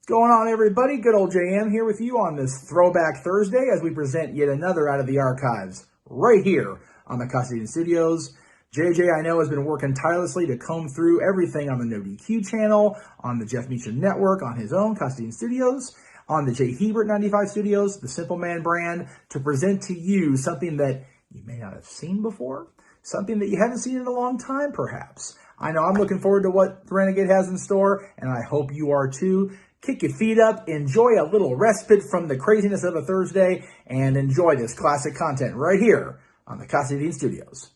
Going on, everybody? Good old JM here with you on this Throwback Thursday as we present yet another out of the archives right here on the Casa D18 Studios. JJ, I know, has been working tirelessly to comb through everything on the NoDQ channel, on the Jeff Meacham Network, on his own Casa D18 Studios, on the J. Hebert 95 Studios, the Simple Man brand, to present to you something that you may not have seen before, something that you haven't seen in a long time, perhaps. I know I'm looking forward to what the Renegade has in store, and I hope you are too. Kick your feet up, enjoy a little respite from the craziness of a Thursday, and enjoy this classic content right here on the Casa D18 Studios.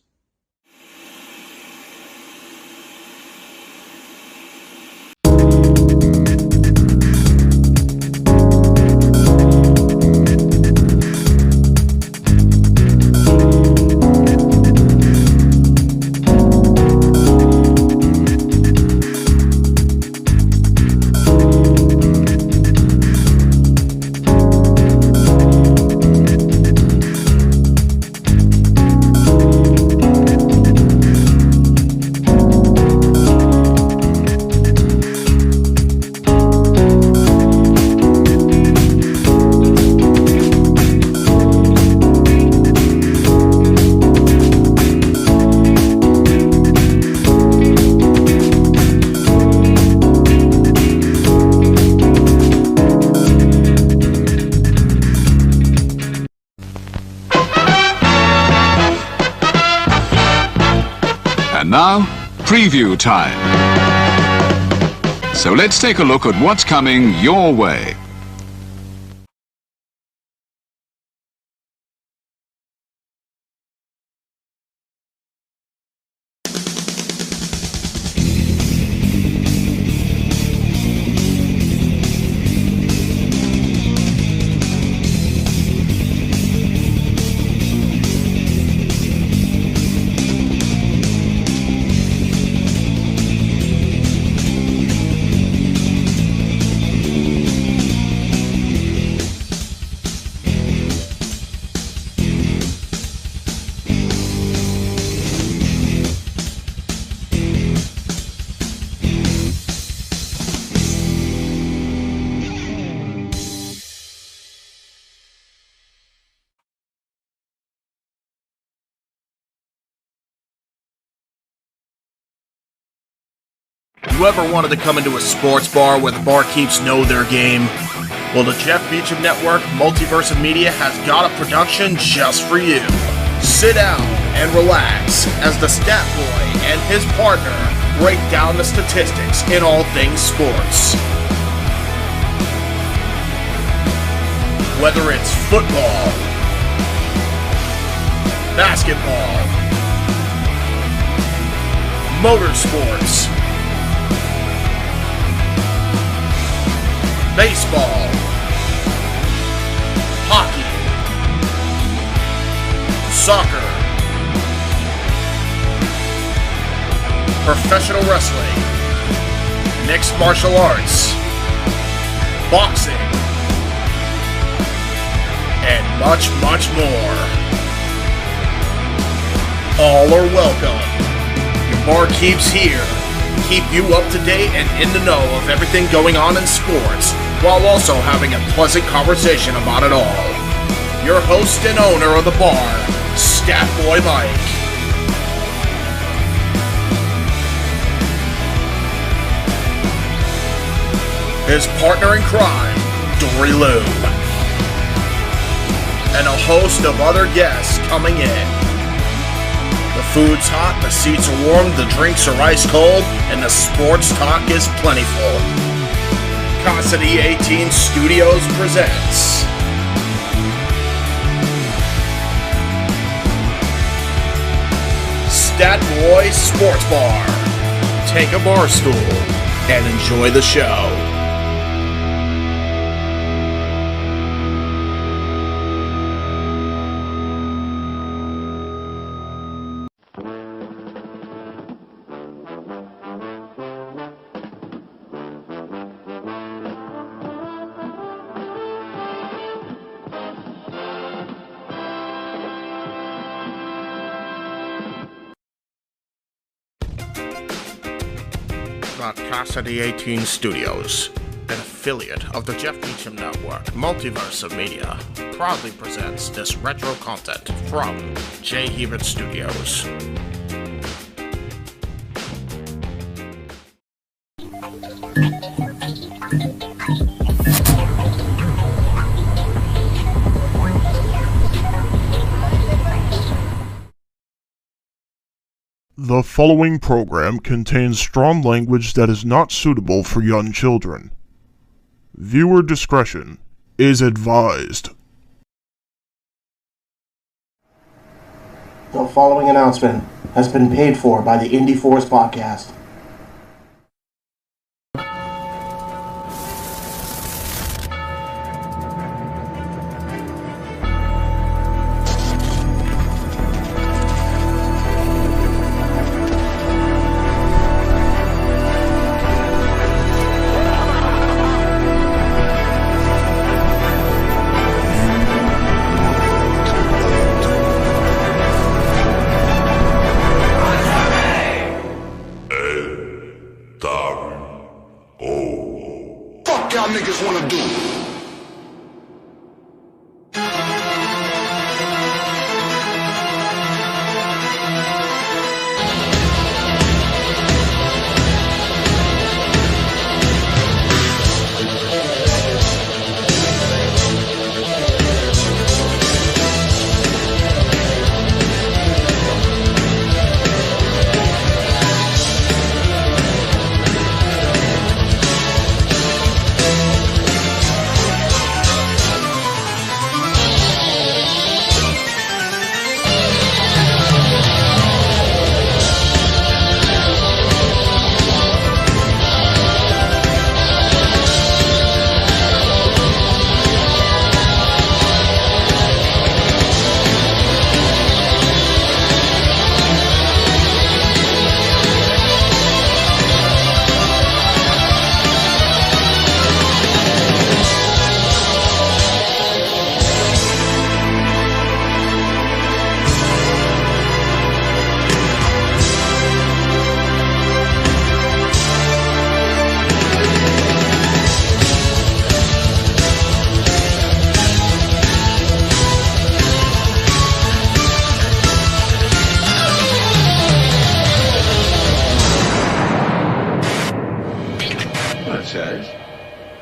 Now, preview time. So let's take a look at what's coming your way. You ever wanted to come into a sports bar where the barkeeps know their game? Well, the Jeff Meacham Network, Multiverse of Media has got a production just for you. Sit down and relax as the stat boy and his partner break down the statistics in all things sports. Whether it's football, basketball, motorsports, baseball, hockey, soccer, professional wrestling, mixed martial arts, boxing, and much, much more. All are welcome. Your barkeeps here keep you up to date and in the know of everything going on in sports, while also having a pleasant conversation about it all. Your host and owner of the bar, Stat Boy Mike. His partner in crime, Dory Lou. And a host of other guests coming in. The food's hot, the seats are warm, the drinks are ice cold, and the sports talk is plentiful. Casa D18 Studios presents Stat Boy Sports Bar. Take a bar stool and enjoy the show. Casa D18 Studios. an affiliate of the Jeff Meacham Network, Multiverse of Media, proudly presents this retro content from J18 Studios. The following program contains strong language that is not suitable for young children. Viewer discretion is advised. The following announcement has been paid for by the Indy Force Podcast. Y'all niggas wanna do?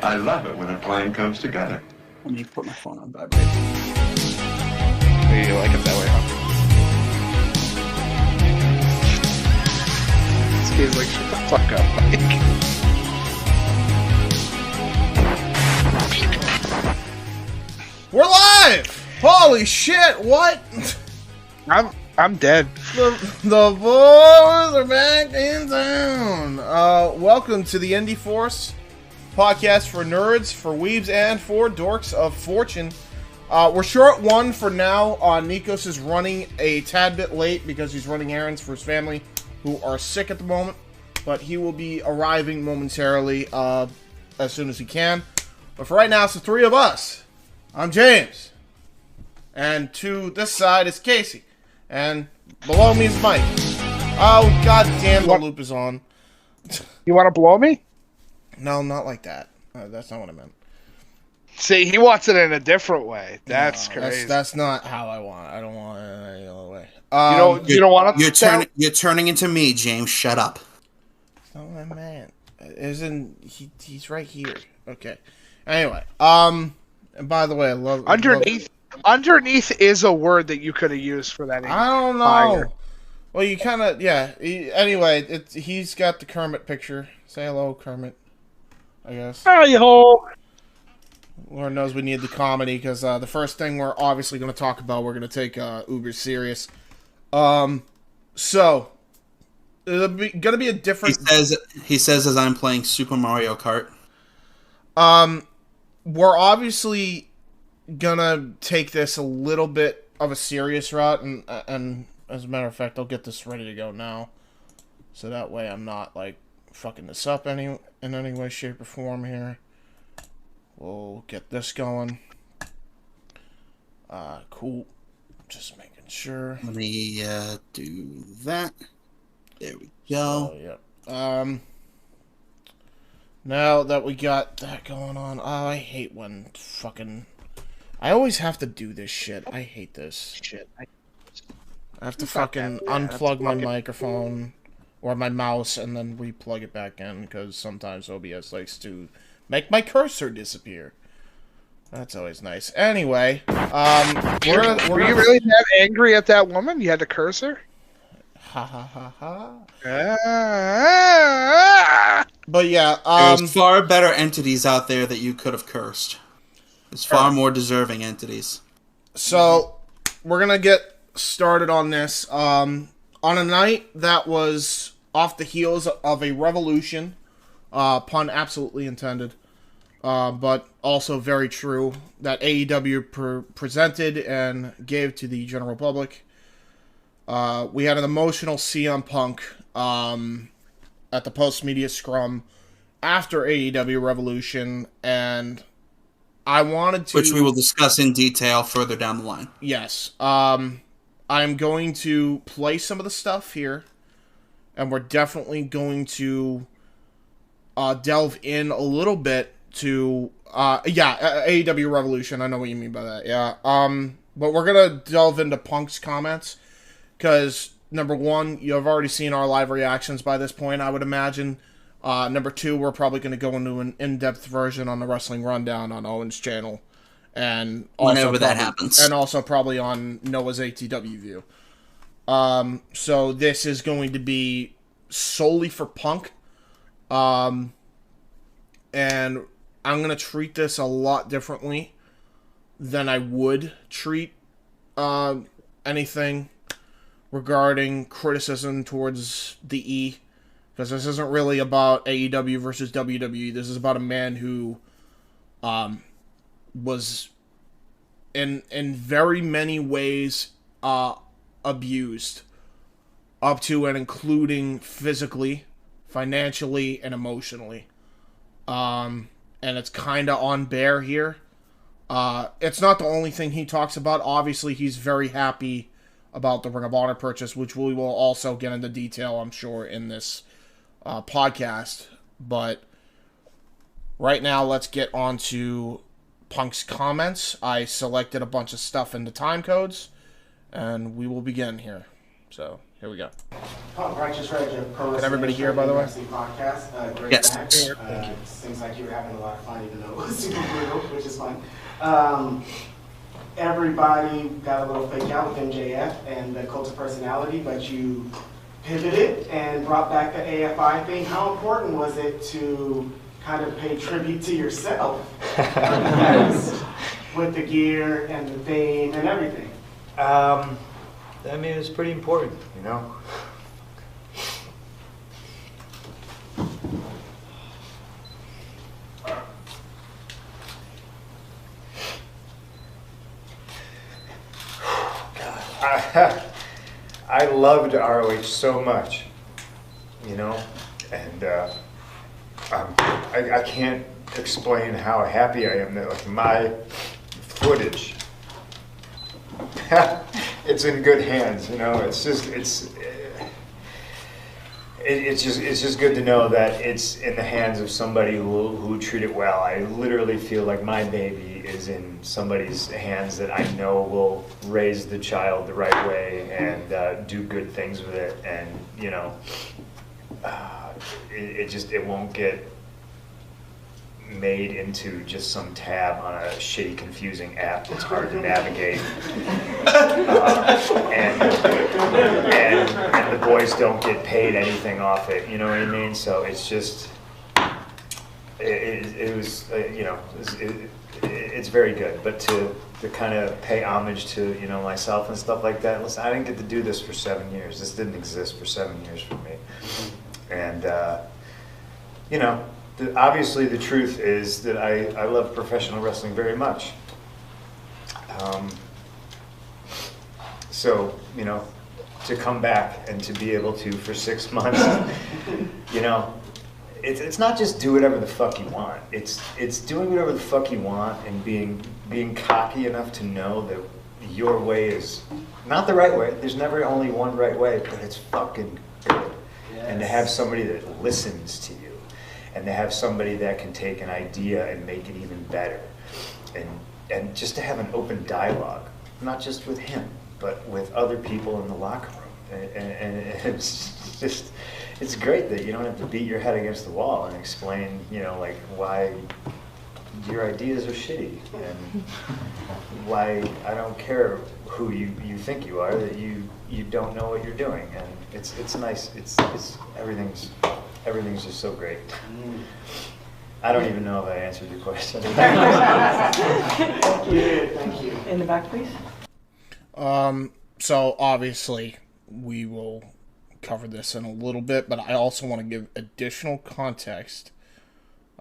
I love it when a plan comes together. Let me put my phone on vibrate. You like it that way, huh? This kid's like, shut the fuck up, Mike. We're live! Holy shit, what? I'm dead. The boys are back in town. Welcome to the Indy Force Podcast for nerds, for weebs, and for dorks of fortune. We're short one for now. Nikos is running a tad bit late because he's running errands for his family who are sick at the moment, but he will be arriving momentarily as soon as he can. But for right now, it's the three of us. I'm James, and to this side is Casey, and below me is Mike. Oh, god damn, the loop is on. You want to blow me? No, not like that. That's not what I meant. See, he wants it in a different way. That's crazy. That's not how I want it. I don't want it any other way. You don't want to. You're turning into me, James. Shut up. That's not what I meant. He's right here. Okay. Anyway, and by the way, I love Underneath is a word that you could have used for that. I don't know. Fire. Well, you kind of anyway, he's got the Kermit picture. Say hello, Kermit. I guess. Hi-ho! Lord knows we need the comedy, because the first thing we're obviously going to talk about, we're going to take uber serious. So, it'll be going to be a different... He says as I'm playing Super Mario Kart. We're obviously going to take this a little bit of a serious route, and as a matter of fact, I'll get this ready to go now. So that way I'm not, like, fucking this up in any way, shape, or form here. We'll get this going. Cool. Just making sure. Let me do that. There we go. So, yeah. Now that we got that going on, I hate when fucking... I always have to do this shit. I hate this shit. I have to fucking unplug my microphone or my mouse and then replug it back in, because sometimes OBS likes to make my cursor disappear. That's always nice. Anyway, were you really that angry at that woman? You had to curse her? Ha ha ha ha. But yeah, there's far better entities out there that you could have cursed. There's far more deserving entities. So, we're gonna get started on this. On a night that was off the heels of a revolution, pun absolutely intended, but also very true, that AEW presented and gave to the general public. We had an emotional CM Punk at the post-media scrum after AEW Revolution, and I wanted to... Which we will discuss in detail further down the line. Yes. I'm going to play some of the stuff here, and we're definitely going to delve in a little bit to... AEW Revolution, I know what you mean by that, yeah. But we're going to delve into Punk's comments, because, number one, you have already seen our live reactions by this point, I would imagine. Number two, we're probably going to go into an in-depth version on the Wrestling Rundown on Owen's channel. And also whenever that happens. And also probably on Noah's ATW view. So this is going to be solely for Punk. And I'm going to treat this a lot differently than I would treat anything regarding criticism towards the E. Because this isn't really about AEW versus WWE. This is about a man who was in very many ways abused, up to and including physically, financially, and emotionally. And it's kind of on Bear here. It's not the only thing he talks about. Obviously, he's very happy about the Ring of Honor purchase, which we will also get into detail, I'm sure, in this podcast. But right now, let's get on to Punk's comments. I selected a bunch of stuff into time codes, and we will begin here. So, here we go. Can everybody hear, by the way? Podcast. Great yes. Match. Thank you. Seems like you're having a lot of fun, even though it was super brutal, which is fun. Everybody got a little fake out with MJF and the cult of personality, but you pivoted and brought back the AFI thing. How important was it to kind of pay tribute to yourself with the gear and the theme and everything? I mean, it was pretty important, you know? I loved ROH so much, you know, and I can't explain how happy I am that like my footage, it's in good hands, you know. It's just good to know that it's in the hands of somebody who treat it well. I literally feel like my baby is in somebody's hands that I know will raise the child the right way and do good things with it, and you know, it won't get made into just some tab on a shitty, confusing app that's hard to navigate, and the boys don't get paid anything off it. You know what I mean? So it's just it was you know, it's very good. But to kind of pay homage to, you know, myself and stuff like that. Listen, I didn't get to do this for 7 years. This didn't exist for 7 years for me, and you know. Obviously, the truth is that I love professional wrestling very much. So, you know, to come back and to be able to, for 6 months, you know, it's not just do whatever the fuck you want. It's doing whatever the fuck you want and being cocky enough to know that your way is not the right way. There's never only one right way, but it's fucking good. Yes. And to have somebody that listens to you. and to have somebody that can take an idea and make it even better, and just to have an open dialogue, not just with him, but with other people in the locker room. And it's just, it's great that you don't have to beat your head against the wall and explain, like why your ideas are shitty and why I don't care who you think you are, that you don't know what you're doing. And it's nice. It's everything's just so great. I don't even know if I answered your question. Thank you. In the back, please. So obviously we will cover this in a little bit, but I also want to give additional context.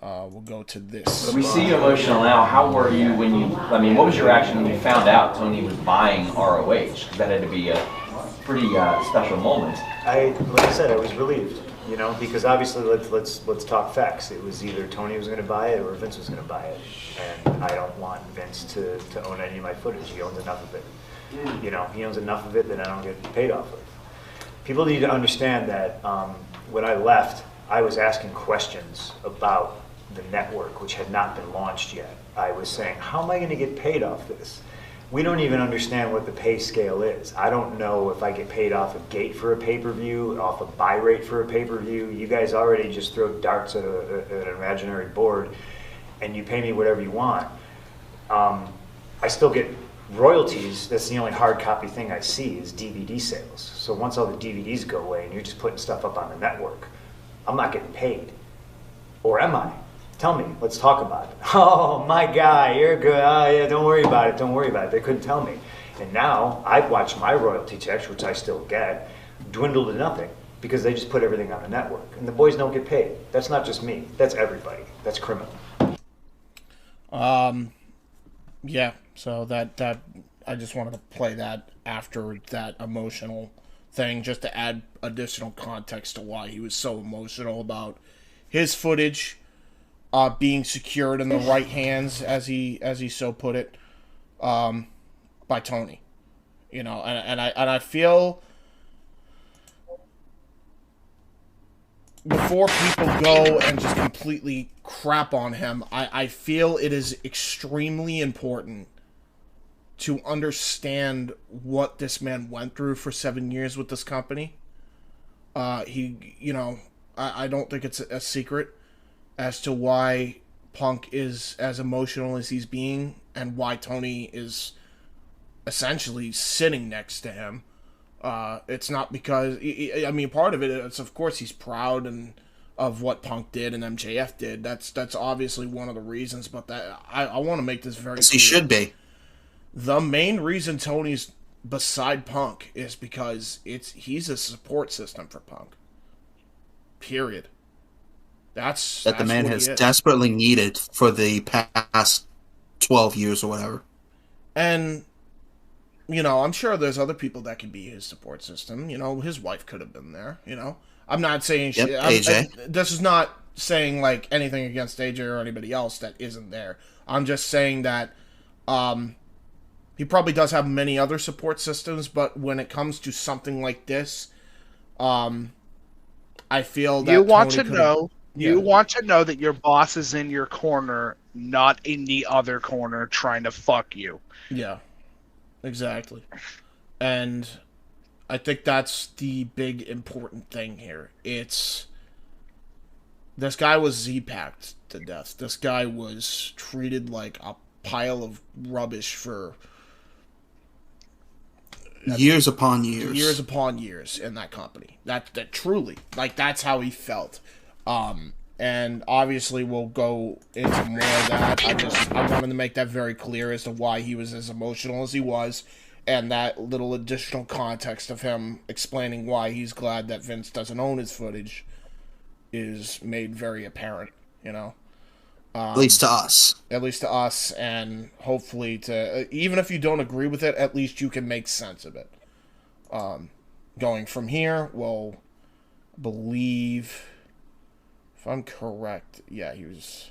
We'll go to this. So we see you emotional now. How were you what was your reaction when you found out Tony was buying ROH? Because that had to be a pretty special moment. Like I said, I was relieved, because obviously let's talk facts. It was either Tony was going to buy it or Vince was going to buy it. And I don't want Vince to own any of my footage. He owns enough of it. He owns enough of it that I don't get paid off of. People need to understand that when I left, I was asking questions about the network, which had not been launched yet. I was saying, how am I going to get paid off this? We don't even understand what the pay scale is. I don't know if I get paid off a gate for a pay-per-view, off a buy rate for a pay-per-view. You guys already just throw darts at an imaginary board, and you pay me whatever you want. I still get royalties. That's the only hard copy thing I see is DVD sales. So once all the DVDs go away and you're just putting stuff up on the network, I'm not getting paid. Or am I? Tell me, let's talk about it. Oh, my guy, you're good. Oh, yeah, don't worry about it. They couldn't tell me. And now I've watched my royalty checks, which I still get, dwindle to nothing because they just put everything on the network. And the boys don't get paid. That's not just me. That's everybody. That's criminal. Yeah, so that I just wanted to play that after that emotional thing, just to add additional context to why he was so emotional about his footage being secured in the right hands, as he so put it, by Tony. And I feel before people go and just completely crap on him, I feel it is extremely important to understand what this man went through for 7 years with this company. I don't think it's a secret as to why Punk is as emotional as he's being and why Tony is essentially sitting next to him. It's not because, part of it is, of course, he's proud of what Punk did and MJF did. That's obviously one of the reasons, but that I want to make this very clear. He should be. The main reason Tony's beside Punk is because he's a support system for Punk. Period. That's the man has desperately needed for the past 12 years or whatever. And, I'm sure there's other people that could be his support system. His wife could have been there, I'm not saying AJ. This is not saying, like, anything against AJ or anybody else that isn't there. I'm just saying that he probably does have many other support systems, but when it comes to something like this, I feel that you want to know that your boss is in your corner, not in the other corner trying to fuck you. Yeah, exactly. And I think that's the big important thing here. This guy was Z-packed to death. This guy was treated like a pile of rubbish for years upon years. Years upon years in that company. That truly, like, that's how he felt. And obviously we'll go into more of that. I wanted to make that very clear as to why he was as emotional as he was, and that little additional context of him explaining why he's glad that Vince doesn't own his footage is made very apparent, at least to us. At least to us, and hopefully to, even if you don't agree with it, at least you can make sense of it. Going from here, we'll believe, if I'm correct, yeah, he was...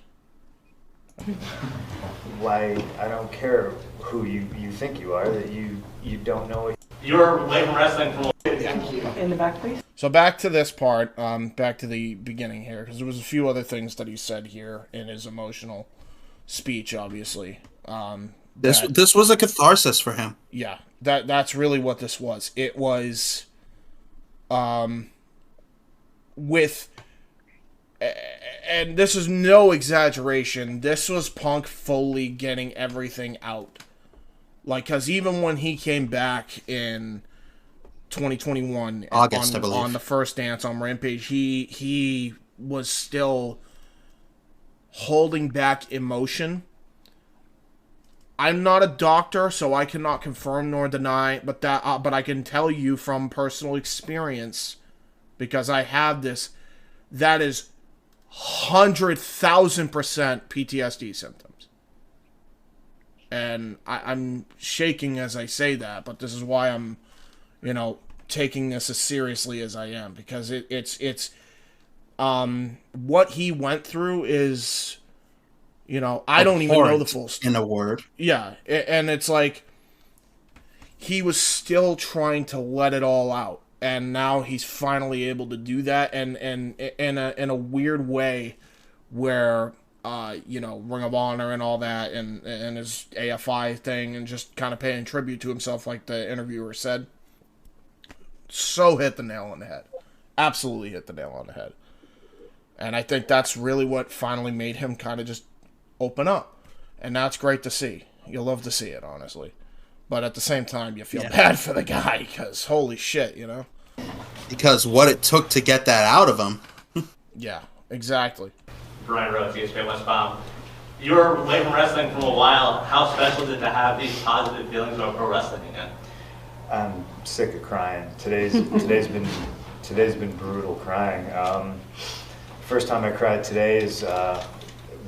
Why, I don't care who you think you are, that you don't know You're away from wrestling for Thank you. In the back, please. So back to this part, back to the beginning here, because there was a few other things that he said here in his emotional speech, obviously. This was a catharsis for him. Yeah, that's really what this was. It was with, and this is no exaggeration, this was Punk fully getting everything out. Like, because even when he came back in 2021, August, I believe, on the first dance on Rampage, he was still holding back emotion. I'm not a doctor, so I cannot confirm nor deny, but I can tell you from personal experience, because I have this, that is 100,000% PTSD symptoms. And I'm shaking as I say that, but this is why I'm, taking this as seriously as I am, because it's what he went through is, I don't even know the full story. In a word. Yeah, and it's like he was still trying to let it all out, and now he's finally able to do that, and in a weird way, where Ring of Honor and all that, and his AFI thing, and just kind of paying tribute to himself, like the interviewer said. So hit the nail on the head. Absolutely hit the nail on the head. And I think that's really what finally made him kind of just open up. And that's great to see. You'll love to see it, honestly. But at the same time, you feel bad for the guy, because holy shit, Because what it took to get that out of him. Yeah, exactly. Brian Rhodes, ESPN West Palm. You were away from wrestling for a while. How special is it to have these positive feelings about pro wrestling again? I'm sick of crying. Today's been brutal crying. First time I cried today is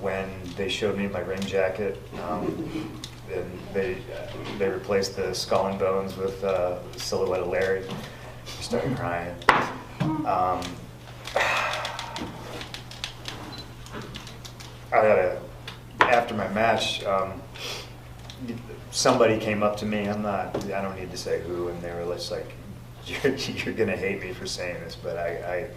when they showed me my ring jacket. And they replaced the skull and bones with the silhouette of Larry. I started crying. After my match, somebody came up to me. I don't need to say who, and they were just like, "You're gonna hate me for saying this, but I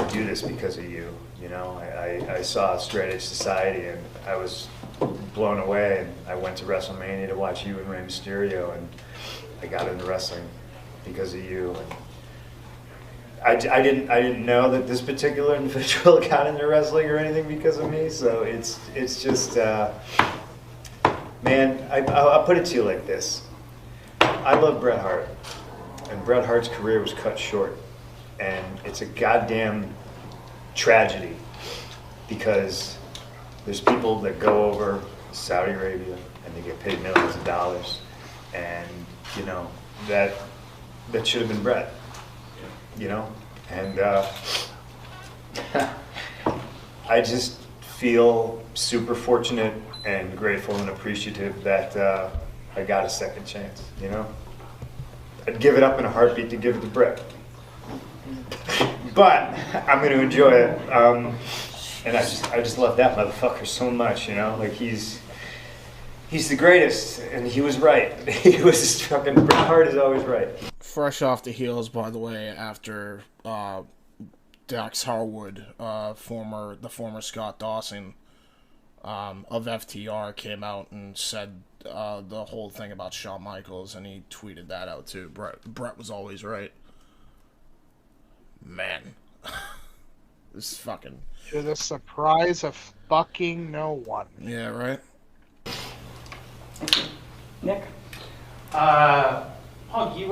do this because of you." I saw Straight Edge Society, and I was blown away. And I went to WrestleMania to watch you and Rey Mysterio, and I got into wrestling because of you. And I didn't know that this particular individual got into wrestling or anything because of me. So it's just, man. I'll put it to you like this: I love Bret Hart, and Bret Hart's career was cut short, and it's a goddamn tragedy because there's people that go over Saudi Arabia and they get paid millions of dollars, and that should have been Bret. And I just feel super fortunate and grateful and appreciative that I got a second chance. I'd give it up in a heartbeat to give it to Bret, but I'm going to enjoy it. And I just love that motherfucker so much. Like he's the greatest, and he was right. He was fucking, Bret Hart is always right. Fresh off the heels, by the way, after Dax Harwood, the former Scott Dawson of FTR, came out and said the whole thing about Shawn Michaels, and he tweeted that out too. Bret was always right. Man, this is fucking... To the surprise of fucking no one. Yeah, right? Nick? Punk, thank you.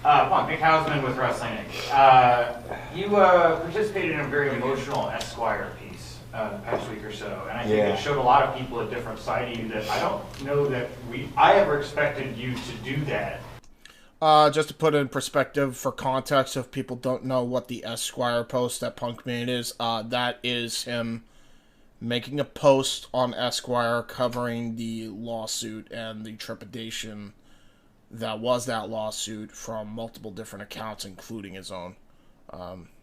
Punk, Nick Hausman with Wrestling Inc. You participated in a very emotional Esquire piece the past week or so, and I think it showed a lot of people a different side of you that I don't know that I ever expected you to do that. Just to put it in perspective, for context, if people don't know what the Esquire post that Punk made is, that is him making a post on Esquire covering the lawsuit and the trepidation that was that lawsuit from multiple different accounts, including his own.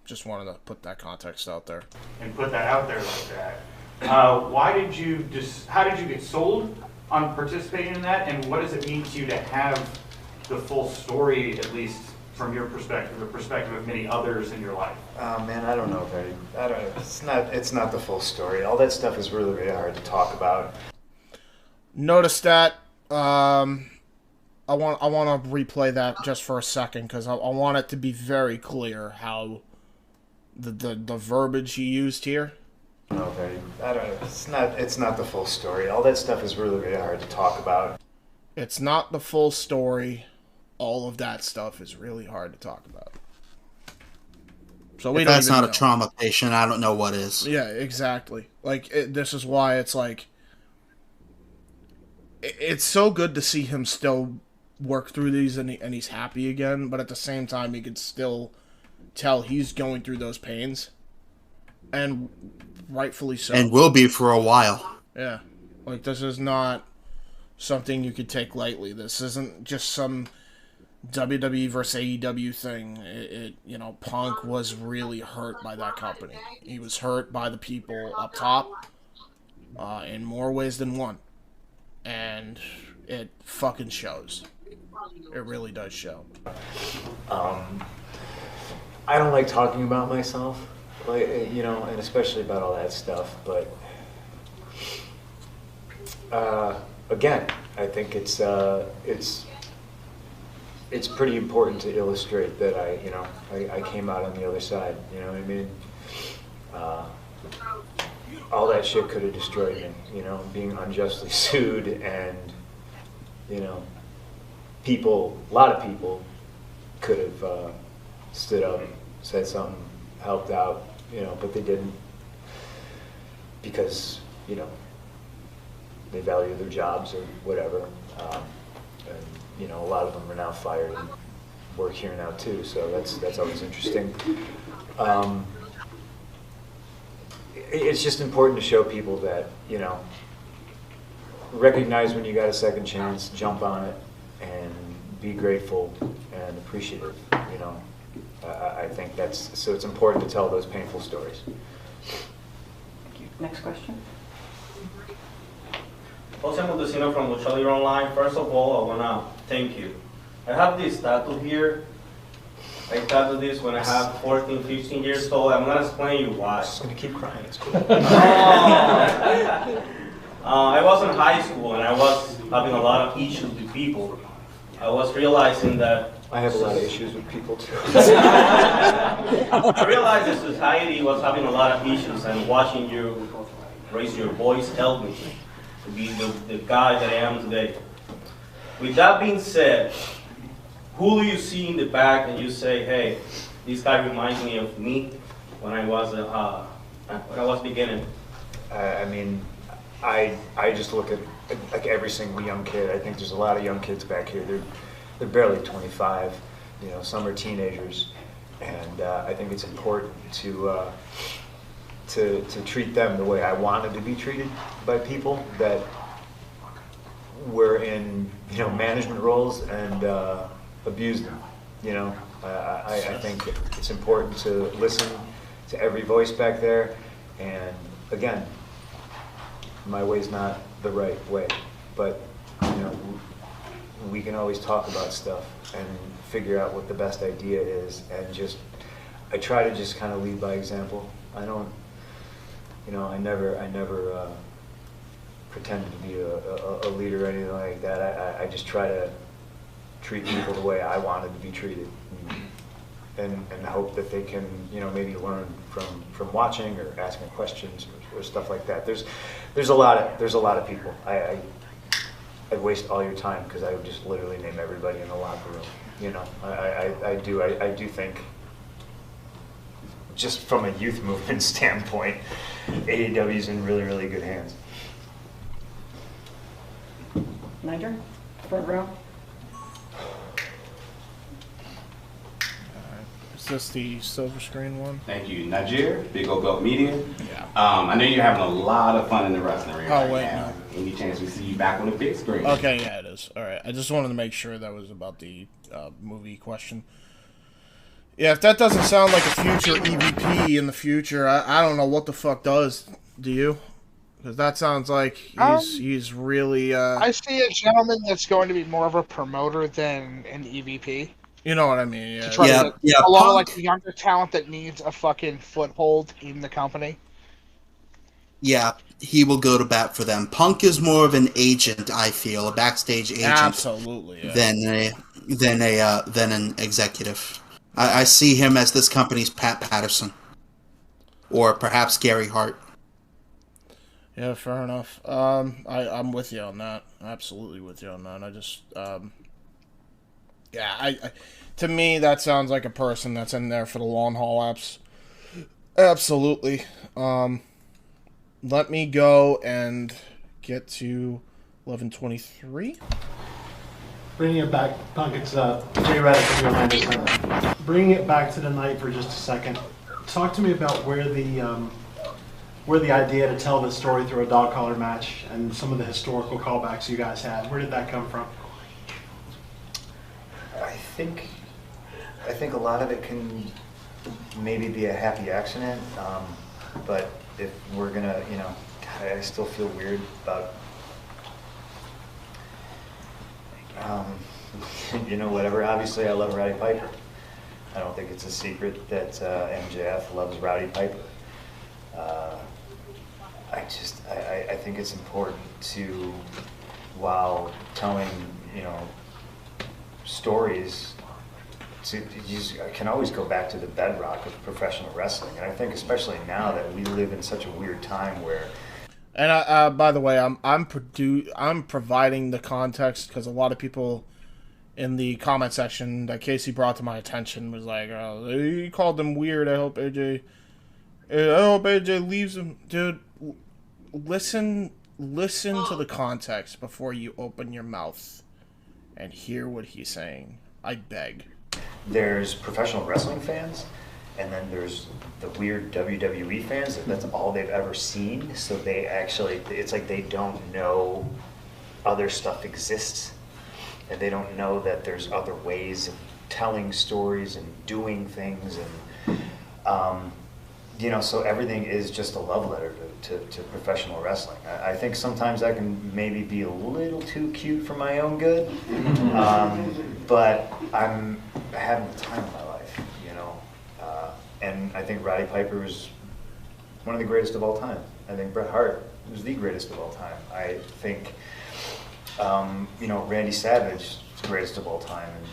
Just wanted to put that context out there. And put that out there like that. How did you get sold on participating in that, and what does it mean to you to have the full story, at least from your perspective, the perspective of many others in your life? Oh man, I don't know, Betty. I don't. It's not the full story. All that stuff is really, really hard to talk about. Notice that. I want to replay that just for a second because I want it to be very clear how the verbiage he used here. No, Betty. I don't. It's not the full story. All that stuff is really, really hard to talk about. It's not the full story. All of that stuff is really hard to talk about. So if that's not a trauma patient, I don't know what is. Yeah, exactly. Like, this is why it's like, it's so good to see him still work through these and he's happy again, but at the same time, you can still tell he's going through those pains. And rightfully so. And will be for a while. Yeah. Like, this is not something you could take lightly. This isn't just some WWE versus AEW thing. Punk was really hurt by that company. He was hurt by the people up top in more ways than one. And it fucking shows. It really does show. I don't like talking about myself, and especially about all that stuff, but again, I think it's pretty important to illustrate that I came out on the other side. You know what I mean? All that shit could have destroyed me. Being unjustly sued and a lot of people could have stood up, said something, helped out, but they didn't because they value their jobs or whatever. And a lot of them are now fired and work here now too, so that's always interesting. It's just important to show people that, recognize when you got a second chance, jump on it, and be grateful and appreciative, I think so it's important to tell those painful stories. Thank you. Next question. Jose Montesino from Lucha Libre Online. First of all, I want to thank you. I have this tattoo here. I tattooed this when I have 14, 15 years old. I'm going to explain you why. I'm just going to keep crying. It's cool. I was in high school and I was having a lot of issues with people. I was realizing that I have a lot of issues with people too. I realized that society was having a lot of issues, and watching you raise your voice helped me to be the guy that I am today. With that being said, who do you see in the back and you say, hey, this guy reminds me of me when I was beginning? I just look at like every single young kid. I think there's a lot of young kids back here. They're barely 25. Some are teenagers, and I think it's important to treat them the way I wanted to be treated by people that were in management roles and abuse them. I think it's important to listen to every voice back there, and again, my way's not the right way, but we can always talk about stuff and figure out what the best idea is, and I try to just kind of lead by example. I don't, I never pretended to be a leader or anything like that. I just try to treat people the way I wanted to be treated, and hope that they can, maybe learn from watching or asking questions or stuff like that. There's a lot of people. I'd waste all your time because I would just literally name everybody in the locker room. I do think, just from a youth movement standpoint, AEW's in really, really good hands. Niger, front row. Is this the silver screen one? Thank you, Niger, Big O Belt Media. Yeah. I know you're having a lot of fun in the wrestling ring right now. No. Any chance we see you back on the big screen? Okay, yeah, it is. All right, I just wanted to make sure that was about the movie question. Yeah, if that doesn't sound like a future EVP in the future, I don't know what the fuck does. Do you? Because that sounds like he's really. I see a gentleman that's going to be more of a promoter than an EVP. You know what I mean? Yeah. To try to get a lot of Punk- like younger talent that needs a fucking foothold in the company. Yeah, he will go to bat for them. Punk is more of an agent, I feel, a backstage agent. Absolutely. Yeah. Than an executive. I see him as this company's Pat Patterson, or perhaps Gary Hart. Yeah, fair enough. I'm with you on that. Absolutely with you on that. I just, to me, that sounds like a person that's in there for the long haul. Absolutely. Let me go and get to 11:23. Bringing it back, Punk, it's Jay Reddick of the Orlando Center. Bringing it back to the night for just a second. Talk to me about where the idea to tell the story through a dog collar match and some of the historical callbacks you guys had. Where did that come from? I think a lot of it can maybe be a happy accident, but if we're gonna, God, I still feel weird about, whatever. Obviously, I love Rowdy Piper. I don't think it's a secret that MJF loves Rowdy Piper. I think it's important to, while telling, stories, I can always go back to the bedrock of professional wrestling. And I think especially now that we live in such a weird time where... And by the way, I'm providing the context because a lot of people in the comment section that Casey brought to my attention was like, "Oh, he called them weird. I hope AJ leaves him." Dude, listen to the context before you open your mouth and hear what he's saying. I beg. There's professional wrestling fans, and then there's the weird WWE fans. That's all they've ever seen. So they actually, it's like they don't know other stuff exists. And they don't know that there's other ways of telling stories and doing things. And, so everything is just a love letter to professional wrestling. I think sometimes I can maybe be a little too cute for my own good. But I'm having the time of my life, and I think Roddy Piper is one of the greatest of all time. I think Bret Hart was the greatest of all time. I think, Randy Savage is the greatest of all time. And,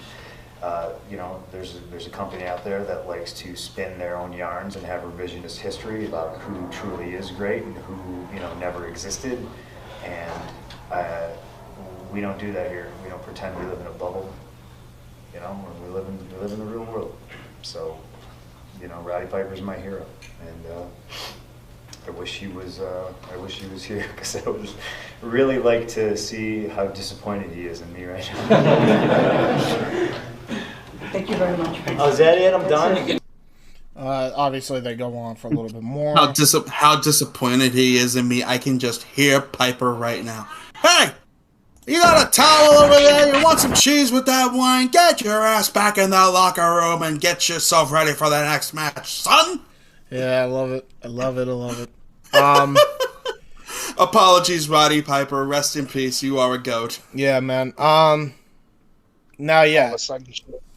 there's a company out there that likes to spin their own yarns and have revisionist history about who truly is great and who, never existed. And we don't do that here. We don't pretend we live in a bubble. We live in the real world. So, Roddy Piper's my hero, and I wish he was here because I would really like to see how disappointed he is in me right now. Thank you very much. Oh, is that it? I'm done. Obviously, they go on for a little bit more. How disappointed he is in me. I can just hear Piper right now. Hey! You got a towel over there? You want some cheese with that wine? Get your ass back in that locker room and get yourself ready for the next match, son! Yeah, I love it. Apologies, Roddy Piper. Rest in peace. You are a goat. Yeah, man. Now, yeah.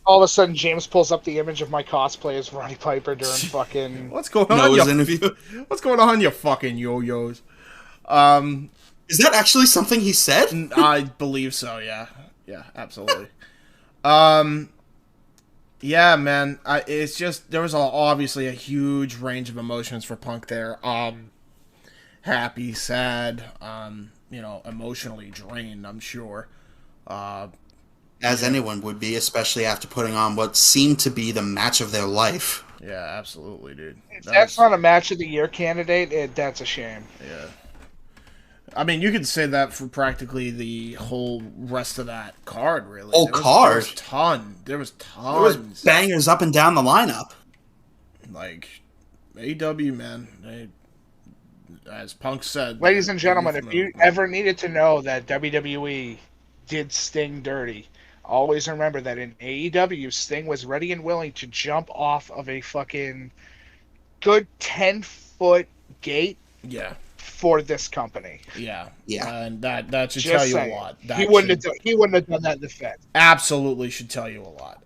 All of a sudden, James pulls up the image of my cosplay as Roddy Piper during fucking... What's going on? Interview. What's going on, you fucking yo-yos? Is that actually something he said? I believe so, yeah. Yeah, absolutely. Yeah, man. It's just, there was obviously a huge range of emotions for Punk there. Happy, sad, emotionally drained, I'm sure. As anyone would be, especially after putting on what seemed to be the match of their life. Yeah, absolutely, dude. If that's not a match of the year candidate, that's a shame. Yeah. I mean, you could say that for practically the whole rest of that card, really. There was tons. There was bangers up and down the lineup. Like, AEW, man. As Punk said... Ladies and gentlemen, if you ever needed to know that WWE did Sting dirty, always remember that in AEW, Sting was ready and willing to jump off of a fucking good 10-foot gate. Yeah. for this company. Yeah. Yeah. And that should Just tell you saying. a lot. That He wouldn't should- have done that in the Fed. Absolutely should tell you a lot.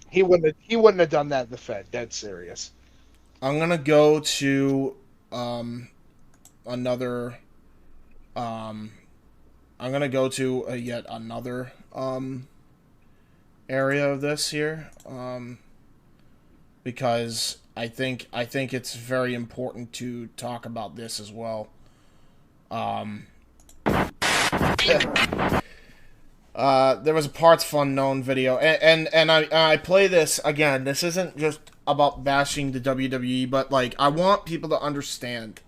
He wouldn't have done that in the Fed. Dead serious. I'm gonna go to another. I'm gonna go to yet another area of this here, because I think it's very important to talk about this as well. There was a Parts Fun Known video, and I play this again. This isn't just about bashing the WWE, but like I want people to understand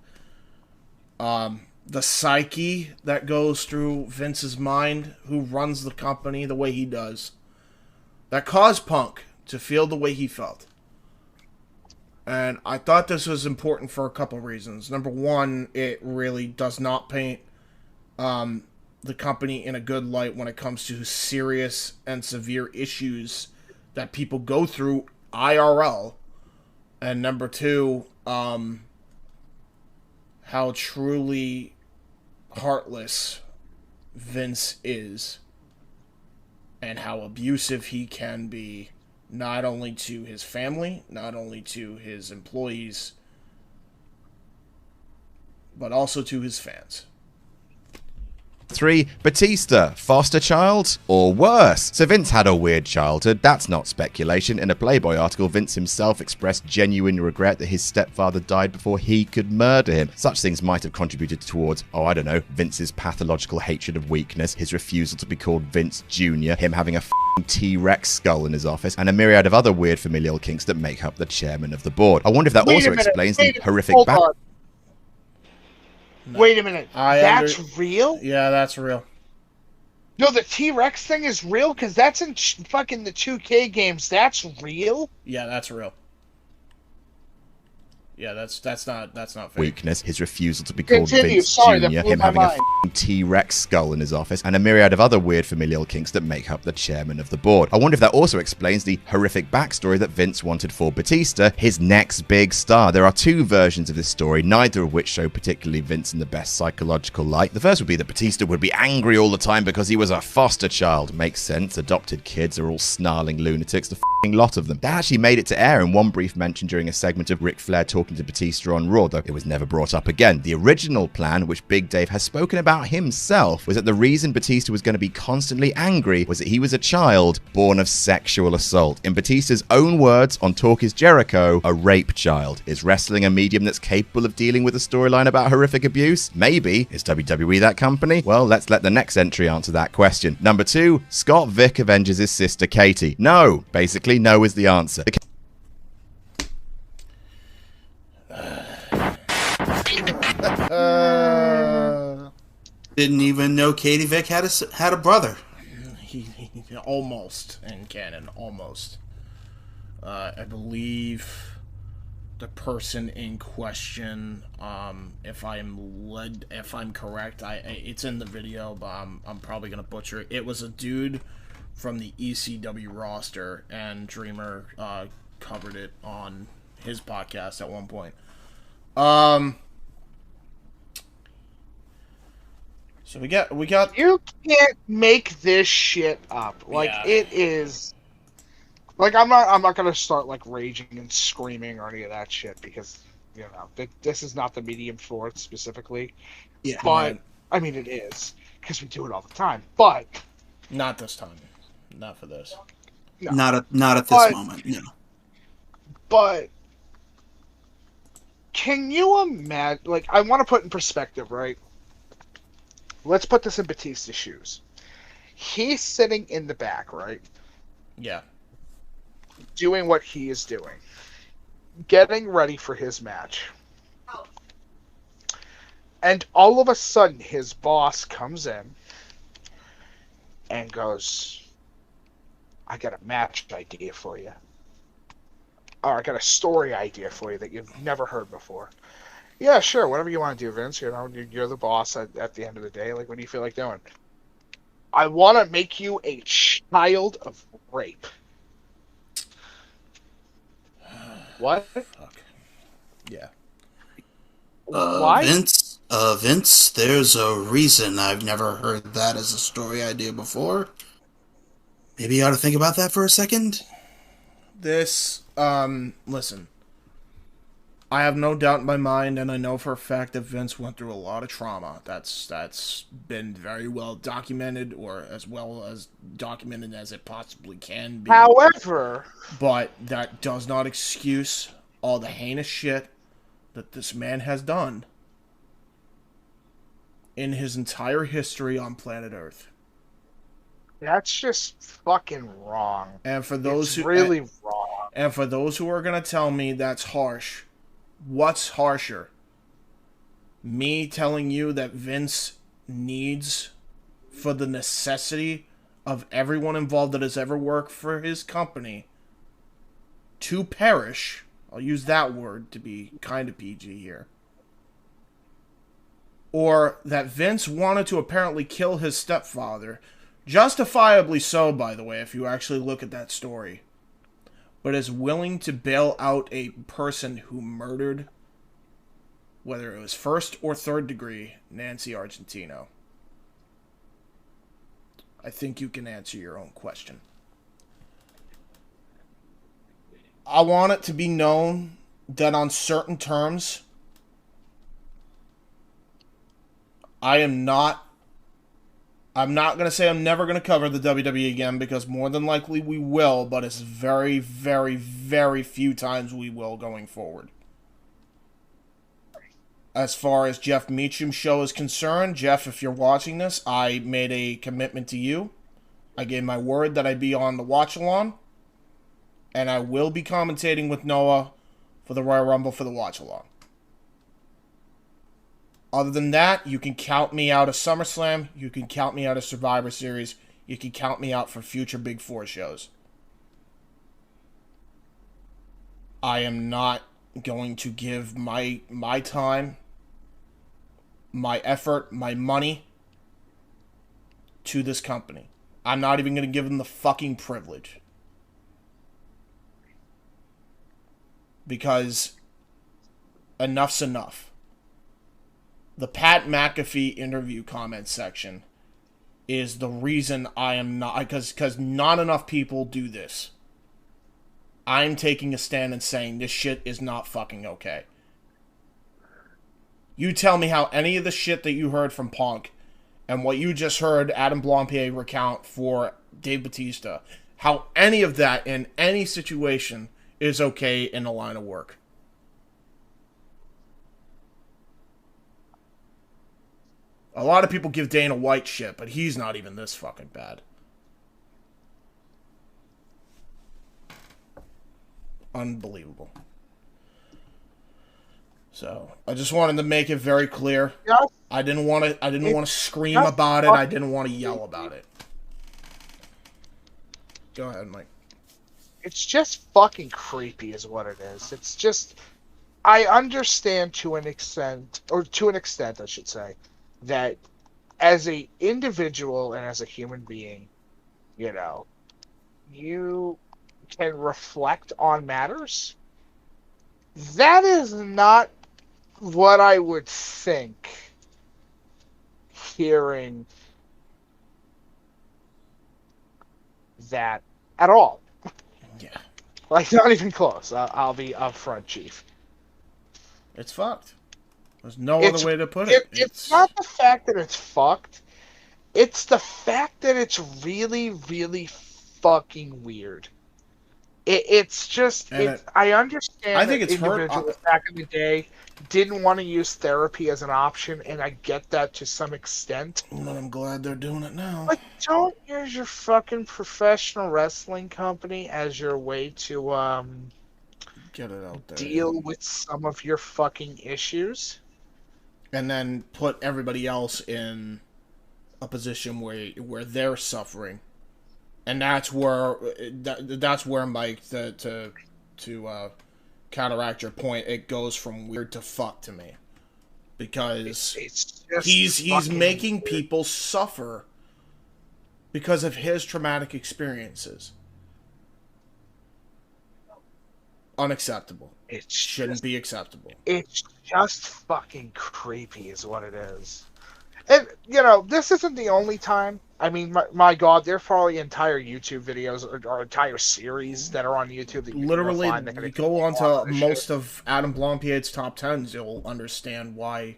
the psyche that goes through Vince's mind, who runs the company the way he does, that caused Punk to feel the way he felt. And I thought this was important for a couple reasons. Number one, it really does not paint the company in a good light when it comes to serious and severe issues that people go through IRL. And number two, how truly heartless Vince is and how abusive he can be, not only to his family, not only to his employees, but also to his fans. 3. Batista, foster child, or worse. So Vince had a weird childhood, that's not speculation. In a Playboy article, Vince himself expressed genuine regret that his stepfather died before he could murder him. Such things might have contributed towards, Vince's pathological hatred of weakness, his refusal to be called Vince Jr., him having a T-Rex skull in his office, and a myriad of other weird familial kinks that make up the chairman of the board. I wonder if that also explains the horrific Wait a minute. That's real? Yeah, that's real. No, the T-Rex thing is real? Because that's in fucking the 2K games. That's real? Yeah, that's real. Yeah, that's not fake. Weakness, his refusal to be called Continue. Vince Sorry, Jr., that blew him my having mind. a T-Rex skull in his office, and a myriad of other weird familial kinks that make up the chairman of the board. I wonder if that also explains the horrific backstory that Vince wanted for Batista, his next big star. There are two versions of this story, neither of which show particularly Vince in the best psychological light. The first would be that Batista would be angry all the time because he was a foster child. Makes sense, adopted kids are all snarling lunatics, the f***ing lot of them. That actually made it to air in one brief mention during a segment of Ric Flair talking to Batista on Raw, though it was never brought up again. The original plan, which Big Dave has spoken about himself, was that the reason Batista was going to be constantly angry was that he was a child born of sexual assault. In Batista's own words on Talk Is Jericho, a rape child. Is wrestling a medium that's capable of dealing with a storyline about horrific abuse? Maybe. Is WWE that company? Well, let's let the next entry answer that question. Number 2, Scott Vick avenges his sister Katie. No. Basically, no is the answer. Didn't even know Katie Vick had a brother. He almost in canon, almost. I believe the person in question, if I'm correct, it's in the video, but I'm probably gonna butcher it. It was a dude from the ECW roster, and Dreamer covered it on his podcast at one point. So we got. You can't make this shit up. Like It is. Like I'm not gonna start like raging and screaming or any of that shit because this is not the medium for it specifically. Yeah. But I mean it is because we do it all the time. But not this time. Not for this. No. Not at this moment. No. But can you imagine? Like I want to put in perspective, right? Let's put this in Batista's shoes. He's sitting in the back, right? Yeah. Doing what he is doing. Getting ready for his match. And all of a sudden, his boss comes in and goes, I got a match idea for you. Or I got a story idea for you that you've never heard before. Yeah, sure. Whatever you want to do, Vince. You're the boss at the end of the day. Like, what do you feel like doing? I want to make you a child of rape. What? Yeah. Why? Vince, there's a reason I've never heard that as a story idea before. Maybe you ought to think about that for a second. Listen. I have no doubt in my mind, and I know for a fact that Vince went through a lot of trauma. That's been very well documented, or as well as documented as it possibly can be. However, but that does not excuse all the heinous shit that this man has done in his entire history on planet Earth. That's just fucking wrong. And for those who really wrong. And for those who are gonna tell me that's harsh, what's harsher? Me telling you that Vince needs, for the necessity of everyone involved that has ever worked for his company, to perish. I'll use that word to be kind of PG here. Or that Vince wanted to apparently kill his stepfather, justifiably so, by the way, if you actually look at that story, but is willing to bail out a person who murdered, whether it was first or third degree, Nancy Argentino. I think you can answer your own question. I want it to be known that on certain terms, I'm not going to say I'm never going to cover the WWE again, because more than likely we will, but it's very, very, very few times we will going forward. As far as Jeff Meacham's show is concerned, Jeff, if you're watching this, I made a commitment to you. I gave my word that I'd be on the watch-along, and I will be commentating with Noah for the Royal Rumble for the watch-along. Other than that, you can count me out of SummerSlam, you can count me out of Survivor Series, you can count me out for future Big Four shows. I am not going to give my time, my effort, my money to this company. I'm not even going to give them the fucking privilege. Because enough's enough. The Pat McAfee interview comment section is the reason I am not, because not enough people do this. I'm taking a stand and saying this shit is not fucking okay. You tell me how any of the shit that you heard from Punk and what you just heard Adam Blampied recount for Dave Bautista, how any of that in any situation is okay in a line of work. A lot of people give Dana White shit, but he's not even this fucking bad. Unbelievable. So I just wanted to make it very clear. I didn't want to scream about it. I didn't want to yell about it. Go ahead, Mike. It's just fucking creepy is what it is. It's just, I understand to an extent I should say, that as a individual and as a human being, you know, you can reflect on matters. That is not what I would think hearing that at all. Yeah. Like, not even close. I'll be upfront, Chief. It's fucked. There's no other way to put it. It's not the fact that it's fucked. It's the fact that it's really, really fucking weird. It's just, I understand I think it's individuals back in the day didn't want to use therapy as an option, and I get that to some extent. And I'm glad they're doing it now. But don't use your fucking professional wrestling company as your way to get it out there, deal with some of your fucking issues. And then put everybody else in a position where they're suffering. And that's where Mike, to counteract your point, it goes from weird to fuck to me, because he's making people suffer because of his traumatic experiences. unacceptable. It shouldn't be acceptable. It's just fucking creepy is what it is. And, you know, this isn't the only time. I mean, my God, there are probably entire YouTube videos or entire series that are on YouTube. That Literally, you go on to most shit. of Adam Blompier's top 10s, you'll understand why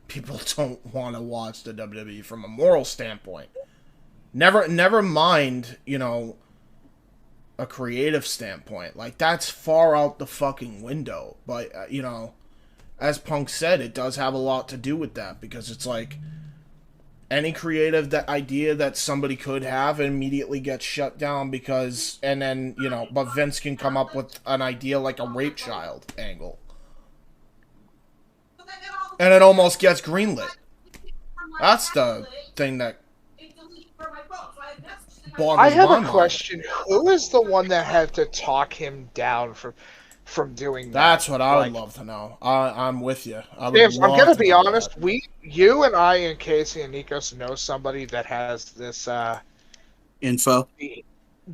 people don't want to watch the WWE from a moral standpoint. Never mind, you know, a creative standpoint. Like, that's far out the fucking window. But, you know, as Punk said, it does have a lot to do with that, because it's like any creative idea that somebody could have immediately gets shut down because, and then, you know, but Vince can come up with an idea like a rape child angle. And it almost gets greenlit. That's the thing that boggles I have my a mind. question. Who is the one that had to talk him down from doing that? That's what I would love to know. I'm with you. I'm going to be honest. You and I and Casey and Nikos know somebody that has this info.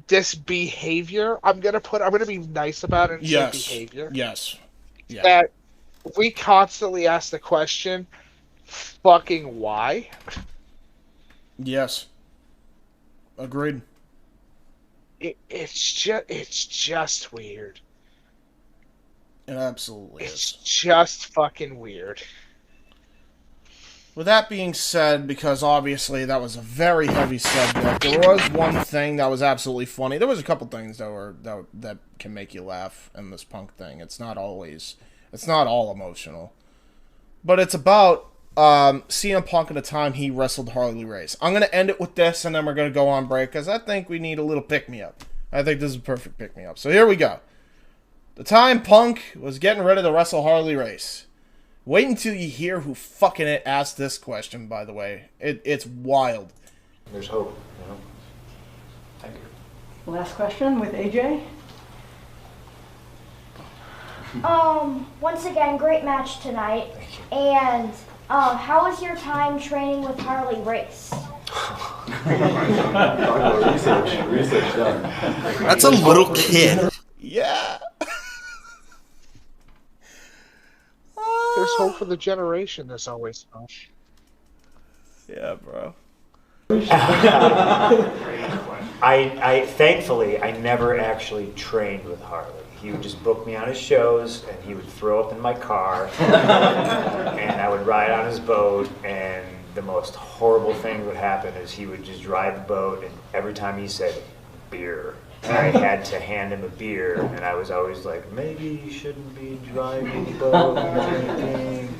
This behavior. I'm going to be nice about it and say behavior. Yes. Yeah. That we constantly ask the question, fucking why? Yes. Agreed. It's just weird. It absolutely is. Just fucking weird. With that being said, because obviously that was a very heavy subject, there was one thing that was absolutely funny. There was a couple things that can make you laugh in this Punk thing. It's not all emotional. But it's about CM Punk at the time he wrestled Harley Race. I'm going to end it with this, and then we're going to go on break, because I think we need a little pick-me-up. I think this is a perfect pick-me-up. So here we go. The time Punk was getting ready to wrestle Harley Race. Wait until you hear who fucking it asked this question, by the way. It's wild. There's hope, you know? Thank you. Last question with AJ. Once again, great match tonight. And how was your time training with Harley Race? Research done. That's a little kid. Yeah. There's hope for the generation. There's always hope. Yeah, bro. I thankfully I never actually trained with Harley. He would just book me on his shows, and he would throw up in my car, and I would ride on his boat, and the most horrible thing that would happen is he would just drive the boat, and every time he said beer, I had to hand him a beer, and I was always like, maybe you shouldn't be driving the boat or anything.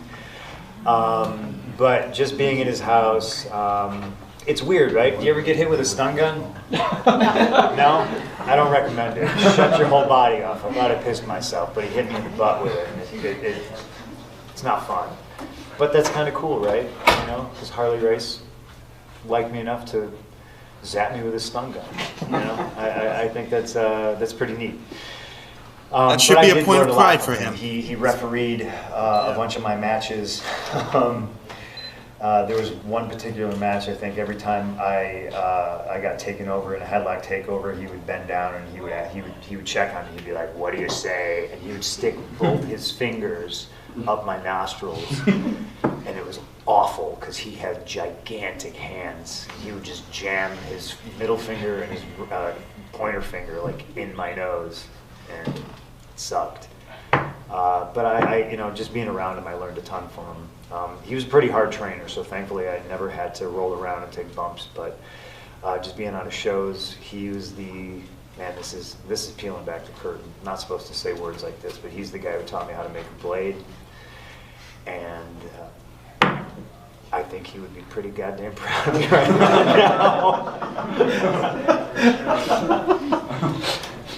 But just being in his house, it's weird, right? Do you ever get hit with a stun gun? No? I don't recommend it. Shut your whole body off. I thought I pissed myself, but he hit me in the butt with it, and it's not fun. But that's kind of cool, right? You know, because Harley Race liked me enough to zap me with a stun gun. You know, I think that's pretty neat. That should be a point of pride for him. He refereed a bunch of my matches. There was one particular match, I think every time I got taken over in a headlock takeover, he would bend down and he would check on me. He'd be like, "What do you say?" And he would stick both his fingers up my nostrils, and it was awful because he had gigantic hands. He would just jam his middle finger and his pointer finger like in my nose, and it sucked. But I, you know, just being around him, I learned a ton from him. He was a pretty hard trainer, so thankfully I never had to roll around and take bumps. But just being on his shows, he was the man. This is peeling back the curtain. I'm not supposed to say words like this, but he's the guy who taught me how to make a blade, and I think he would be pretty goddamn proud of me right now.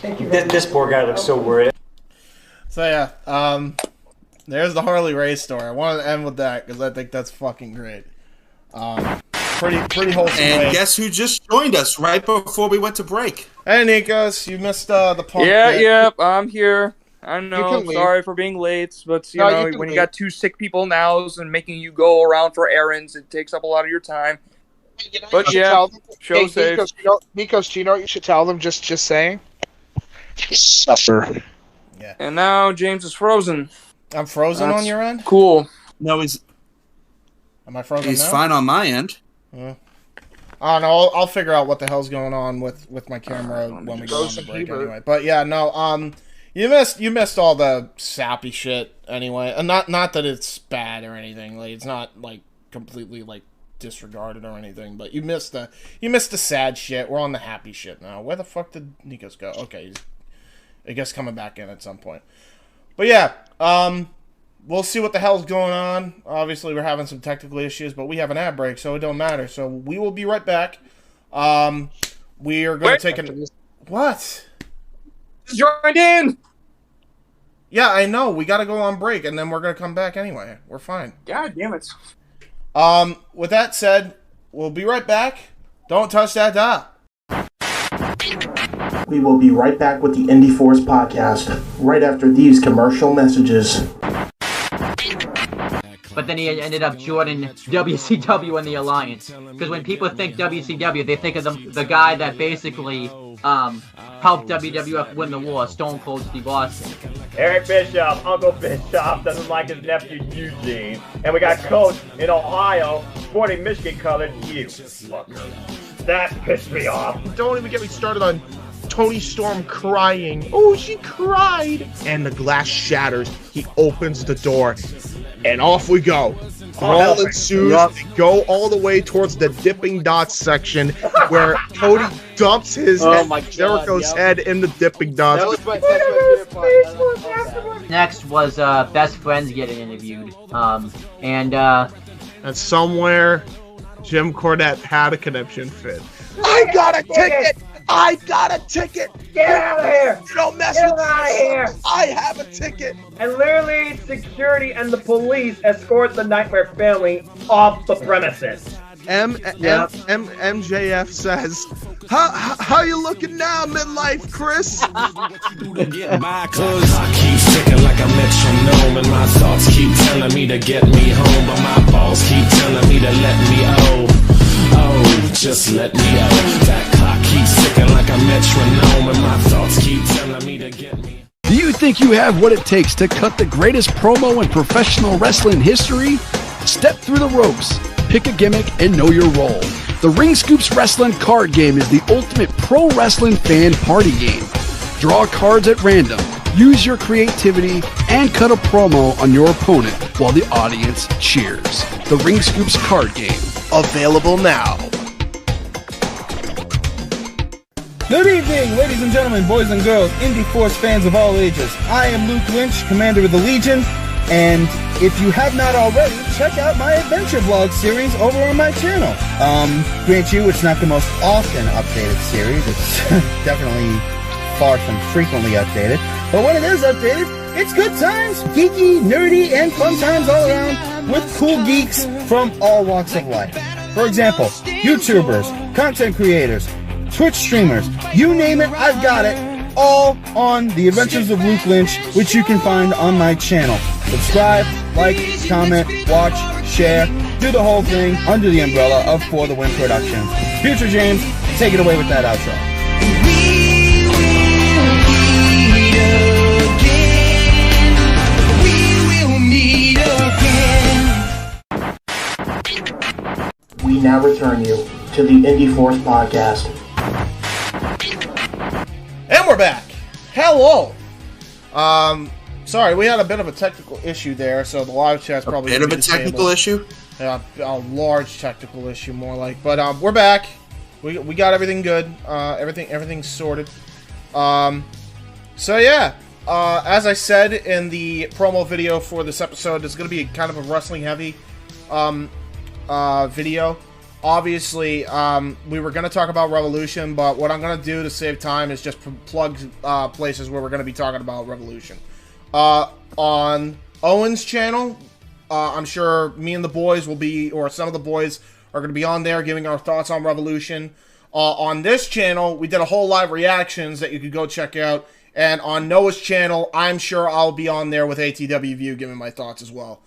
Thank you. This poor guy looks so worried. So yeah, there's the Harley Race story. I wanted to end with that because I think that's fucking great. Pretty wholesome. And way. guess who just joined us right before we went to break? Hey, Nikos, you missed the Punk bit. Yep, I'm here. I know, sorry for being late, but you know, when you got two sick people now and making you go around for errands, it takes up a lot of your time. You know, but you yeah, tell them, show safe. Nikos, do you know what you should tell them? Just saying. Suffer. Yeah. And now James is frozen. I'm frozen on your end? Cool. No, he's. Am I frozen He's now? fine on my end. I don't know. I'll figure out what the hell's going on with my camera when we go on the break anyway. But yeah, no. You missed all the sappy shit anyway. And not that it's bad or anything. Like it's not like completely like disregarded or anything. But you missed the sad shit. We're on the happy shit now. Where the fuck did Nikos go? Okay, he's I guess coming back in at some point. But yeah, we'll see what the hell's going on. Obviously, we're having some technical issues, but we have an ad break, so it don't matter. So we will be right back. We are going to take an... What? Joined in! Yeah, I know. We got to go on break, and then we're going to come back anyway. We're fine. God damn it. With that said, we'll be right back. Don't touch that dial. We will be right back with the Indy Force Podcast, right after these commercial messages. But then he ended up joining WCW and the Alliance. Because when people think WCW, they think of the guy that basically helped WWF win the war, Stone Cold Steve Austin. Eric Bischoff, Uncle Bischoff, doesn't like his nephew Eugene. And we got Coach in Ohio, sporting Michigan colored, you fucker. That pissed me off. Don't even get me started on Tony Storm crying. Oh, she cried. And the glass shatters. He opens the door. And off we go. Brawl ensues. They go all the way towards the Dipping Dots section where Cody dumps his Jericho's head in the Dipping Dots. That was my favorite part. Next was Best Friends getting interviewed. And somewhere Jim Cornette had a conniption fit. I got a ticket! I got a ticket! Get out of here! You don't mess Get with out of me. here! I have a ticket! And literally, security and the police escort the Nightmare family off the premises. MJF says, how you looking now, midlife, Chris? Get by, cause I keep ticking like a metronome, and my thoughts keep telling me to get me home, but my balls keep telling me to let me just let me That clock keeps ticking like a metronome, and my thoughts keep telling me to get me. Do you think you have what it takes to cut the greatest promo in professional wrestling history? Step through the ropes, pick a gimmick, and know your role. The Ring Scoops Wrestling card game is the ultimate pro wrestling fan party game. Draw cards at random, use your creativity, and cut a promo on your opponent while the audience cheers. The Ring Scoops card game. Available now. Good evening, ladies and gentlemen, boys and girls, Indy Force fans of all ages. I am Luke Lynch, Commander of the Legion, and if you have not already, check out my adventure vlog series over on my channel. Grant you, it's not the most often updated series. It's definitely far from frequently updated. But when it is updated, it's good times, geeky, nerdy, and fun times all around with cool geeks from all walks of life. For example, YouTubers, content creators, Twitch streamers, you name it, I've got it, all on The Adventures of Luke Lynch, which you can find on my channel. Subscribe, like, comment, watch, share, do the whole thing under the umbrella of For the Win Productions. Future James, take it away with that outro. We now return you to the Indy Force Podcast. And we're back. Hello. Sorry, we had a bit of a technical issue there, so the live chat's probably a bit of a technical issue. Yeah, a large technical issue, more like. But we're back. We got everything good. Everything's sorted. So yeah, as I said in the promo video for this episode, it's going to be kind of a wrestling heavy video. Obviously, we were going to talk about Revolution, but what I'm going to do to save time is just plug places where we're going to be talking about Revolution. On Owen's channel, I'm sure me and the boys will be, or some of the boys are going to be on there giving our thoughts on Revolution. On this channel, we did a whole live reactions that you could go check out. And on Noah's channel, I'm sure I'll be on there with ATW View giving my thoughts as well.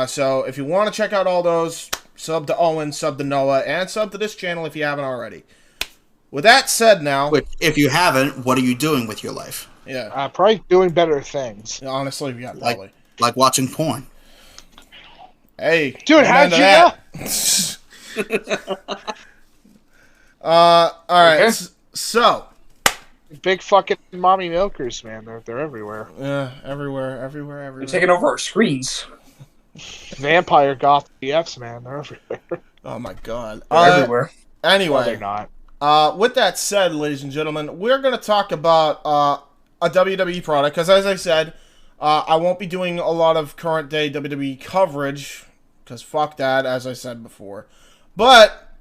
So if you want to check out all those, sub to Owen, sub to Noah, and sub to this channel if you haven't already. With that said now... If you haven't, what are you doing with your life? Yeah. Probably doing better things. Yeah, honestly, yeah, probably. Like watching porn. Hey, dude, how'd you know? All right. Okay. So, big fucking mommy milkers, man. They're everywhere. Yeah, everywhere. They're taking over our screens. Vampire goth BFs, man. They're everywhere. Oh my god. They're everywhere. Anyway, No, they're not. With that said, ladies and gentlemen, we're going to talk about a WWE product because, as I said, I won't be doing a lot of current day WWE coverage because fuck that, as I said before. But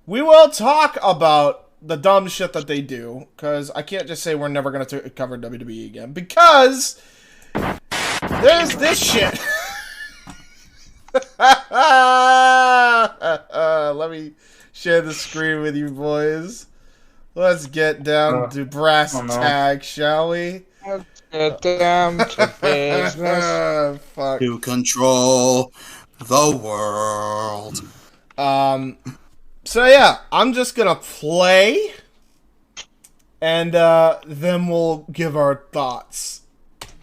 we will talk about the dumb shit that they do because I can't just say we're never going to cover WWE again because there's this shit. Let me share the screen with you boys. Let's get down to brass tag, shall we? Let's get down to business. Fuck. To control the world. So yeah, I'm just gonna play, and then we'll give our thoughts.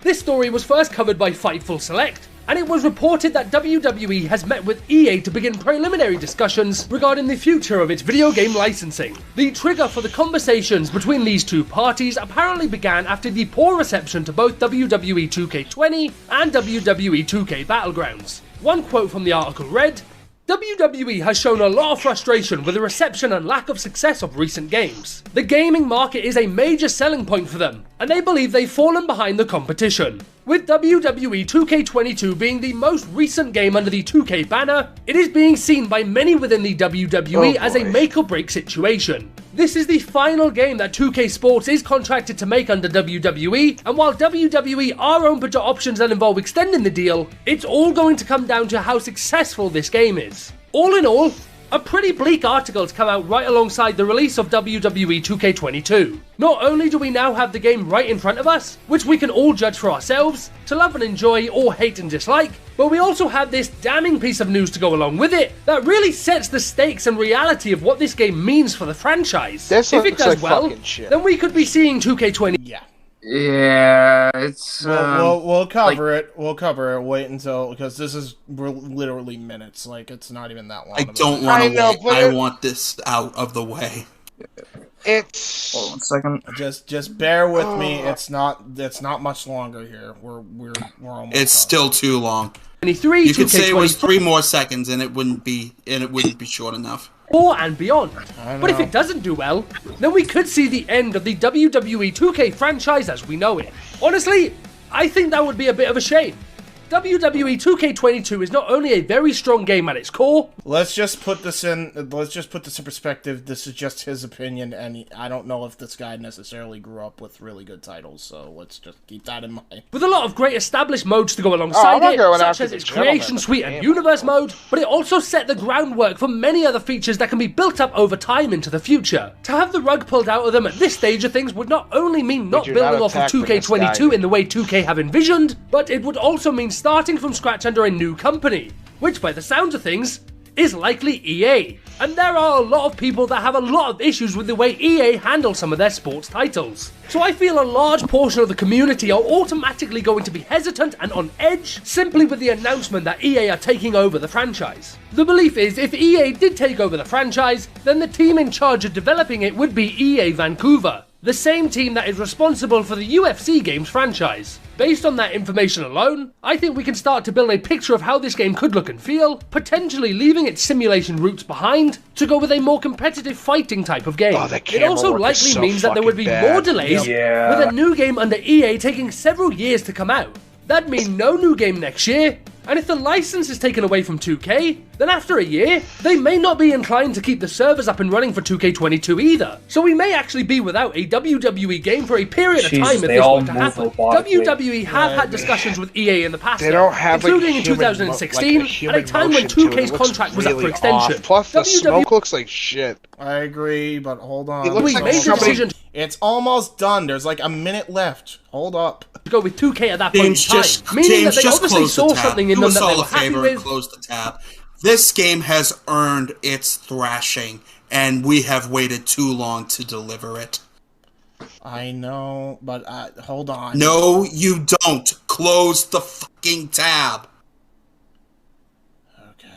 This story was first covered by Fightful Select, and it was reported that WWE has met with EA to begin preliminary discussions regarding the future of its video game licensing. The trigger for the conversations between these two parties apparently began after the poor reception to both WWE 2K20 and WWE 2K Battlegrounds. One quote from the article read, WWE has shown a lot of frustration with the reception and lack of success of recent games. The gaming market is a major selling point for them, and they believe they've fallen behind the competition. With WWE 2K22 being the most recent game under the 2K banner, it is being seen by many within the WWE as a make or break situation. This is the final game that 2K Sports is contracted to make under WWE, and while WWE are open to options that involve extending the deal, it's all going to come down to how successful this game is. All in all, a pretty bleak article has come out right alongside the release of WWE 2K22. Not only do we now have the game right in front of us, which we can all judge for ourselves, to love and enjoy or hate and dislike, but we also have this damning piece of news to go along with it that really sets the stakes and reality of what this game means for the franchise. This if it looks does like well, fucking shit. then we could be seeing 2K20. Yeah, it's. We'll cover it. We'll cover it. Wait until because this is literally minutes. Like it's not even that long. I don't want to wait. I want this out of the way. It's. Hold on 1 second. Just bear with me. It's not much longer here. We're almost. It's still too long. 23. You could say it was 3 more seconds, and it wouldn't be short enough. And beyond. But if it doesn't do well, then we could see the end of the WWE 2K franchise as we know it. Honestly, I think that would be a bit of a shame. WWE 2K22 is not only a very strong game at its core. Let's just put this in perspective. This is just his opinion, and I don't know if this guy necessarily grew up with really good titles, so let's just keep that in mind. With a lot of great established modes to go alongside it, such as its Creation Suite and Universe mode, but it also set the groundwork for many other features that can be built up over time into the future. To have the rug pulled out of them at this stage of things would not only mean not building off of 2K22 in the way 2K have envisioned, but it would also mean starting from scratch under a new company, which by the sounds of things, is likely EA. And there are a lot of people that have a lot of issues with the way EA handle some of their sports titles. So I feel a large portion of the community are automatically going to be hesitant and on edge simply with the announcement that EA are taking over the franchise. The belief is if EA did take over the franchise, then the team in charge of developing it would be EA Vancouver, the same team that is responsible for the UFC games franchise. Based on that information alone, I think we can start to build a picture of how this game could look and feel, potentially leaving its simulation roots behind to go with a more competitive fighting type of game. It also likely means that there would be more delays, with a new game under EA taking several years to come out. That'd mean no new game next year, and if the license is taken away from 2K, then after a year, they may not be inclined to keep the servers up and running for 2K22 either. So we may actually be without a WWE game for a period of time if this were to happen. WWE have had discussions with EA in the past, including in 2016, at a time when 2K's contract was up for extension. Plus the smoke looks like shit. I agree, but hold on. It looks like somebody... It's almost done. There's like a minute left. Hold up. To go with 2K at that point in time, meaning that they obviously saw something in them that they were happy with. Close the tab. This game has earned its thrashing, and we have waited too long to deliver it. I know, but hold on. No, you don't. Close the fucking tab. Okay.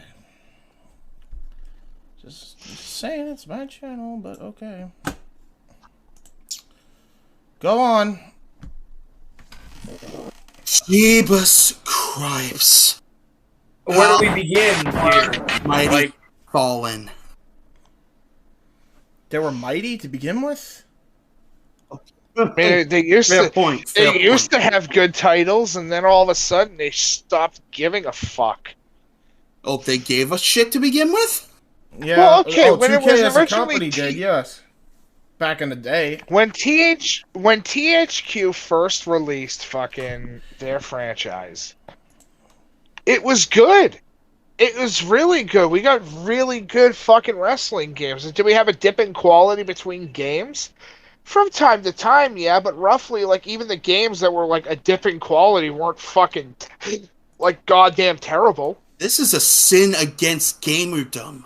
Just saying it's my channel, but okay. Go on. Jeebus Cripes. Where do we begin here? Mighty Fallen. They were mighty to begin with? I mean, they used to have good titles, and then all of a sudden they stopped giving a fuck. Oh, they gave us shit to begin with? Yeah. Well, okay, when 2K it was as a originally company did, yes. Back in the day. When THQ first released fucking their franchise, it was good. It was really good. We got really good fucking wrestling games. Did we have a dip in quality between games? From time to time, yeah, but roughly, like, even the games that were, like, a dip in quality weren't fucking, like, goddamn terrible. This is a sin against gamerdom.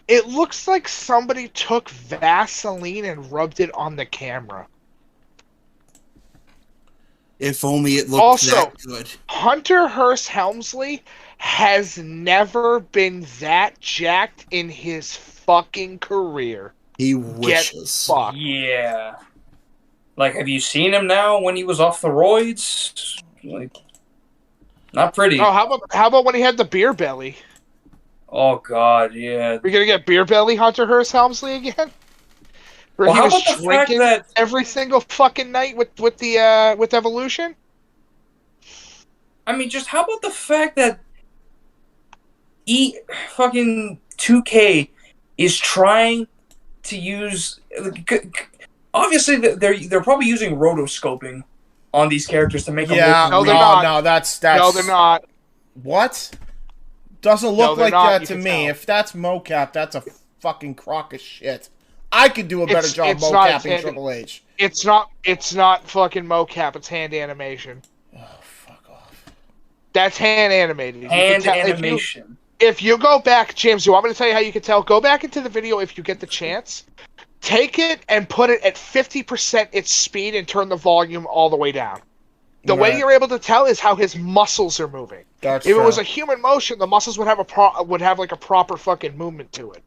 It looks like somebody took Vaseline and rubbed it on the camera. If only it looked that good. Hunter Hearst Helmsley has never been that jacked in his fucking career. He wishes. Yeah. Like, have you seen him now when he was off the roids? Like, not pretty. Oh, how about when he had the beer belly? Oh God, yeah. We're gonna get beer belly Hunter Hearst Helmsley again? Where he was drinking every single fucking night with Evolution? I mean, just how about the fact that fucking 2K is trying to use, obviously they're probably using rotoscoping on these characters to make them look no, they're real. not. No, that's No, they're not. What? Doesn't look they're like not, that you to can me. tell. If that's mocap, that's a fucking crock of shit. I could do a better job it's not mocapping Triple H. It's not fucking mocap, it's hand animation. Oh, fuck off. That's hand animated. You Hand can tell- animation. If you go back, James, you want me to tell you how you can tell? Go back into the video if you get the chance. Take it and put it at 50% its speed and turn the volume all the way down. The way Right. you're able to tell is how his muscles are moving. That's If it was fair. a human motion, the muscles would have like a proper fucking movement to it,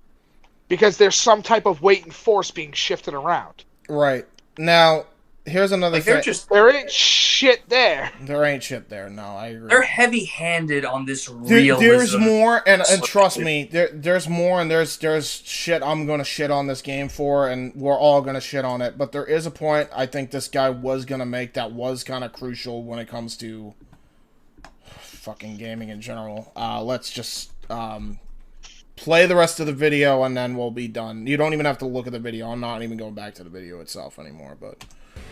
because there's some type of weight and force being shifted around. Right. Now, here's another thing. There ain't shit there. There ain't shit there. No, I agree. They're heavy-handed on this realism. There's more, and trust me, there's more, and there's shit I'm gonna shit on this game for, and we're all gonna shit on it. But there is a point I think this guy was gonna make that was kind of crucial when it comes to fucking gaming in general. Let's just play the rest of the video, and then we'll be done. You don't even have to look at the video. I'm not even going back to the video itself anymore, but.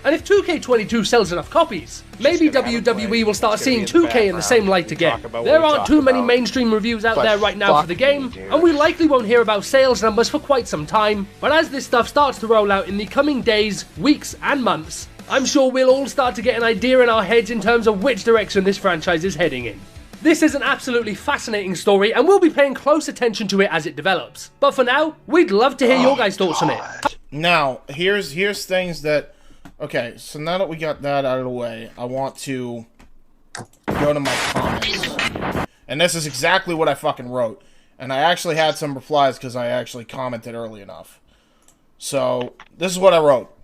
And if 2K22 sells enough copies, maybe WWE will start seeing 2K in the same light again. There aren't too many mainstream reviews out there right now for the game, and we likely won't hear about sales numbers for quite some time, but as this stuff starts to roll out in the coming days, weeks, and months, I'm sure we'll all start to get an idea in our heads in terms of which direction this franchise is heading in. This is an absolutely fascinating story, and we'll be paying close attention to it as it develops. But for now, we'd love to hear your guys' thoughts on it. Now, here's things that... Okay, so now that we got that out of the way, I want to go to my comments. And this is exactly what I fucking wrote. And I actually had some replies because I actually commented early enough. So, this is what I wrote.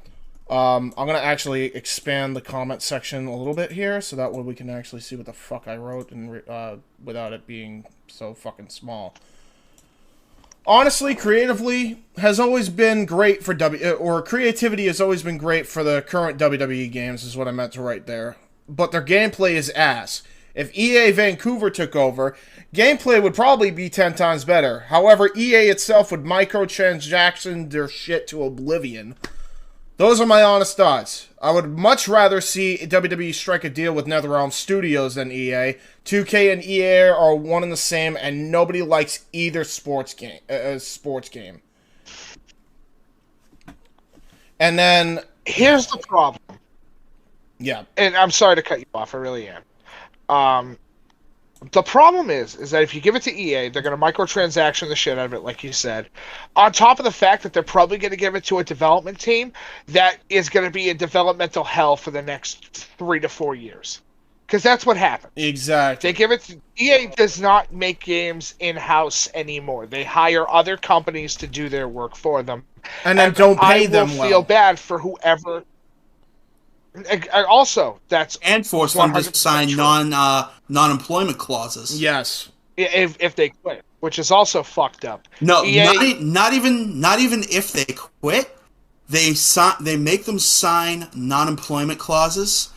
I'm going to actually expand the comment section a little bit here, so that way we can actually see what the fuck I wrote and without it being so fucking small. Honestly, creatively has always been great for creativity has always been great for the current WWE games, is what I meant to write there. But their gameplay is ass. If EA Vancouver took over, gameplay would probably be 10 times better. However, EA itself would microtransaction their shit to oblivion. Those are my honest thoughts. I would much rather see WWE strike a deal with NetherRealm Studios than EA. 2K and EA are one and the same, and nobody likes either sports game. And then here's the problem. Yeah. And I'm sorry to cut you off. I really am. The problem is that if you give it to EA, they're going to microtransaction the shit out of it, like you said. On top of the fact that they're probably going to give it to a development team that is going to be in developmental hell for the next 3 to 4 years. Because that's what happens. Exactly. They give it to, EA does not make games in-house anymore. They hire other companies to do their work for them. And then don't pay them well. I will feel bad for whoever... Also, that's and force them to sign non-employment clauses. Yes, if they quit, which is also fucked up. No, EA, not even if they quit, they make them sign non-employment clauses,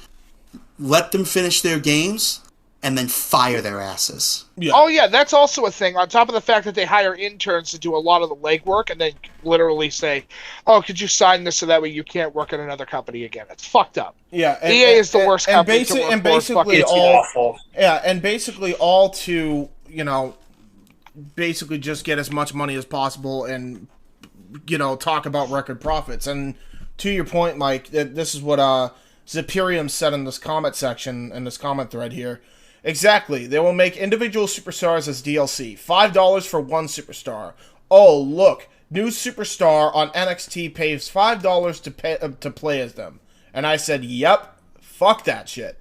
let them finish their games, and then fire their asses. Yeah. Oh yeah, that's also a thing. On top of the fact that they hire interns to do a lot of the legwork, and then literally say, "Oh, could you sign this so that way you can't work at another company again?" It's fucked up. Yeah, EA is the worst company to work for. It's awful. Yeah, and basically all to basically just get as much money as possible and talk about record profits. And to your point, Mike, this is what Ziperium said in this comment section in this comment thread here. Exactly. They will make individual superstars as DLC. $5 for one superstar. Oh, look. New superstar on NXT pays $5 to play as them. And I said, yep. Fuck that shit.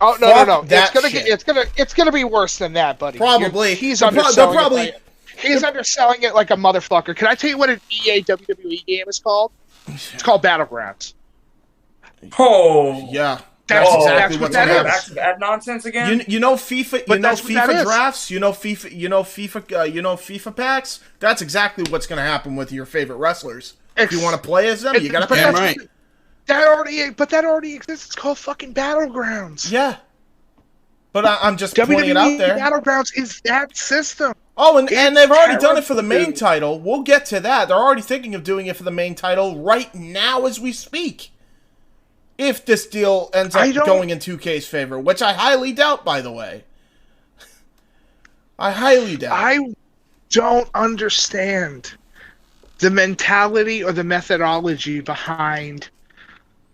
Oh, no. It's gonna be worse than that, buddy. Probably. He's underselling it. He's underselling it like a motherfucker. Can I tell you what an EA WWE game is called? It's called Battlegrounds. Oh. Yeah. That's exactly what that is. Back to that nonsense again. You know FIFA. But You know that's what that FIFA is. drafts. You know FIFA packs. That's exactly what's going to happen with your favorite wrestlers. If you want to play as them, you got to pay. Right. That already exists. It's called fucking Battlegrounds. Yeah. But I'm just pointing it out there. Battlegrounds is that system. Oh, and they've already done it for the main title. We'll get to that. They're already thinking of doing it for the main title right now as we speak. If this deal ends up going in 2K's favor, which I highly doubt, by the way. I highly doubt. I don't understand the mentality or the methodology behind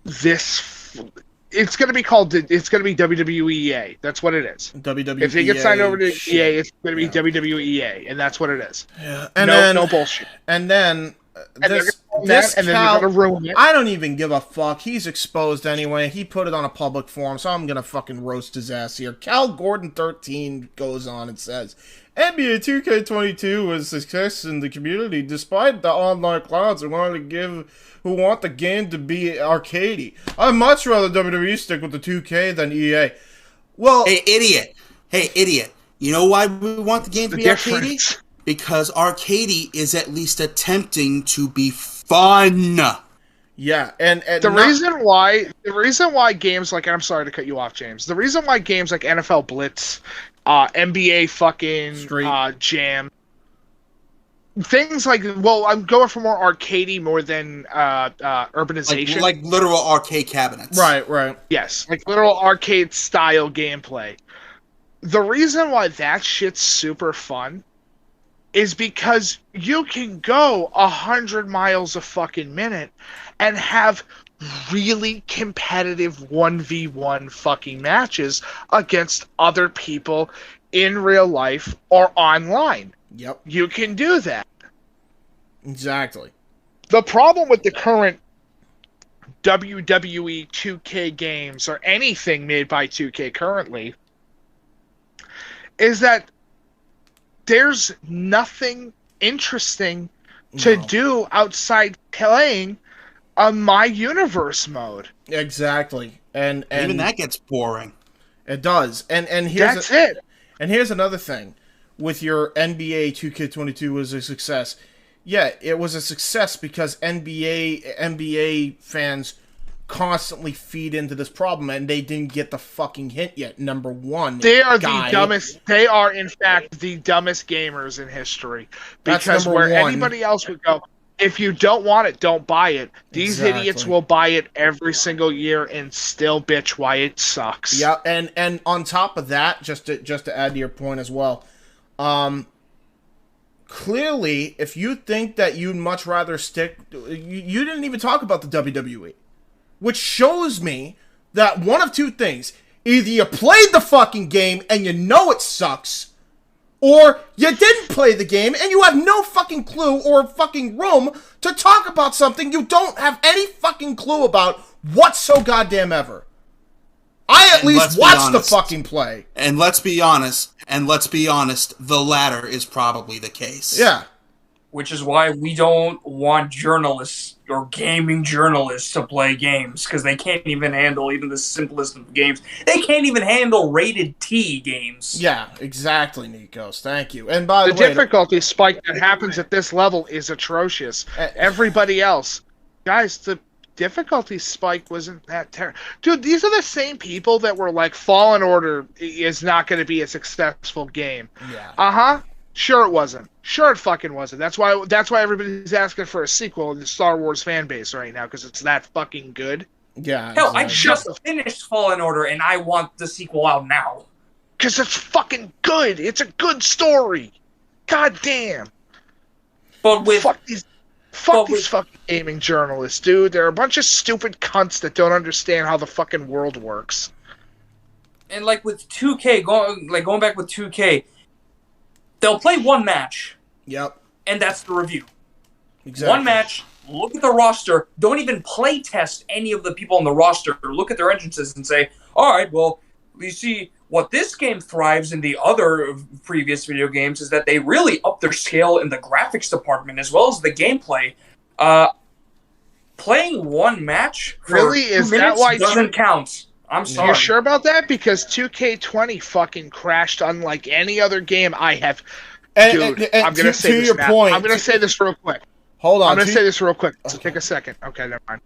this. It's going to be WWE. That's what it is. WWE. If they get signed over to EA, it's going to be WWE, and that's what it is. Yeah. No bullshit. And then this and then you're gonna ruin it. I don't even give a fuck. He's exposed anyway. He put it on a public forum, so I'm gonna fucking roast his ass here. Cal Gordon 13 goes on and says, NBA 2K22 was a success in the community despite the online clowns who want the game to be arcadey. I'd much rather WWE stick with the 2K than EA. Well, Hey, idiot. You know why we want the game to be arcadey? Because arcadey is at least attempting to be fun. Yeah, and the reason why games like, and I'm sorry to cut you off, James. The reason why games like NFL Blitz, NBA fucking Jam, things like, well, I'm going for more arcadey more than urbanization, like literal arcade cabinets. Right. Yes, like literal arcade style gameplay. The reason why that shit's super fun is because you can go 100 miles a fucking minute and have really competitive 1v1 fucking matches against other people in real life or online. Yep. You can do that. Exactly. The problem with the current WWE 2K games or anything made by 2K currently is that there's nothing interesting to do outside playing a My Universe mode. Exactly. And even that gets boring. It does. And here's it. And here's another thing. With your NBA 2K22 was a success. Yeah, it was a success because NBA fans constantly feed into this problem, and they didn't get the fucking hint yet. Number one, they are the dumbest. They are, in fact, the dumbest gamers in history. Because where anybody else would go, if you don't want it, don't buy it. These idiots will buy it every single year and still bitch why it sucks. Yeah, and on top of that, just to add to your point as well, clearly, if you think that you'd much rather stick, you didn't even talk about the WWE. Which shows me that one of two things. Either you played the fucking game and you know it sucks, or you didn't play the game and you have no fucking clue or fucking room to talk about something you don't have any fucking clue about what's so goddamn ever. I at least watched the fucking play. And let's be honest, the latter is probably the case. Yeah. Which is why we don't want journalists or gaming journalists to play games, because they can't even handle even the simplest of games. They can't even handle rated T games. Yeah, exactly, Nikos. Thank you. And by the way, difficulty spike that happens at this level is atrocious. Everybody else, guys, the difficulty spike wasn't that terrible. Dude, these are the same people that were like, Fallen Order is not going to be a successful game. Yeah. Sure it wasn't. Sure it fucking wasn't. That's why everybody's asking for a sequel in the Star Wars fan base right now, because it's that fucking good. Yeah. Hell, I just finished Fallen Order and I want the sequel out now. Because it's fucking good. It's a good story. God damn. But with fuck these fucking gaming journalists, dude. They're a bunch of stupid cunts that don't understand how the fucking world works. And like with 2K, going back with 2K, they'll play one match. Yep. And that's the review. Exactly. One match, look at the roster, don't even play test any of the people on the roster, look at their entrances and say, alright, well, you see, what this game thrives in the other previous video games is that they really up their scale in the graphics department as well as the gameplay. Playing one match for really 2 is minutes that why doesn't count. I'm sorry. You sure about that? Because 2K20 fucking crashed unlike any other game I have. Dude, I'm gonna say this. I'm gonna say this real quick. Hold on. I'm gonna say this real quick. So take a second. Okay, never mind.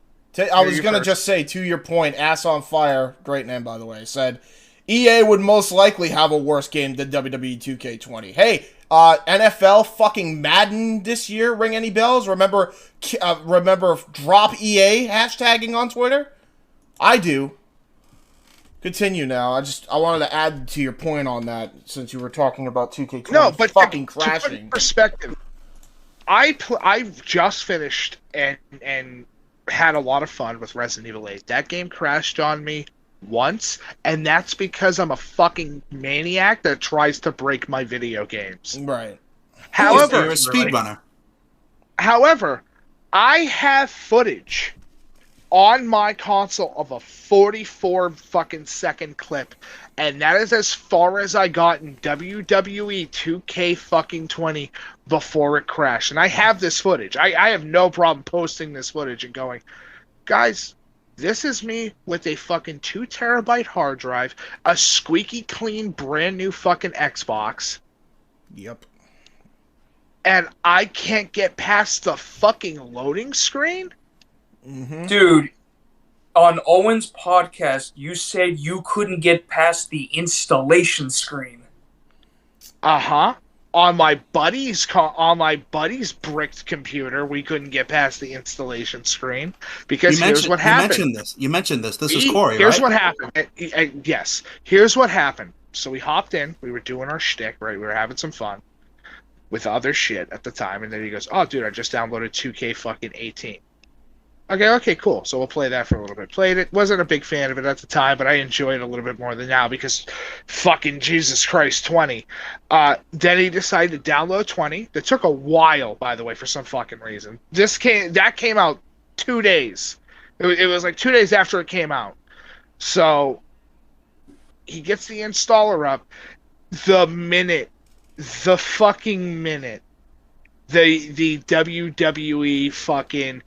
I was gonna just say, to your point, Ass on Fire, great name by the way, said EA would most likely have a worse game than WWE 2K20. Hey, NFL fucking Madden this year, ring any bells? Remember drop EA hashtagging on Twitter? I do. Continue now. I wanted to add to your point on that since you were talking about 2K20 but fucking to crashing. put perspective, I just finished and had a lot of fun with Resident Evil 8. That game crashed on me once, and that's because I'm a fucking maniac that tries to break my video games. Right. However, you're a speedrunner. However, I have footage on my console of a 44 fucking second clip, and that is as far as I got in WWE 2K fucking 20 before it crashed. And I have this footage. I have no problem posting this footage and going, guys, this is me with a fucking 2 terabyte hard drive, a squeaky clean brand new fucking Xbox. Yep. And I can't get past the fucking loading screen? Mm-hmm. Dude, on Owen's podcast, you said you couldn't get past the installation screen. Uh-huh. On my buddy's bricked computer, we couldn't get past the installation screen because here's what happened. You mentioned this. This is Corey, Here's right? what happened. Yes. Here's what happened. So we hopped in. We were doing our shtick, right? We were having some fun with other shit at the time. And then he goes, oh, dude, I just downloaded 2K fucking 18. Okay, cool. So we'll play that for a little bit. Played it. Wasn't a big fan of it at the time, but I enjoy it a little bit more than now because fucking Jesus Christ 20. Then he decided to download 20. That took a while, by the way, for some fucking reason. That came out 2 days. It was like 2 days after it came out. So he gets the installer up. The fucking minute the WWE fucking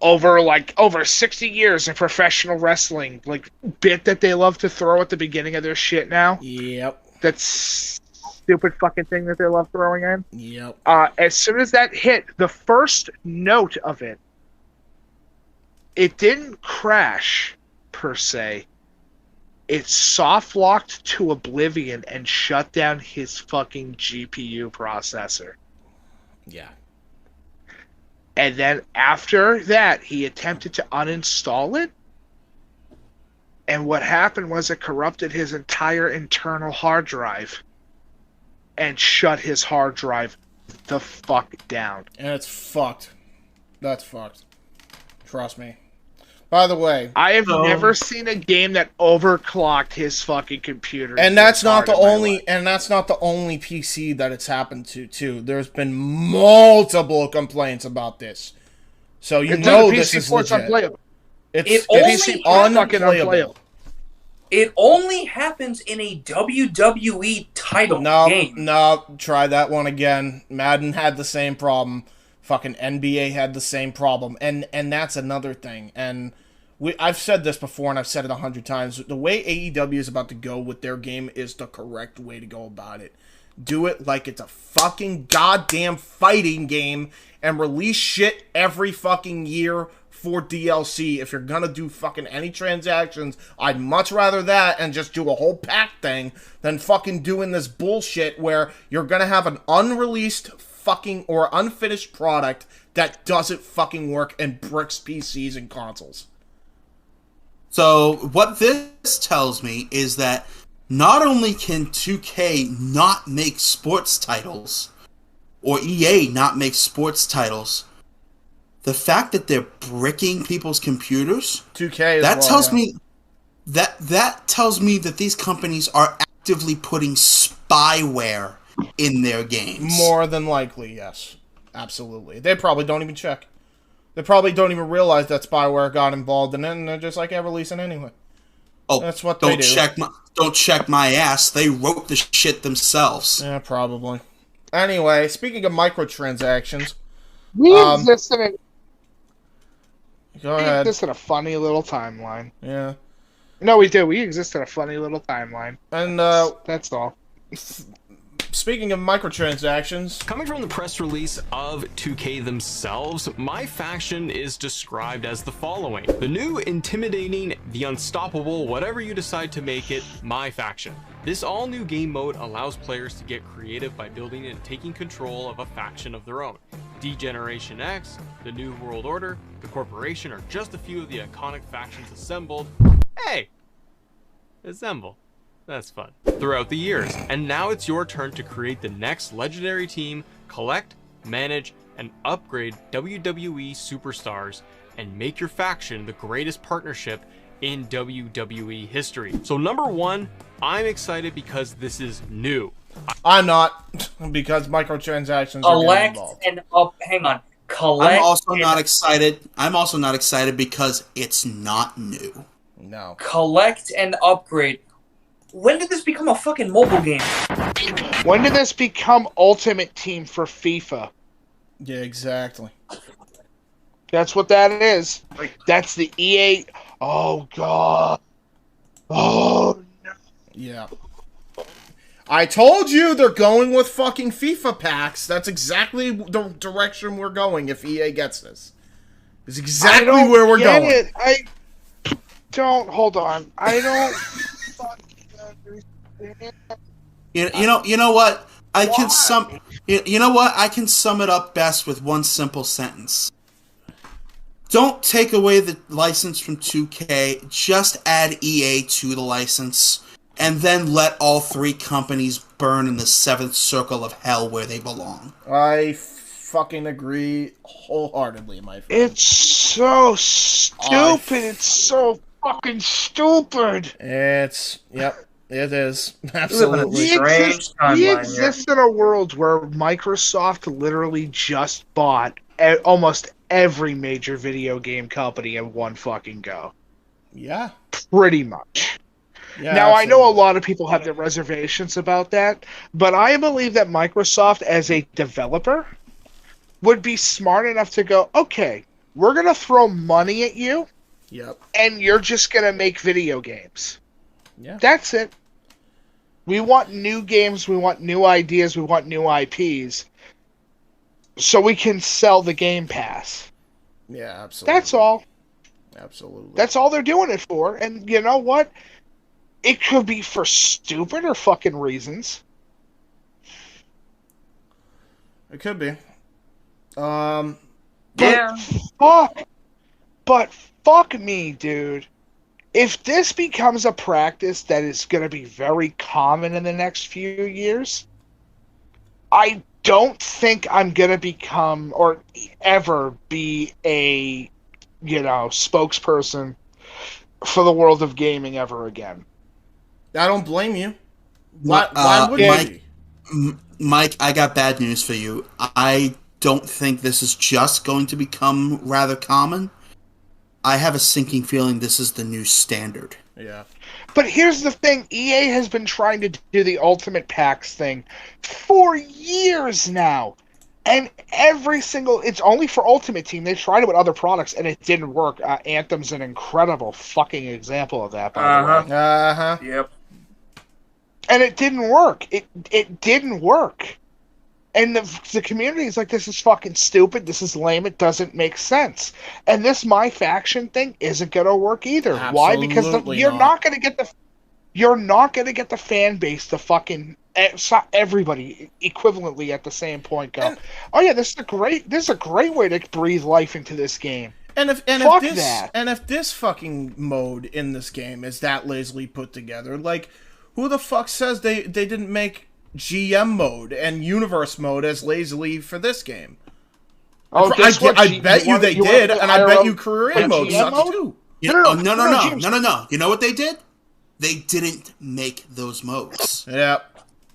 over 60 years in professional wrestling, like, bit that they love to throw at the beginning of their shit now. Yep. That stupid fucking thing that they love throwing in. Yep. As soon as that hit, the first note of it didn't crash, per se. It soft locked to oblivion and shut down his fucking GPU processor. Yeah. And then after that, he attempted to uninstall it. And what happened was it corrupted his entire internal hard drive and shut his hard drive the fuck down. And it's fucked. That's fucked. Trust me. By the way, I have never seen a game that overclocked his fucking computer. And that's not the only PC that it's happened to, too. There's been multiple complaints about this. So you know this is legit. Unplayable. It's unplayable. It only happens in a WWE title game. No, try that one again. Madden had the same problem. Fucking NBA had the same problem. And that's another thing. And I've said this before, and I've said it 100 times. The way AEW is about to go with their game is the correct way to go about it. Do it like it's a fucking goddamn fighting game and release shit every fucking year for DLC. If you're gonna do fucking any transactions, I'd much rather that and just do a whole pack thing than fucking doing this bullshit where you're gonna have an unreleased fucking or unfinished product that doesn't fucking work and bricks PCs and consoles. So what this tells me is that not only can 2K not make sports titles, or EA not make sports titles, the fact that they're bricking people's computers, 2K that tells me that tells me that these companies are actively putting spyware in their games. More than likely, yes. Absolutely. They probably don't even check. They probably don't even realize that spyware got involved in it, and they're just like, release it anyway. Oh, that's what they do. Don't check my ass. They wrote the shit themselves. Yeah, probably. Anyway, speaking of microtransactions, we exist in go ahead. We exist in a funny little timeline. Yeah. No, we do. We exist in a funny little timeline. And that's all. Speaking of microtransactions, coming from the press release of 2K themselves, my faction is described as the following. The new, intimidating, the unstoppable, whatever you decide to make it, my faction. This all-new game mode allows players to get creative by building and taking control of a faction of their own. D-Generation X, the New World Order, the Corporation are just a few of the iconic factions assembled. Hey! Assemble. That's fun. Throughout the years, and now it's your turn to create the next legendary team, collect, manage, and upgrade WWE superstars, and make your faction the greatest partnership in WWE history. So number one, I'm excited because this is new. I'm not, because microtransactions are getting involved. Hang on. Collect. I'm also not excited. I'm also not excited because it's not new. No. Collect and upgrade. When did this become a fucking mobile game? When did this become Ultimate Team for FIFA? Yeah, exactly. That's what that is. That's the EA. Oh, God. Oh, no. Yeah. I told you they're going with fucking FIFA packs. That's exactly the direction we're going if EA gets this. It's exactly where we're going. I don't. Hold on. I don't. You know what? I can sum it up best with one simple sentence. Don't take away the license from 2K, just add EA to the license, and then let all three companies burn in the seventh circle of hell where they belong. I fucking agree wholeheartedly, my friend. It's so stupid. It's so fucking stupid. Yep. It is. Absolutely. We exist in a world where Microsoft literally just bought almost every major video game company in one fucking go. Yeah. Pretty much. Yeah, now, I know a lot of people have their reservations about that, but I believe that Microsoft, as a developer, would be smart enough to go, okay, we're going to throw money at you, and you're just going to make video games. Yeah. That's it. We want new games, we want new ideas, we want new IPs, so we can sell the Game Pass. Yeah, absolutely. That's all. Absolutely. That's all they're doing it for, and you know what? It could be for stupid or fucking reasons. It could be. But fuck me, dude. If this becomes a practice that is going to be very common in the next few years, I don't think I'm going to become or ever be a spokesperson for the world of gaming ever again. I don't blame you. Why would you? Mike, I got bad news for you. I don't think this is just going to become rather common. I have a sinking feeling this is the new standard. Yeah. But here's the thing. EA has been trying to do the Ultimate Packs thing for years now. And it's only for Ultimate Team. They tried it with other products, and it didn't work. Anthem's an incredible fucking example of that, by the way. Yep. And it didn't work. It didn't work. And the community is like, this is fucking stupid. This is lame. It doesn't make sense. And this My Faction thing isn't going to work either. Why? Because you're not going to get the fan base to fucking everybody equivalently at the same point go, oh yeah, this is a great way to breathe life into this game. And if this fucking mode in this game is that lazily put together, like, who the fuck says they didn't make GM mode and Universe mode as lazily for this game? Oh, I bet you they did, and I bet you career mode sucks too. No. You know what they did? They didn't make those modes. Yeah,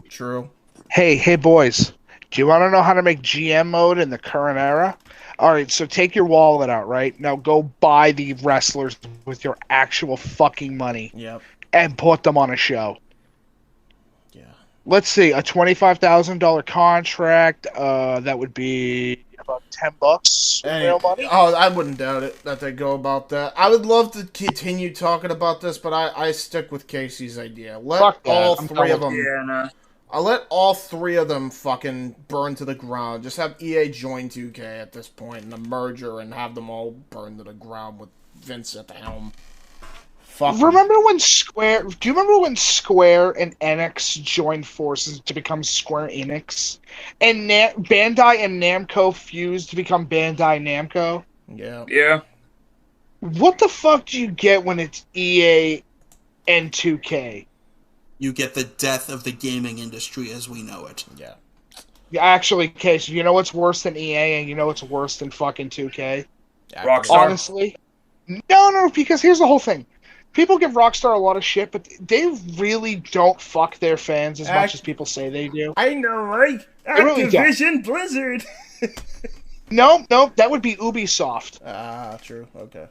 true. Hey, boys. Do you want to know how to make GM mode in the current era? All right, so take your wallet out, right? Now go buy the wrestlers with your actual fucking money. Yep. And put them on a show. Yeah. Let's see, a $25,000 contract, that would be about $10 real money. Oh, I wouldn't doubt it that they go about that. I would love to continue talking about this, but I stick with Casey's idea. Let all three of them. Yeah, nah. I'll let all three of them fucking burn to the ground. Just have EA join 2K at this point in a merger and have them all burn to the ground with Vince at the helm. Remember when Square and Enix joined forces to become Square Enix? And Bandai and Namco fused to become Bandai Namco? Yeah. Yeah. What the fuck do you get when it's EA and 2K? You get the death of the gaming industry as we know it. Yeah. Actually, Case, you know what's worse than EA and you know what's worse than fucking 2K? Rockstar. Honestly? No, because here's the whole thing. People give Rockstar a lot of shit, but they really don't fuck their fans as much as people say they do. I know, right? Activision Blizzard. No, that would be Ubisoft. Ah, true. Okay.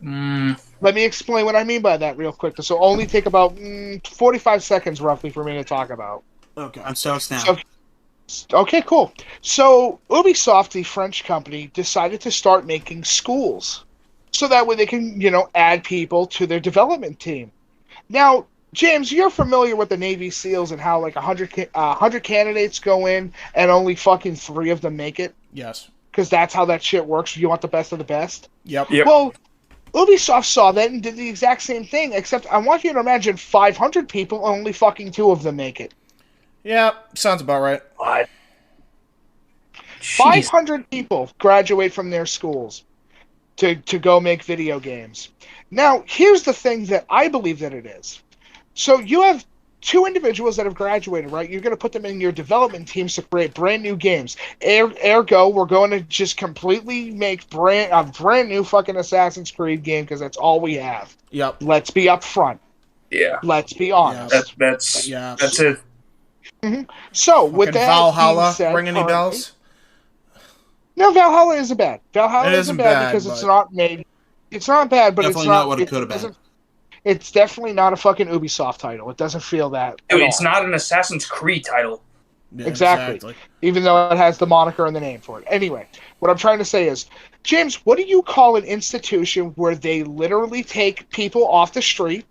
Let me explain what I mean by that real quick. This will only take about 45 seconds, roughly, for me to talk about. Okay, I'm so now. Okay, cool. So, Ubisoft, the French company, decided to start making schools. So that way they can, add people to their development team. Now, James, you're familiar with the Navy SEALs and how, 100 candidates go in and only fucking 3 of them make it? Yes. Because that's how that shit works. You want the best of the best? Yep. Well, Ubisoft saw that and did the exact same thing, except I want you to imagine 500 people, only fucking 2 of them make it. Yeah, sounds about right. What? 500 people graduate from their schools to go make video games. Now, here's the thing that I believe that it is. So you have 2 individuals that have graduated, right? You're going to put them in your development teams to create brand new games. Ergo, we're going to just completely make a brand new fucking Assassin's Creed game because that's all we have. Yep. Let's be upfront. Yeah. Let's be honest. That's it. Mm-hmm. So, with that Valhalla, being said, ring any bells? No, Valhalla isn't bad. Valhalla It isn't bad because it's not made. It's not bad, but Definitely it's not what it could have been. It's definitely not a fucking Ubisoft title. It doesn't feel that. Dude, it's not an Assassin's Creed title. Yeah, exactly. Even though it has the moniker and the name for it. Anyway, what I'm trying to say is, James, what do you call an institution where they literally take people off the street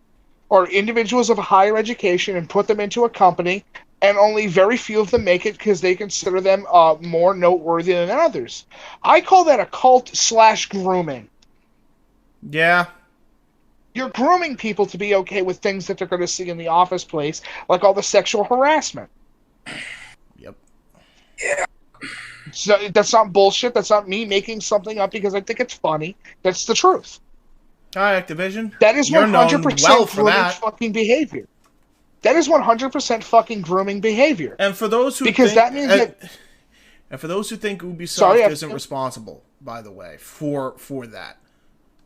or individuals of higher education and put them into a company, and only very few of them make it because they consider them more noteworthy than others? I call that a cult/grooming. Yeah. You're grooming people to be okay with things that they're going to see in the office place, like all the sexual harassment. Yep. Yeah. So that's not bullshit. That's not me making something up because I think it's funny. That's the truth. Hi, Activision. That is 100% grooming fucking behavior. That is 100% fucking grooming behavior. And for those who that means and for those who think Ubisoft isn't responsible, by the way, for that,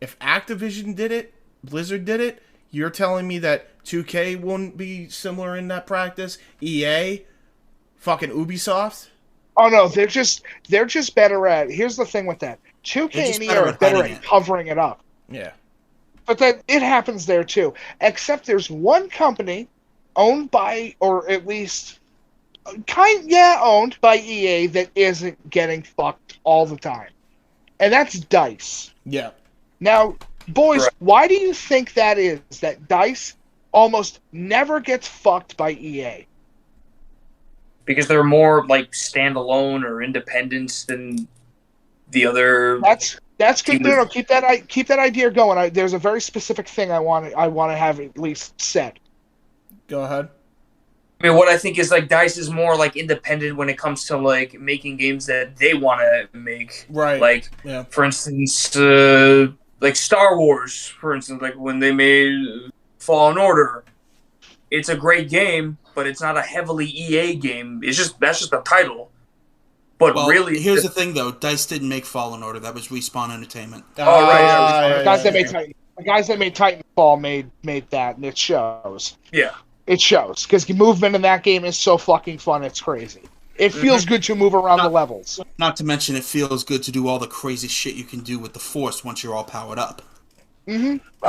if Activision did it, Blizzard did it, you're telling me that 2K wouldn't be similar in that practice? EA? Fucking Ubisoft? Oh no, they're just better at. Here's the thing with that: 2K and EA are better at covering it up. Yeah. But then it happens there too. Except there's one company owned by, or at least owned by EA that isn't getting fucked all the time, and that's DICE. Yeah. Now, boys, why do you think that is? That DICE almost never gets fucked by EA. Because they're more like standalone or independent than the other. That's good. No, keep that idea going. There's a very specific thing I want to have at least said. Go ahead. I mean, what I think is like DICE is more like independent when it comes to like making games that they want to make. Right. Like, for instance, like Star Wars. For instance, like when they made Fallen Order, it's a great game, but it's not a heavily EA game. That's just the title. But really, here's the thing though: DICE didn't make Fallen Order. That was Respawn Entertainment. The guys that made Titanfall made that, and it shows. Yeah, it shows because movement in that game is so fucking fun. It's crazy. It feels good to move around the levels. Not to mention, it feels good to do all the crazy shit you can do with the Force once you're all powered up. I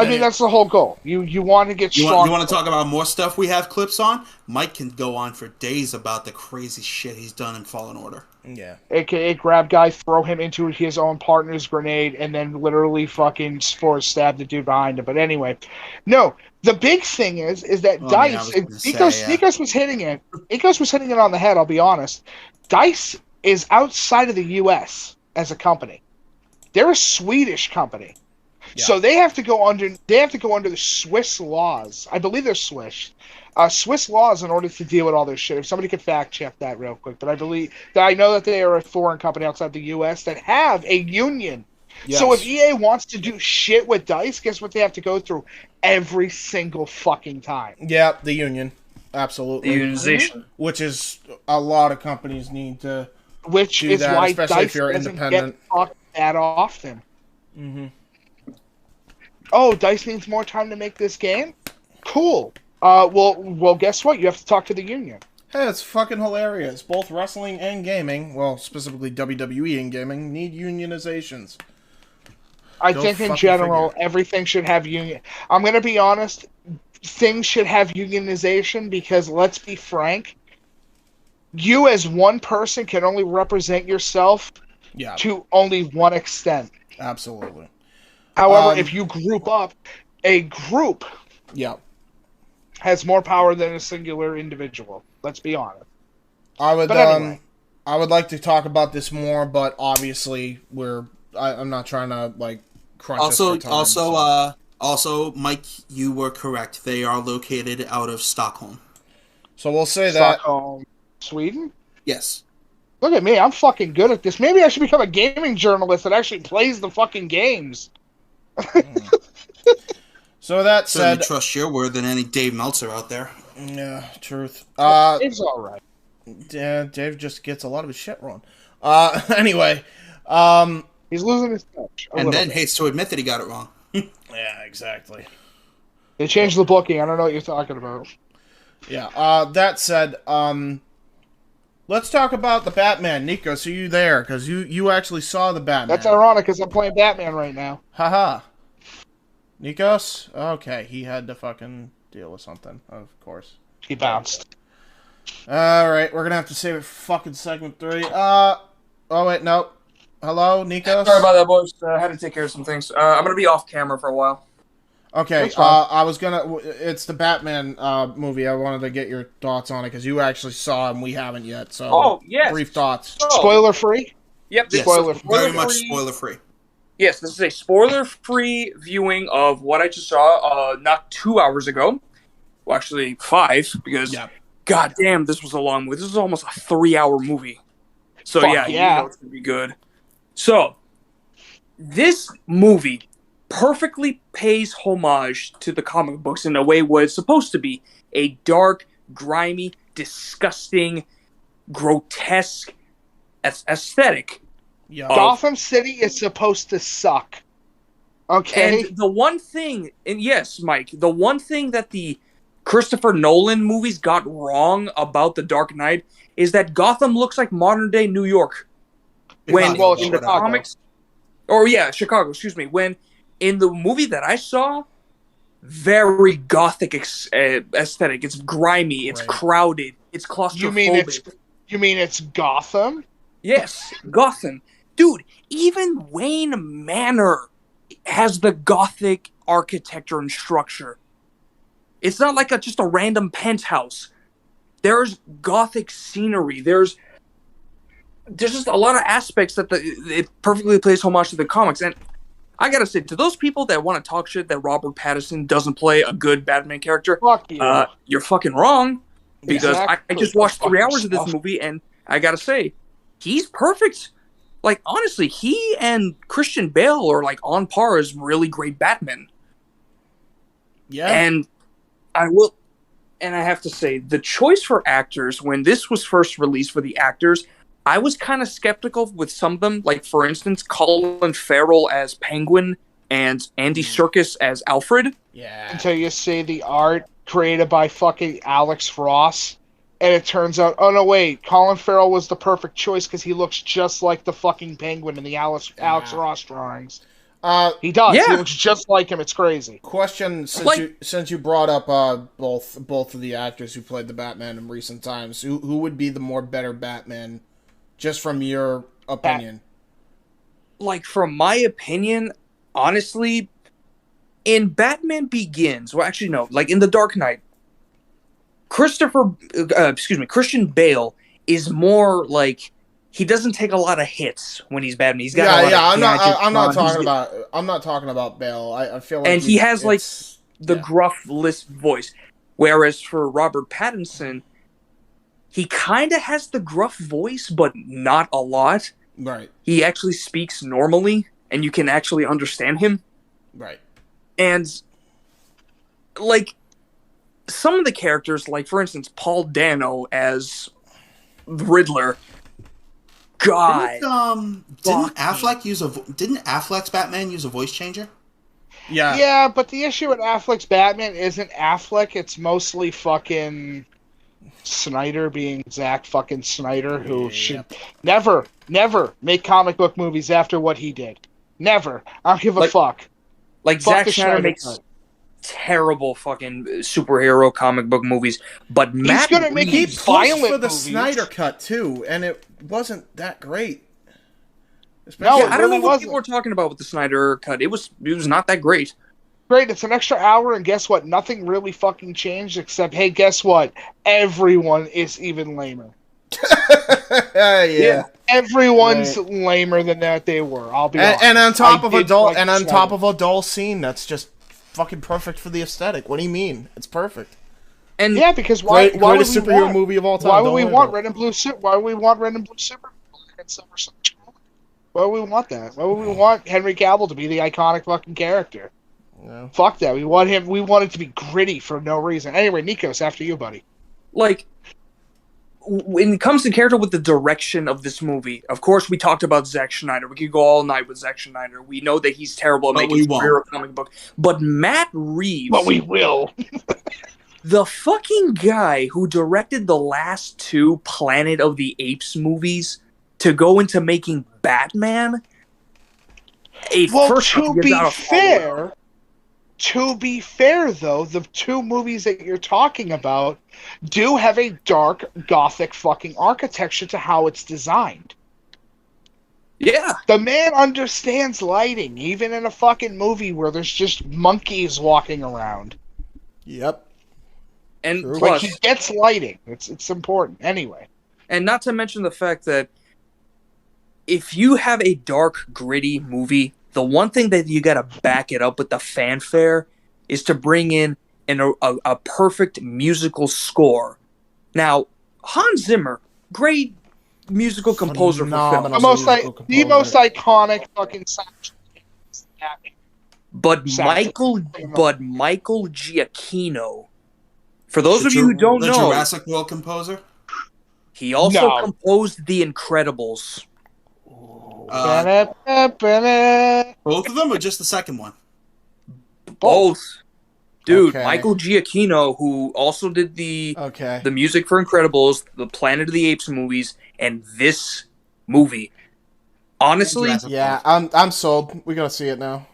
mean, that's the whole goal. You want to get strong. You want to talk about more stuff we have clips on? Mike can go on for days about the crazy shit he's done in Fallen Order. Yeah. AKA grab guy, throw him into his own partner's grenade, and then literally fucking stab the dude behind him. But anyway, no. The big thing is that DICE. Nikos was hitting it. Nikos was hitting it on the head. I'll be honest. DICE is outside of the U.S. as a company. They're a Swedish company. Yeah. So they have to go under the Swiss laws. I believe they're Swiss. Swiss laws in order to deal with all this shit. If somebody could fact check that real quick, but I know that they are a foreign company outside the U.S. that have a union. Yes. So if EA wants to do shit with DICE, guess what they have to go through every single fucking time? Yeah, the union, absolutely. The unionization, which is a lot of companies need to. Which do is that, why especially DICE if you're doesn't independent. get fucked that often. Mm-hmm. Oh, DICE needs more time to make this game? Cool. Well, guess what? You have to talk to the union. Hey, it's fucking hilarious. Both wrestling and gaming, well, specifically WWE and gaming, need unionizations. I think in general, everything should have union. I'm going to be honest, things should have unionization because, let's be frank, you as one person can only represent yourself to only one extent. Absolutely. However, if you group up, a group has more power than a singular individual. Let's be honest. I would like to talk about this more, but obviously I'm not trying to like crunch us for time. Also, Mike, you were correct. They are located out of Stockholm. So we'll say Stockholm, Sweden? Yes. Look at me, I'm fucking good at this. Maybe I should become a gaming journalist that actually plays the fucking games. So that said, I trust your word than any Dave Meltzer out there. Yeah, truth. It's all right. Yeah, Dave just gets a lot of his shit wrong. Anyway, he's losing his touch, and then hates to admit that he got it wrong. Yeah, exactly. They changed the booking. I don't know what you're talking about. Yeah. That said, let's talk about the Batman. Nico, so you there? Because you actually saw the Batman. That's ironic because I'm playing Batman right now. Haha. Nikos? Okay, he had to fucking deal with something, of course. He bounced. Alright, we're gonna have to save it for fucking segment 3. Oh wait, nope. Hello, Nikos? Sorry about that, boys. I had to take care of some things. I'm gonna be off camera for a while. Okay, it's the Batman movie. I wanted to get your thoughts on it, because you actually saw it and we haven't yet, so brief thoughts. Spoiler free? Yep. Yes, very much spoiler free. Yes, this is a spoiler-free viewing of what I just saw not 2 hours ago. Well, actually 5, because god damn, this was a long movie. This is almost a 3-hour movie. So you know it's going to be good. So, this movie perfectly pays homage to the comic books in a way what it's supposed to be. A dark, grimy, disgusting, grotesque aesthetic. Gotham City is supposed to suck. Okay. And the one thing, and yes, Mike, the one thing that the Christopher Nolan movies got wrong about The Dark Knight is that Gotham looks like modern day New York. When in the comics, Chicago, excuse me. When in the movie that I saw, very gothic aesthetic. It's grimy, it's crowded, it's claustrophobic. You mean it's Gotham? Yes, Gotham. Dude, even Wayne Manor has the gothic architecture and structure. It's not like just a random penthouse. There's gothic scenery. There's just a lot of aspects that it perfectly plays homage to the comics. And I gotta say, to those people that want to talk shit that Robert Pattinson doesn't play a good Batman character, you're fucking wrong. Because I just watched 3 hours of this movie, and I gotta say, he's perfect. Like, honestly, he and Christian Bale are like on par as really great Batman. Yeah. And I have to say, the choice for actors, when this was first released for the actors, I was kind of skeptical with some of them. Like, for instance, Colin Farrell as Penguin and Andy Serkis as Alfred. Yeah. Until you see the art created by fucking Alex Ross, and it turns out, oh no, wait, Colin Farrell was the perfect choice because he looks just like the fucking Penguin in the Alex Ross drawings. He does. Yeah. He looks just like him. It's crazy. Question: since you brought up both of the actors who played the Batman in recent times, who would be the more better Batman, just from your opinion? Like, from my opinion, honestly, in Batman Begins, well, actually no, like in The Dark Knight, Christian Bale is more like, he doesn't take a lot of hits when he's Batman. He's got I'm not talking about Bale. I feel like, and he has like the gruff lisp voice, whereas for Robert Pattinson, he kind of has the gruff voice, but not a lot. Right. He actually speaks normally, and you can actually understand him. Right. And like some of the characters, like for instance, Paul Dano as Riddler. God, didn't Affleck's Batman use a voice changer? Yeah. Yeah, but the issue with Affleck's Batman isn't Affleck. It's mostly fucking Snyder being Zack fucking Snyder, who should never make comic book movies after what he did. Never. I don't give a fuck. Like, Zack Snyder makes terrible fucking superhero comic book movies, but Matt gonna make he violent pushed for the movies. Snyder cut too, and it wasn't that great. I don't know what people were talking about with the Snyder cut. It was not that great. Great, it's an extra hour, and guess what? Nothing really fucking changed except, hey, guess what? Everyone is even lamer. Yeah. Everyone's lamer than that they were. I'll be honest. And on top of a dull scene, that's just fucking perfect for the aesthetic. What do you mean? It's perfect. And yeah, because why would we superhero want, movie of all time? Why would we want red and blue Why would we want red and blue Superman and Silver Surfer? Why would we want that? Why would we want Henry Cavill to be the iconic fucking character? No. Fuck that. We want him. We want it to be gritty for no reason. Anyway, Nikos, after you, buddy. Like, when it comes to character with the direction of this movie, of course, we talked about Zack Snyder. We could go all night with Zack Snyder. We know that he's terrible at making superhero comic book. But Matt Reeves... But we will. The fucking guy who directed the last two Planet of the Apes movies to go into making Batman... To be fair, though, the two movies that you're talking about do have a dark, gothic fucking architecture to how it's designed. Yeah. The man understands lighting, even in a fucking movie where there's just monkeys walking around. Yep. And True. plus, he gets lighting. It's important. Anyway. And not to mention the fact that if you have a dark, gritty movie, the one thing that you gotta back it up with the fanfare is to bring in a perfect musical score. Now, Hans Zimmer, great musical composer for film. The most iconic fucking soundtrack. But Michael Giacchino, for those of you who don't know, the Jurassic World composer, he also composed The Incredibles. Both of them, or just the second one? Both. Dude, Okay. Michael Giacchino, who also did the music for Incredibles, the Planet of the Apes movies, and this movie. Honestly, yeah, I'm sold. We gotta see it now.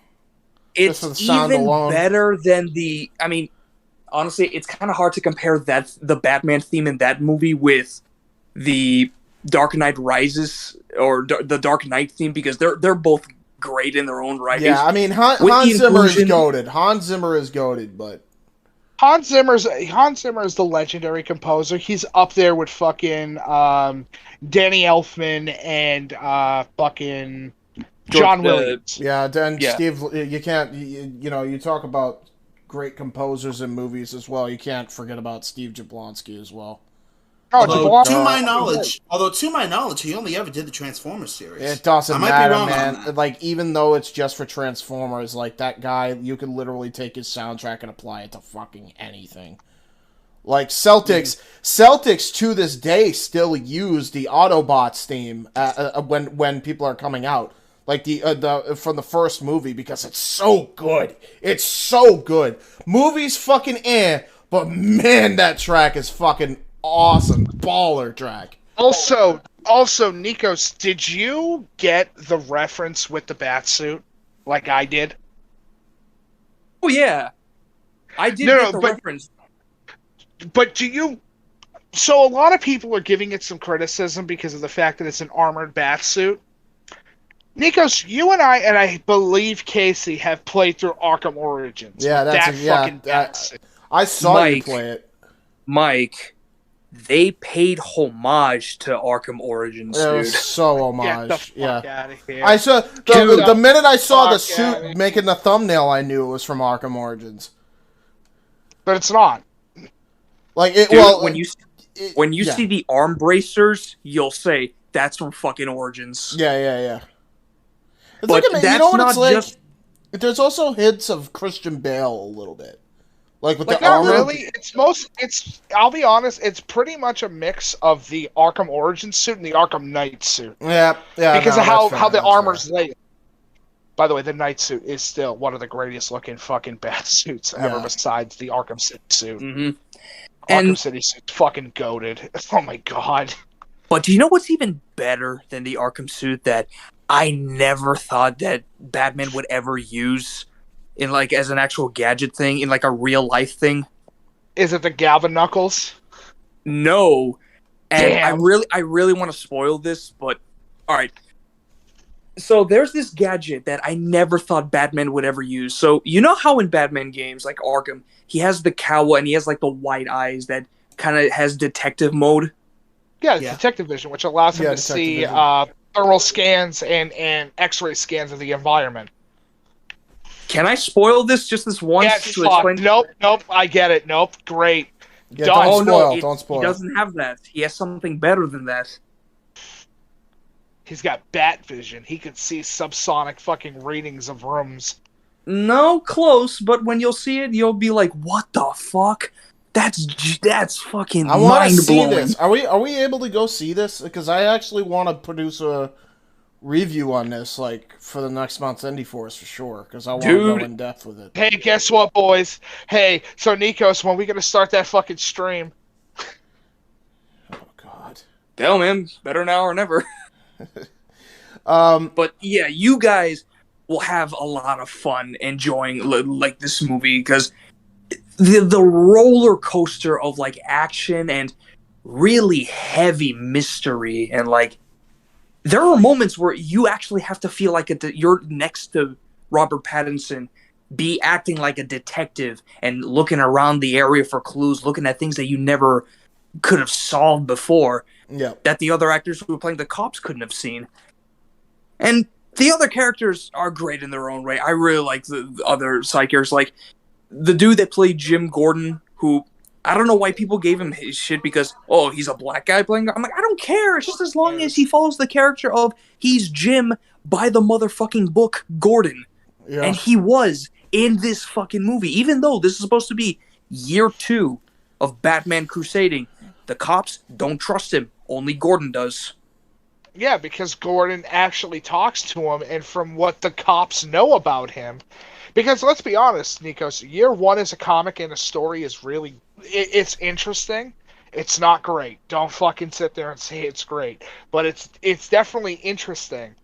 it's Just for the sound even alone. better than the. I mean, honestly, it's kind of hard to compare the Batman theme in that movie with the Dark Knight Rises or the Dark Knight theme, because they're both great in their own right. Yeah, I mean, Hans Zimmer is goated. Hans Zimmer is goated, but Hans Zimmer is the legendary composer. He's up there with fucking Danny Elfman and fucking John Williams. Yeah, then Steve, you can't. You know, you talk about great composers in movies as well. You can't forget about Steve Jablonsky as well. Although to my knowledge, he only ever did the Transformers series. It doesn't I might matter, be wrong on man. that. Like, even though it's just for Transformers, like, that guy, you can literally take his soundtrack and apply it to fucking anything. Like, Celtics to this day still use the Autobots theme when people are coming out. Like, the from the first movie, because it's so good. It's so good. Movie's fucking but man, that track is fucking awesome. Baller track. Also, Nikos, did you get the reference with the Batsuit like I did? Oh yeah, I did get the reference. But do you? So a lot of people are giving it some criticism because of the fact that it's an armored Batsuit. Nikos, you and I believe Casey have played through Arkham Origins. Yeah, fucking Batsuit. I saw you play it, Mike. They paid homage to Arkham Origins, It dude. was so homage. Get the fuck yeah. out of here. I saw Dude, the minute I saw the fuck outta suit making the thumbnail, I knew it was from Arkham Origins. But it's not. Like it. Dude, well, when you yeah. see the arm bracers, you'll say that's from fucking Origins. Yeah. It's But like, that's you know what it's not like? just- There's also hints of Christian Bale a little bit. Like with Like, the not armor. really. I'll be honest, it's pretty much a mix of the Arkham Origins suit and the Arkham Knight suit. Yeah. Because no, of how that's fair, the that's armor's laid. By the way, the Knight suit is still one of the greatest looking fucking bat suits ever, Yeah. besides the Arkham City suit. Mm-hmm. Arkham City suit's fucking goated. Oh my god. But do you know what's even better than the Arkham suit that I never thought that Batman would ever use in like as an actual gadget thing, in like a real life thing? Is it the Galvin Knuckles? No. And Damn. I really want to spoil this, but alright. So there's this gadget that I never thought Batman would ever use. So you know how in Batman games like Arkham, he has the cowl and he has like the white eyes that kind of has detective mode? Yeah, detective vision, which allows him to detective see vision. thermal scans and X-ray scans of the environment. Can I spoil this just this once? Yeah, to fuck. explain? Nope, I get it. Nope, great. Yeah, Done. don't spoil. He doesn't have that. He has something better than that. He's got bat vision. He could see subsonic fucking readings of rooms. No, close, but when you'll see it, you'll be like, what the fuck? That's fucking I want to see mind-blowing. this. Are we able to go see this? Because I actually want to produce a review on this, like for the next month's Indy Force for sure. Because I want to go in depth with it. Hey, guess what, boys? Hey, so Nikos, when we gonna start that fucking stream? Hell, man, better now or never. But yeah, you guys will have a lot of fun enjoying like this movie because the roller coaster of like action and really heavy mystery, and like there are moments where you actually have to feel like you're next to Robert Pattinson, be acting like a detective and looking around the area for clues, looking at things that you never could have solved before. Yeah. That the other actors who were playing the cops couldn't have seen. And the other characters are great in their own way. I really like the other side characters. Like, the dude that played Jim Gordon, who, I don't know why people gave him his shit because, oh, he's a black guy playing... I'm like, I don't care. It's just as long as he follows the character of he's Jim by the motherfucking book Gordon. Yeah. And he was in this fucking movie. Even though this is supposed to be year 2 of Batman crusading, the cops don't trust him. Only Gordon does. Yeah, because Gordon actually talks to him, and from what the cops know about him, because let's be honest, Nikos, year one as a comic and a story is really, it's interesting. It's not great. Don't fucking sit there and say it's great, but it's definitely interesting.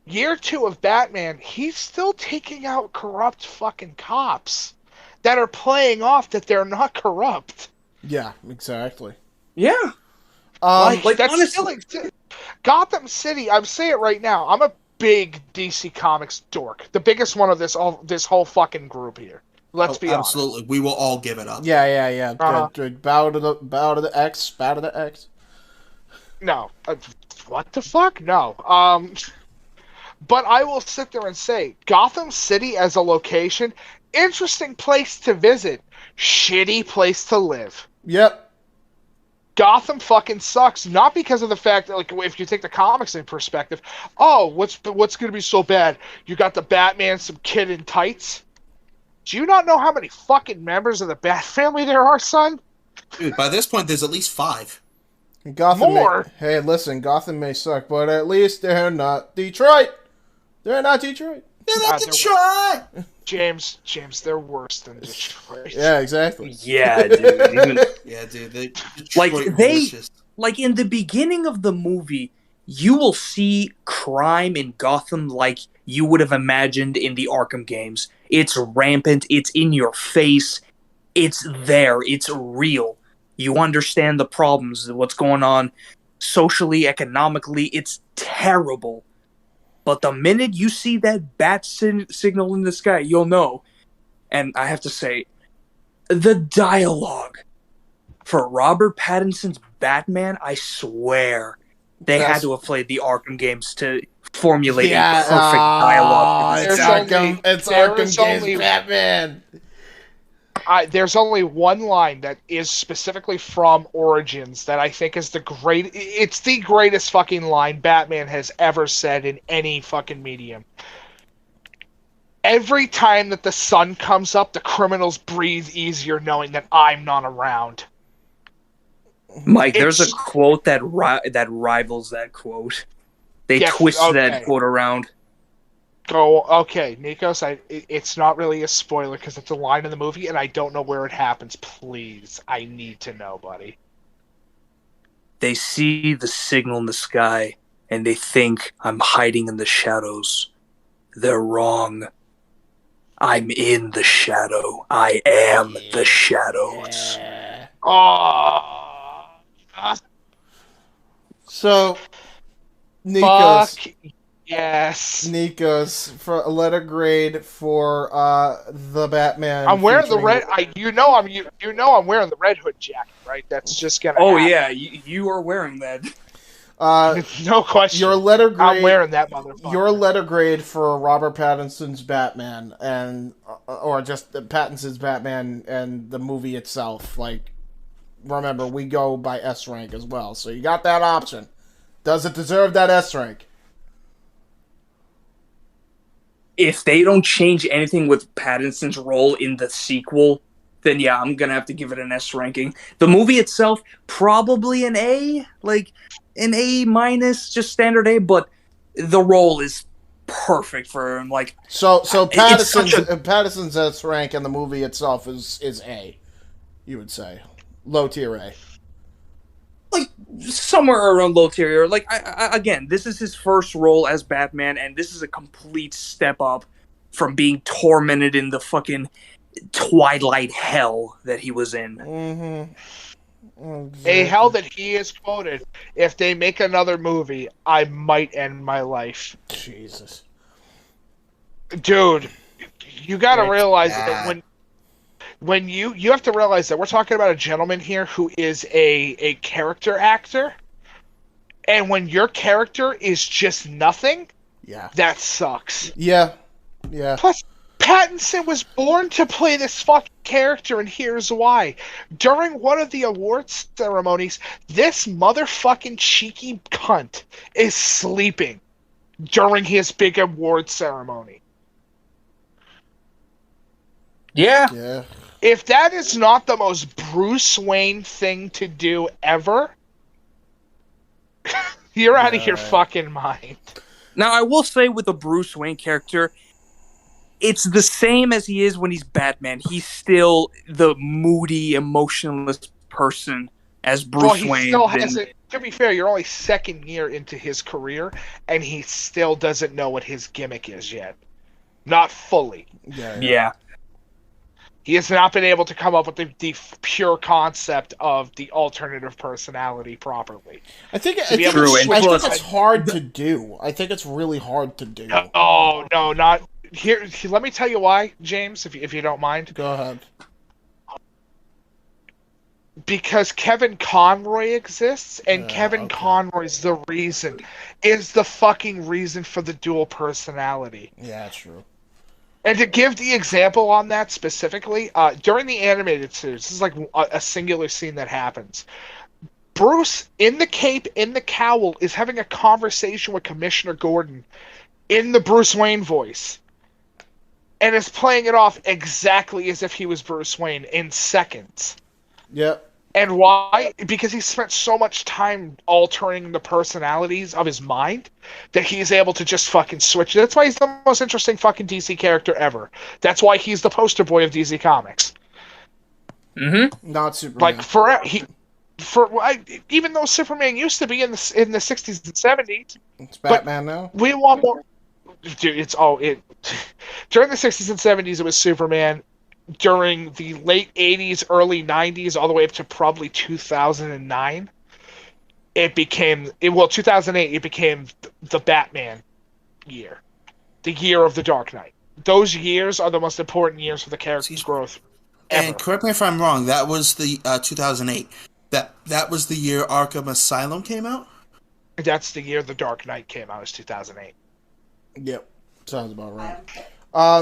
Year two of Batman, he's still taking out corrupt fucking cops that are playing off that they're not corrupt. Yeah, exactly. Yeah. Like that's honestly, still Gotham City. I'm saying it right now. I'm a big DC Comics dork. The biggest one of this whole fucking group here. Let's be honest. Absolutely, we will all give it up. Yeah. Good. Bow to the X. Bow to the X. No, what the fuck? No. But I will sit there and say, Gotham City as a location, interesting place to visit, shitty place to live. Yep. Gotham fucking sucks, not because of the fact that, like, if you take the comics in perspective, what's going to be so bad? You got the Batman, some kid in tights? Do you not know how many fucking members of the Bat family there are, son? Dude, by this point, there's at least 5. Gotham hey, listen, Gotham may suck, but at least they're not Detroit. They're not Detroit. They're not Detroit! James, they're worse than Detroit. Yeah, exactly. Yeah, dude. Yeah, dude. Like in the beginning of the movie, you will see crime in Gotham like you would have imagined in the Arkham games. It's rampant. It's in your face. It's there. It's real. You understand the problems, what's going on socially, economically. It's terrible. But the minute you see that bat signal in the sky, you'll know. And I have to say, the dialogue for Robert Pattinson's Batman, I swear, they had to have played the Arkham games to formulate a perfect dialogue. It's Arkham games Batman. There's only one line that is specifically from Origins that I think is it's the greatest fucking line Batman has ever said in any fucking medium. Every time that the sun comes up, the criminals breathe easier knowing that I'm not around. Mike, there's a quote that rivals that quote. They twist that quote around. Okay, Nikos, it's not really a spoiler because it's a line in the movie and I don't know where it happens. Please, I need to know, buddy. They see the signal in the sky and they think I'm hiding in the shadows. They're wrong. I'm in the shadow. I am the shadows. So, Nikos. Fuck yes. Nikos, for a letter grade for the Batman. I'm wearing the red. You know I'm wearing the Red Hood jacket, right? That's just gonna. Oh happen. yeah, you are wearing that. No question. Your letter grade. I'm wearing that motherfucker. Your letter grade for Robert Pattinson's Batman or just Pattinson's Batman and the movie itself. Like, remember, we go by S rank as well, so you got that option. Does it deserve that S rank? If they don't change anything with Pattinson's role in the sequel, then yeah, I'm gonna have to give it an S ranking. The movie itself, probably an A, like an A minus, just standard A. But the role is perfect for him. Like so Pattinson's S rank and the movie itself is A. You would say low tier A. Like somewhere around low tier. Like I again, this is his first role as Batman, and this is a complete step up from being tormented in the fucking Twilight hell that he was in. Mm-hmm. Exactly. A hell that he is quoted. If they make another movie, I might end my life. Jesus, dude, you got to realize that when you have to realize that we're talking about a gentleman here who is a character actor, and when your character is just nothing, that sucks. Yeah. Plus, Pattinson was born to play this fucking character, and here's why. During one of the awards ceremonies, this motherfucking cheeky cunt is sleeping during his big award ceremony. Yeah. If that is not the most Bruce Wayne thing to do ever, You're out of your fucking mind. Now, I will say with the Bruce Wayne character, it's the same as he is when he's Batman. He's still the moody, emotionless person as Bruce Wayne. Still hasn't. To be fair, you're only second year into his career, and he still doesn't know what his gimmick is yet. Not fully. Yeah. He has not been able to come up with the pure concept of the alternative personality properly. I think it's hard to do. I think it's really hard to do. Oh, no, not... Here, let me tell you why, James, if you don't mind. Go ahead. Because Kevin Conroy exists, and Kevin Conroy's is the fucking reason for the dual personality. Yeah, true. And to give the example on that specifically, during the animated series, this is like a singular scene that happens. Bruce, in the cape, in the cowl, is having a conversation with Commissioner Gordon in the Bruce Wayne voice. And is playing it off exactly as if he was Bruce Wayne in seconds. Yep. And why? Because he spent so much time altering the personalities of his mind that he's able to just fucking switch. That's why he's the most interesting fucking DC character ever. That's why he's the poster boy of DC Comics. Mm-hmm. Not Superman. Like even though Superman used to be in the 60s and 70s, it's Batman now. We want more. Dude, during the 60s and 70s it was Superman. During the late 80s, early 90s, all the way up to probably 2009, 2008, it became the Batman year. The year of the Dark Knight. Those years are the most important years for the character's growth ever. And correct me if I'm wrong, that was the 2008. That was the year Arkham Asylum came out? That's the year the Dark Knight came out, was 2008. Yep. Sounds about right.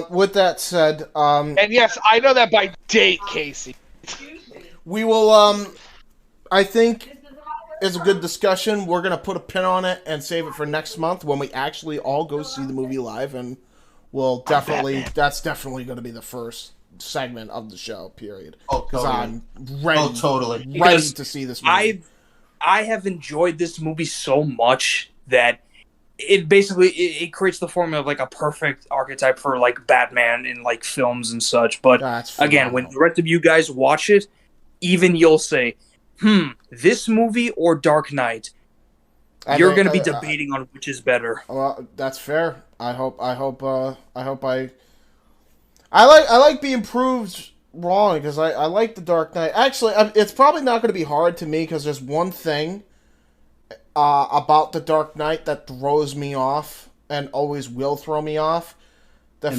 With that said, and yes, I know that by date, Casey. We will, I think it's a good discussion. We're going to put a pin on it and save it for next month when we actually all go see the movie live, and that's definitely going to be the first segment of the show, period. Because I'm ready, ready to see this movie. I have enjoyed this movie so much that it basically it creates the formula of like a perfect archetype for like Batman in like films and such. But again, when the rest of you guys watch it, even you'll say, this movie or Dark Knight? You're going to be debating on which is better. Well, that's fair. I like being proved wrong because I like the Dark Knight. Actually, it's probably not going to be hard to me because there's one thing about the Dark Knight that throws me off and always will throw me off. The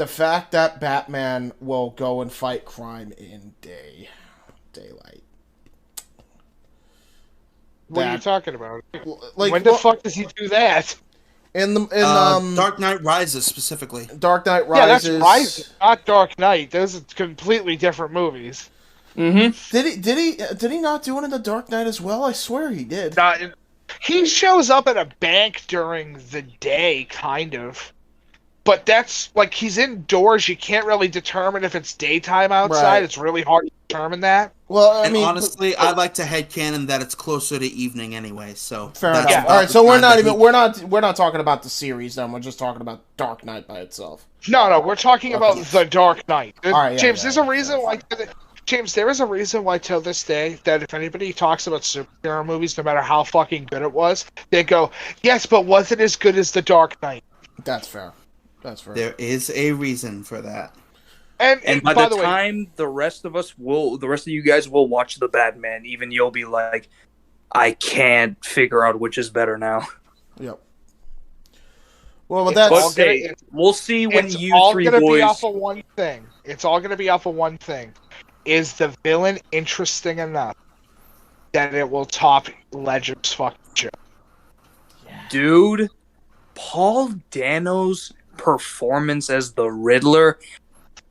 fact that Batman will go and fight crime in daylight. What are you talking about? Like, when the fuck does he do that? In Dark Knight Rises specifically. Dark Knight Rises. Yeah, that's Rises, not Dark Knight. Those are completely different movies. Mm-hmm. Did he not do it in the Dark Knight as well? I swear he did. He shows up at a bank during the day, kind of. But that's, like, he's indoors. You can't really determine if it's daytime outside. Right. It's really hard to determine that. Well, I mean, honestly, I like to headcanon that it's closer to evening anyway. So fair enough. Yeah. All right, so we're not talking about the series then. We're just talking about Dark Knight by itself. No, we're talking about the Dark Knight. Right, James, there's a reason why. James, there is a reason why till this day that if anybody talks about superhero movies, no matter how fucking good it was, they go, "Yes, but was it as good as the Dark Knight?" That's fair. That's fair. There is a reason for that. And by the time the rest of you guys will watch the Batman, even you'll be like, I can't figure out which is better now. Yep. Well, that's we'll see when you three boys. It's all going to be off of one thing. It's all going to be off of one thing. Is the villain interesting enough that it will top Ledger's fucking show? Dude, Paul Dano's performance as the Riddler.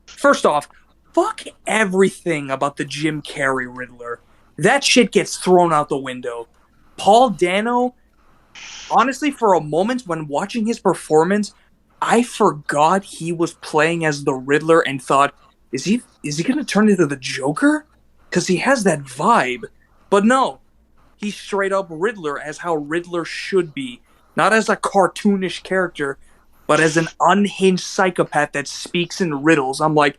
First off, fuck everything about the Jim Carrey Riddler. That shit gets thrown out the window. Paul Dano, honestly, for a moment when watching his performance, I forgot he was playing as the Riddler and thought, is he going to turn into the Joker? Because he has that vibe. But no, he's straight up Riddler as how Riddler should be. Not as a cartoonish character, but as an unhinged psychopath that speaks in riddles. I'm like,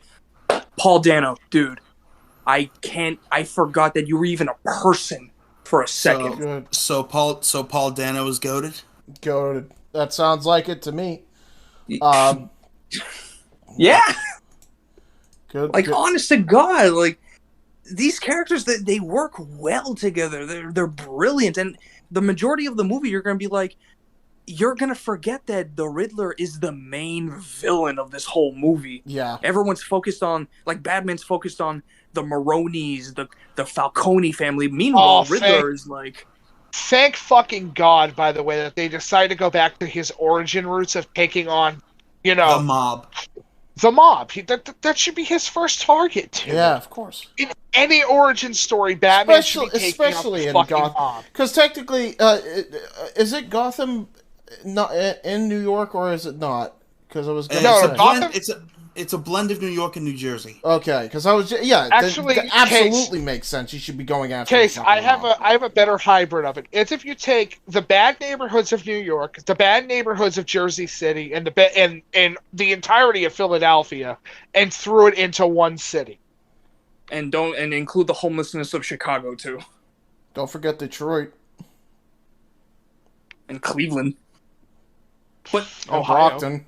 Paul Dano, dude, I forgot that you were even a person for a second. So Paul Dano was goated? Goated. That sounds like it to me. Yeah. Good. Like, honest to God, like, these characters, they work well together. They're brilliant. And the majority of the movie, you're going to be like, you're going to forget that the Riddler is the main villain of this whole movie. Yeah. Everyone's focused on, like, Batman's focused on the Maronis, the Falcone family. Meanwhile, Riddler is like... Thank fucking God, by the way, that they decided to go back to his origin roots of taking on, the mob. The mob. That should be his first target, too. Yeah, of course. In any origin story, Batman should be taking especially on in fucking Gotham. mob. Because technically, is it Gotham not in New York, or is it not? Because I was going to say. It's a blend of New York and New Jersey. Okay, because I was Actually, that absolutely makes sense. You should be going after. Case, I have a better hybrid of it. It's if you take the bad neighborhoods of New York, the bad neighborhoods of Jersey City, and the entirety of Philadelphia, and threw it into one city. And include the homelessness of Chicago too. Don't forget Detroit and Cleveland. But Brockton.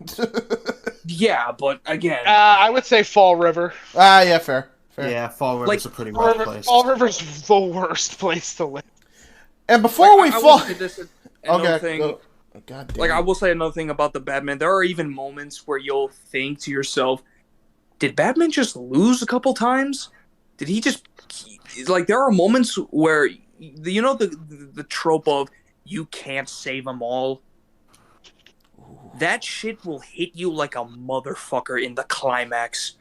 Yeah, but again, I would say Fall River. Yeah, fair. Yeah, Fall River's a pretty rough place. Fall River's the worst place to live. And before we fall, God damn. Like, I will say another thing about the Batman. There are even moments where you'll think to yourself, "Did Batman just lose a couple times? Did he just like?" There are moments where the trope of you can't save them all. That shit will hit you like a motherfucker in the climax.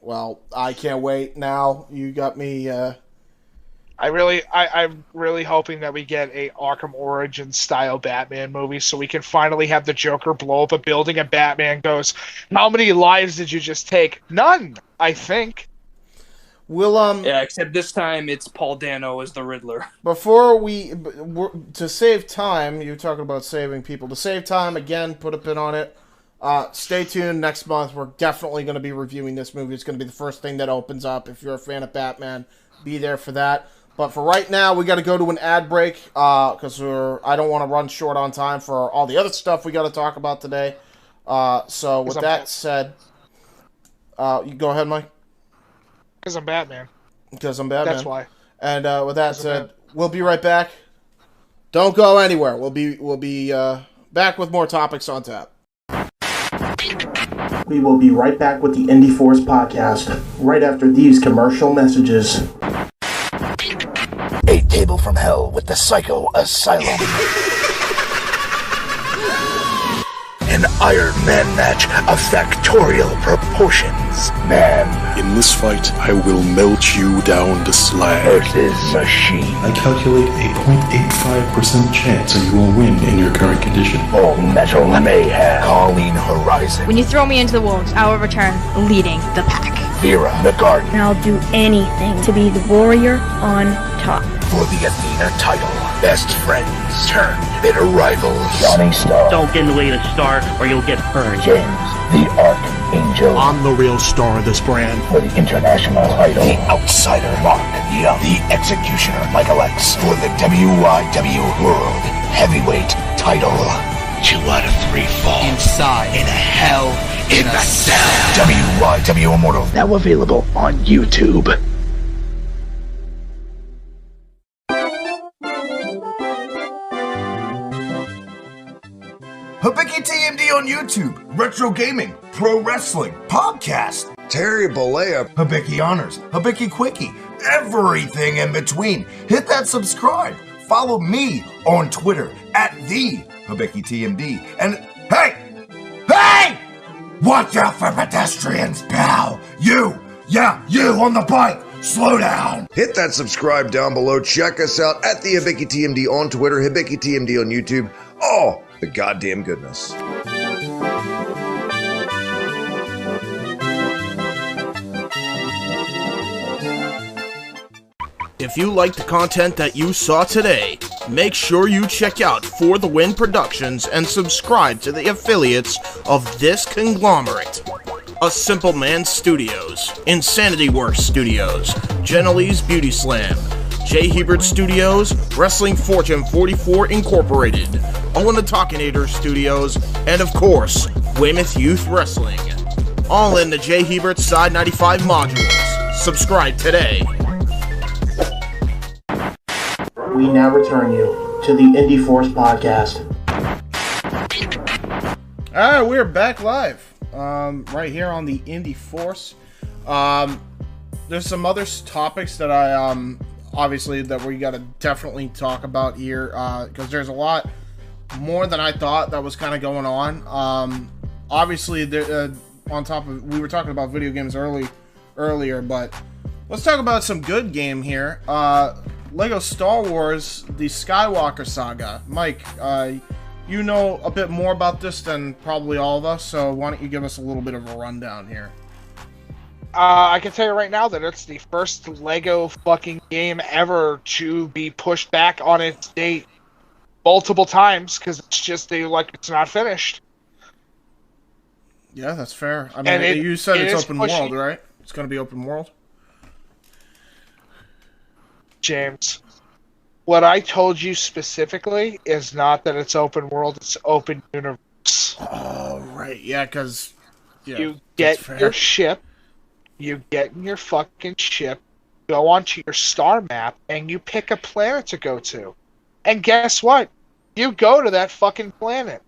Well, I can't wait now. You got me. I'm really hoping that we get a Arkham Origins style Batman movie so we can finally have the Joker blow up a building and Batman goes, "How many lives did you just take?" None, I think. Yeah, except this time it's Paul Dano as the Riddler. Before to save time, you're talking about saving people. To save time, again, put a pin on it. Stay tuned next month. We're definitely going to be reviewing this movie. It's going to be the first thing that opens up. If you're a fan of Batman, be there for that. But for right now, we got to go to an ad break because I don't want to run short on time for all the other stuff we got to talk about today. So with that said, you go ahead, Mike. Because I'm Batman. Because I'm Batman. That's why. And with that said, we'll be right back. Don't go anywhere. We'll be back with more topics on tap. We will be right back with the Indy Force Podcast right after these commercial messages. A table from hell with the Psycho Asylum. An Iron Man match of factorial proportions. Man. In this fight, I will melt you down to slag. Versus machine. I calculate a 0.85% chance that you will win in your current condition. All metal mayhem. Colleen Horizon. When you throw me into the wolves, I will return leading the pack. Vera the Garden. And I'll do anything to be the warrior on top. For the Athena title. Best friends turned bitter rivals. Johnny Star. Don't get in the way of the star or you'll get burned. James the Archangel. I'm the real star of this brand. For the international title. The Outsider Mark Young. The Executioner Michael X. For the WYW World Heavyweight title. 2 out of 3 fall. Inside. In a hell in a cell. WYW Immortal. Now available on YouTube. Hibiki TMD on YouTube, retro gaming, pro wrestling, podcast, Terry Bollea, Hibiki Honors, Hibiki Quickie, everything in between. Hit that subscribe. Follow me on Twitter at the Hibiki TMD. And hey! Watch out for pedestrians, pal! You on the bike! Slow down! Hit that subscribe down below. Check us out at the Hibiki TMD on Twitter, Hibiki TMD on YouTube. Oh, the goddamn goodness. If If you like the content that you saw today, make sure you check out For the Win Productions and subscribe to the affiliates of this conglomerate. A Simple Man Studios, Insanity Works Studios, Genelee's Beauty Slam, J. Hebert Studios, Wrestling Fortune 44 Incorporated, Owen the Talkinator Studios, and of course, Weymouth Youth Wrestling. All in the J. Hebert Side 95 modules. Subscribe today. We now return you to the Indy Force Podcast. Alright, we're back live. Right here on the Indy Force. There's some other topics that I obviously that we gotta definitely talk about here, because there's a lot more than I thought that was kind of going on. Obviously, on top of, we were talking about video games earlier, but let's talk about some good game here. Lego Star Wars, the Skywalker Saga. Mike, you know a bit more about this than probably all of us, so why don't you give us a little bit of a rundown here? I can tell you right now that it's the first Lego fucking game ever to be pushed back on its date multiple times, because it's just it's not finished. Yeah, that's fair. I mean, you said it's open world, right? It's going to be open world? James, what I told you specifically is not that it's open world, it's open universe. Oh, right. Yeah, because you get your ship, you get in your fucking ship, go onto your star map, and you pick a planet to go to. And guess what? You go to that fucking planet.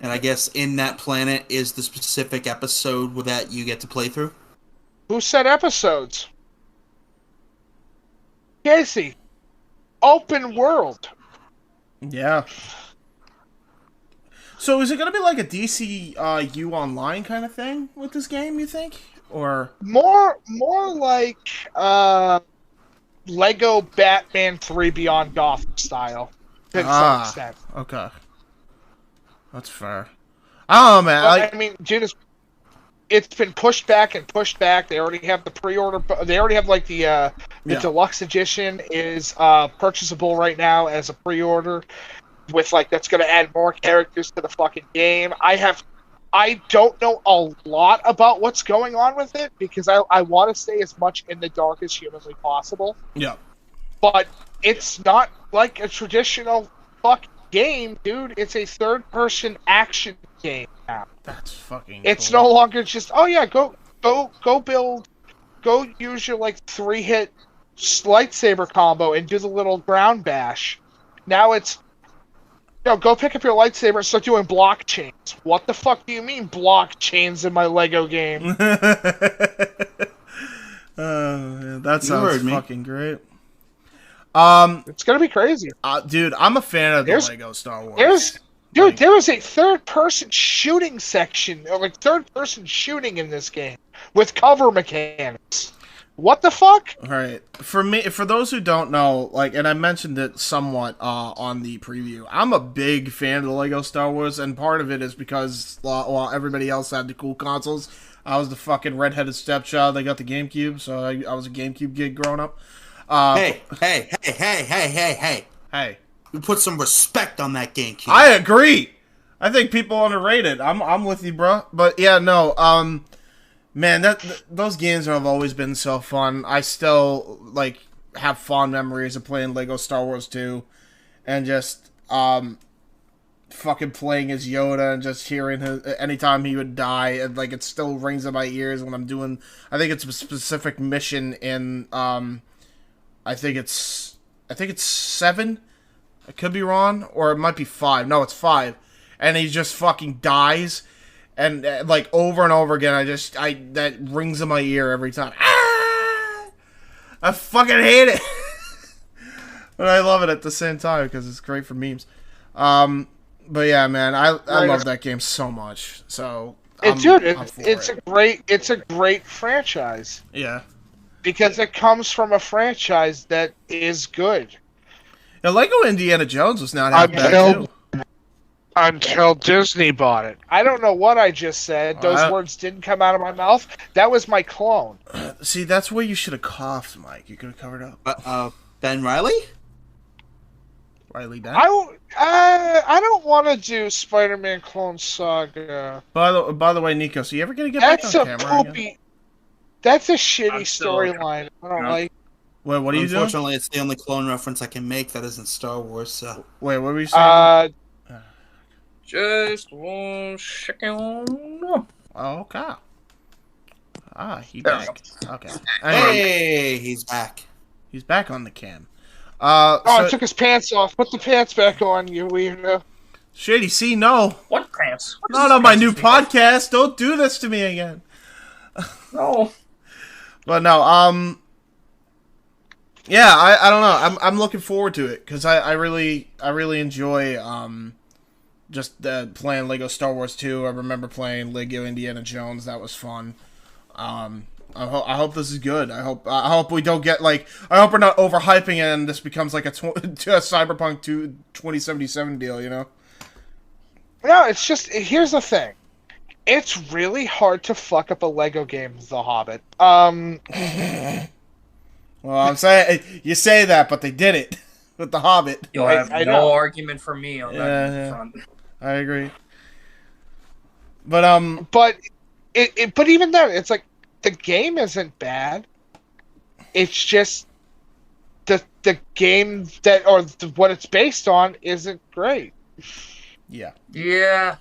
And I guess in that planet is the specific episode that you get to play through? Who said episodes? Casey, open world. Yeah. So is it going to be like a DCU Online kind of thing with this game, you think? Or more like Lego Batman 3 Beyond Gotham style, to some extent. Okay. That's fair. Oh man, I mean, dude, it's been pushed back and pushed back. They already have the pre-order. They already have the deluxe edition is purchasable right now as a pre-order, with that's going to add more characters to the fucking game. I don't know a lot about what's going on with it, because I want to stay as much in the dark as humanly possible. Yeah. But it's not like a traditional fucking game, dude. It's a third-person action game now. That's fucking It's cool. no longer just, oh yeah, go use your 3-hit lightsaber combo and do the little ground bash. Now it's, go pick up your lightsaber and start doing blockchains. What the fuck do you mean blockchains in my Lego game? That sounds fucking great. It's gonna be crazy, dude. I'm a fan of the Lego Star Wars. There is a third-person shooting section, or third-person shooting in this game with cover mechanics. What the fuck? All right, for those who don't know, and I mentioned it somewhat on the preview, I'm a big fan of the Lego Star Wars, and part of it is because while everybody else had the cool consoles, I was the fucking redheaded stepchild. I got the GameCube, so I was a GameCube kid growing up. Hey. We put some respect on that GameCube. I agree. I think people underrate it. I'm with you, bro. But yeah, no. Man, those games have always been so fun. I still have fond memories of playing Lego Star Wars 2, and just fucking playing as Yoda and just hearing his anytime he would die, and it still rings in my ears when I'm doing. I think it's a specific mission in I think it's 7. I could be wrong, or it might be 5. No, it's 5. And he just fucking dies, and over and over again. That rings in my ear every time. Ah! I fucking hate it, but I love it at the same time because it's great for memes. But yeah, man, I love that game so much. So it's a great franchise. Yeah. Because it comes from a franchise that is good. Yeah, Lego Indiana Jones was not half bad too. Until Disney bought it. I don't know what I just said. Those words didn't come out of my mouth. That was my clone. See, that's where you should have coughed, Mike. You could have covered up. Ben Riley? Riley Ben? I don't want to do Spider-Man Clone Saga. By the way, Nico, so you ever gonna get back on camera again? That's a shitty storyline. I don't like. Wait, what are you doing? Unfortunately, it's the only clone reference I can make that isn't Star Wars. So. Wait, what were you saying? Just one second. Oh, okay. He's back. Okay. Hey, he's back. He's back on the cam. I took his pants off. Put the pants back on, you weirdo. Shady C, no. What pants? Not on my new podcast. Don't do this to me again. No. But no, yeah, I don't know. I'm looking forward to it because I really enjoy just playing Lego Star Wars 2. I remember playing Lego Indiana Jones. That was fun. I hope this is good. I hope we don't get I hope we're not overhyping it and this becomes like a Cyberpunk 2077 deal. You know? No, it's just here's the thing. It's really hard to fuck up a Lego game with The Hobbit. Well, I'm saying you say that, but they did it with The Hobbit. You'll have no argument for me on that front. I agree. But but even then, it's like the game isn't bad. It's just the game what it's based on isn't great. Yeah. Yeah.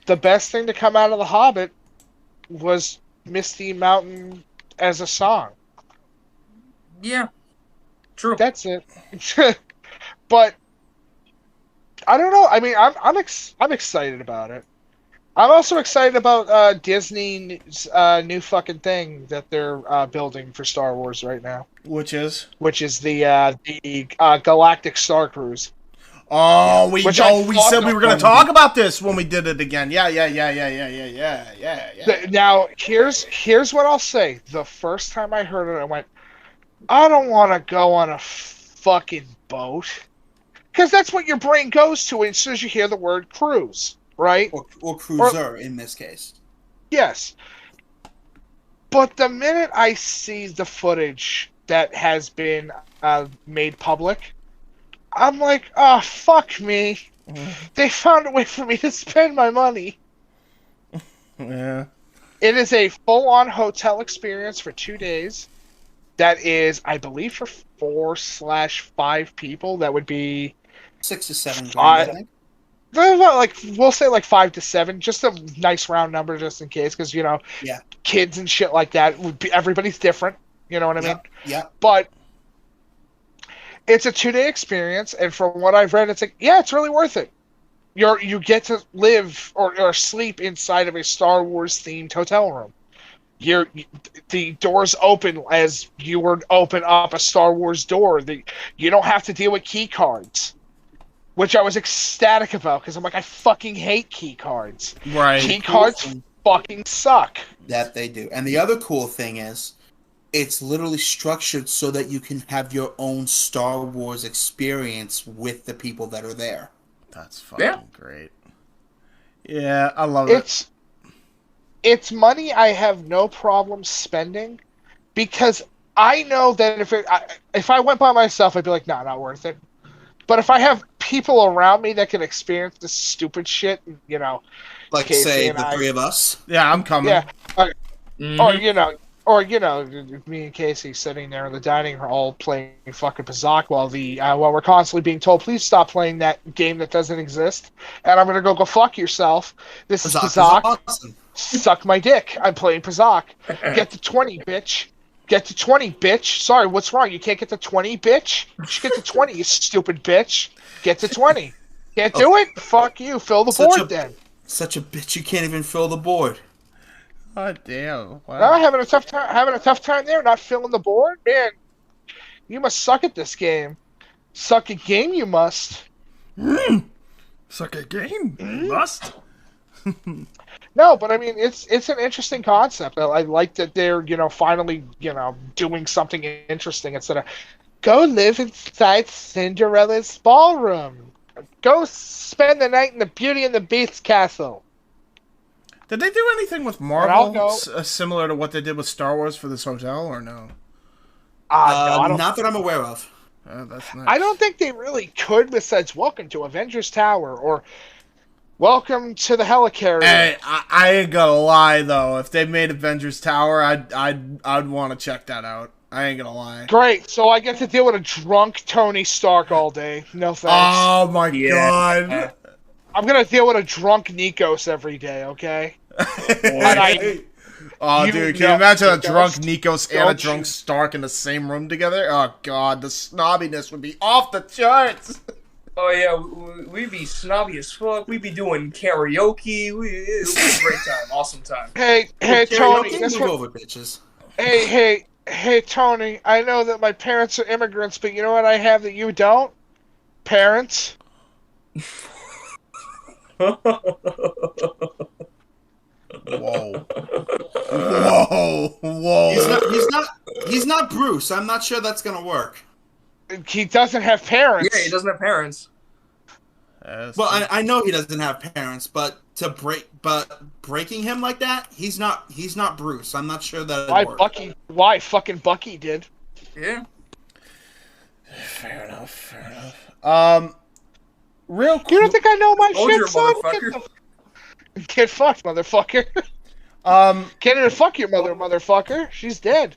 The best thing to come out of The Hobbit was Misty Mountain as a song. Yeah. True. That's it. But I don't know. I mean, I'm excited about it. I'm also excited about Disney's new fucking thing that they're building for Star Wars right now. Which is the Galactic Star Cruise. Oh, we said we were going to talk about this when we did it again. Yeah. Now, here's what I'll say. The first time I heard it, I went, I don't want to go on a fucking boat. Because that's what your brain goes to as soon as you hear the word cruise, right? Or cruiser, in this case. Yes. But the minute I see the footage that has been made public, I'm like, oh, fuck me. They found a way for me to spend my money. Yeah. It is a full-on hotel experience for 2 days. That is, I believe, for 4/5 people. That would be 6 to 7 grand, I think. We'll say 5 to 7, just a nice round number, just in case, because kids and shit like that would be. Everybody's different. You know what I mean? Yeah. But it's a 2-day experience, and from what I've read, it's it's really worth it. You get to live or sleep inside of a Star Wars themed hotel room. The doors open as you would open up a Star Wars door. You don't have to deal with key cards, which I was ecstatic about because I'm like, I fucking hate key cards. Right. Key cards fucking suck. That they do. And the other cool thing is, it's literally structured so that you can have your own Star Wars experience with the people that are there. That's fucking great. Yeah, I love it. It's money I have no problem spending because I know that if I went by myself, I'd be like, nah, not worth it. But if I have people around me that can experience this stupid shit, like Casey say the three of us. Yeah, I'm coming. Yeah, or me and Casey sitting there in the dining hall playing fucking Pazak while we're constantly being told, please stop playing that game that doesn't exist, and I'm gonna go fuck yourself. This is Pazak. Awesome. Suck my dick. I'm playing Pazak. Get to 20, bitch. Get to 20, bitch. Sorry, what's wrong? You can't get to 20, bitch? You should get to 20, you stupid bitch. Get to 20. Can't do it? Fuck you. Fill the board then. Such a bitch, you can't even fill the board. Oh damn! Wow. No, having a tough time there, not filling the board, man. You must suck at this game. Suck a game, you must. Suck a game, you must. No, but I mean, it's an interesting concept. I like that they're finally doing something interesting instead of go live inside Cinderella's ballroom. Go spend the night in the Beauty and the Beast castle. Did they do anything with Marvel similar to what they did with Star Wars for this hotel, or no? No, not that I'm aware of. That's nice. I don't think they really could besides Welcome to Avengers Tower or Welcome to the Helicarrier. Hey, I ain't gonna lie though. If they made Avengers Tower, I'd want to check that out. I ain't gonna lie. Great, so I get to deal with a drunk Tony Stark all day. No thanks. Oh my god. I'm gonna deal with a drunk Nikos every day, okay? Dude, can you imagine a drunk Nikos and a drunk Stark in the same room together? Oh god, the snobbiness would be off the charts. Oh yeah, we'd be snobby as fuck. We'd be doing karaoke. It would be a great time, awesome time. Hey, Tony. Move over, bitches. Hey, Tony. I know that my parents are immigrants, but you know what I have that you don't? Parents. Whoa. He's not Bruce. I'm not sure that's gonna work. He doesn't have parents. Yeah, he doesn't have parents. Well, I know he doesn't have parents, but breaking him like that, he's not Bruce. I'm not sure that. Why fucking Bucky did? Yeah. Fair enough. Real quick. You don't think I know my shit, son? Motherfucker. Get fucked, motherfucker. Can't even fuck your motherfucker. She's dead.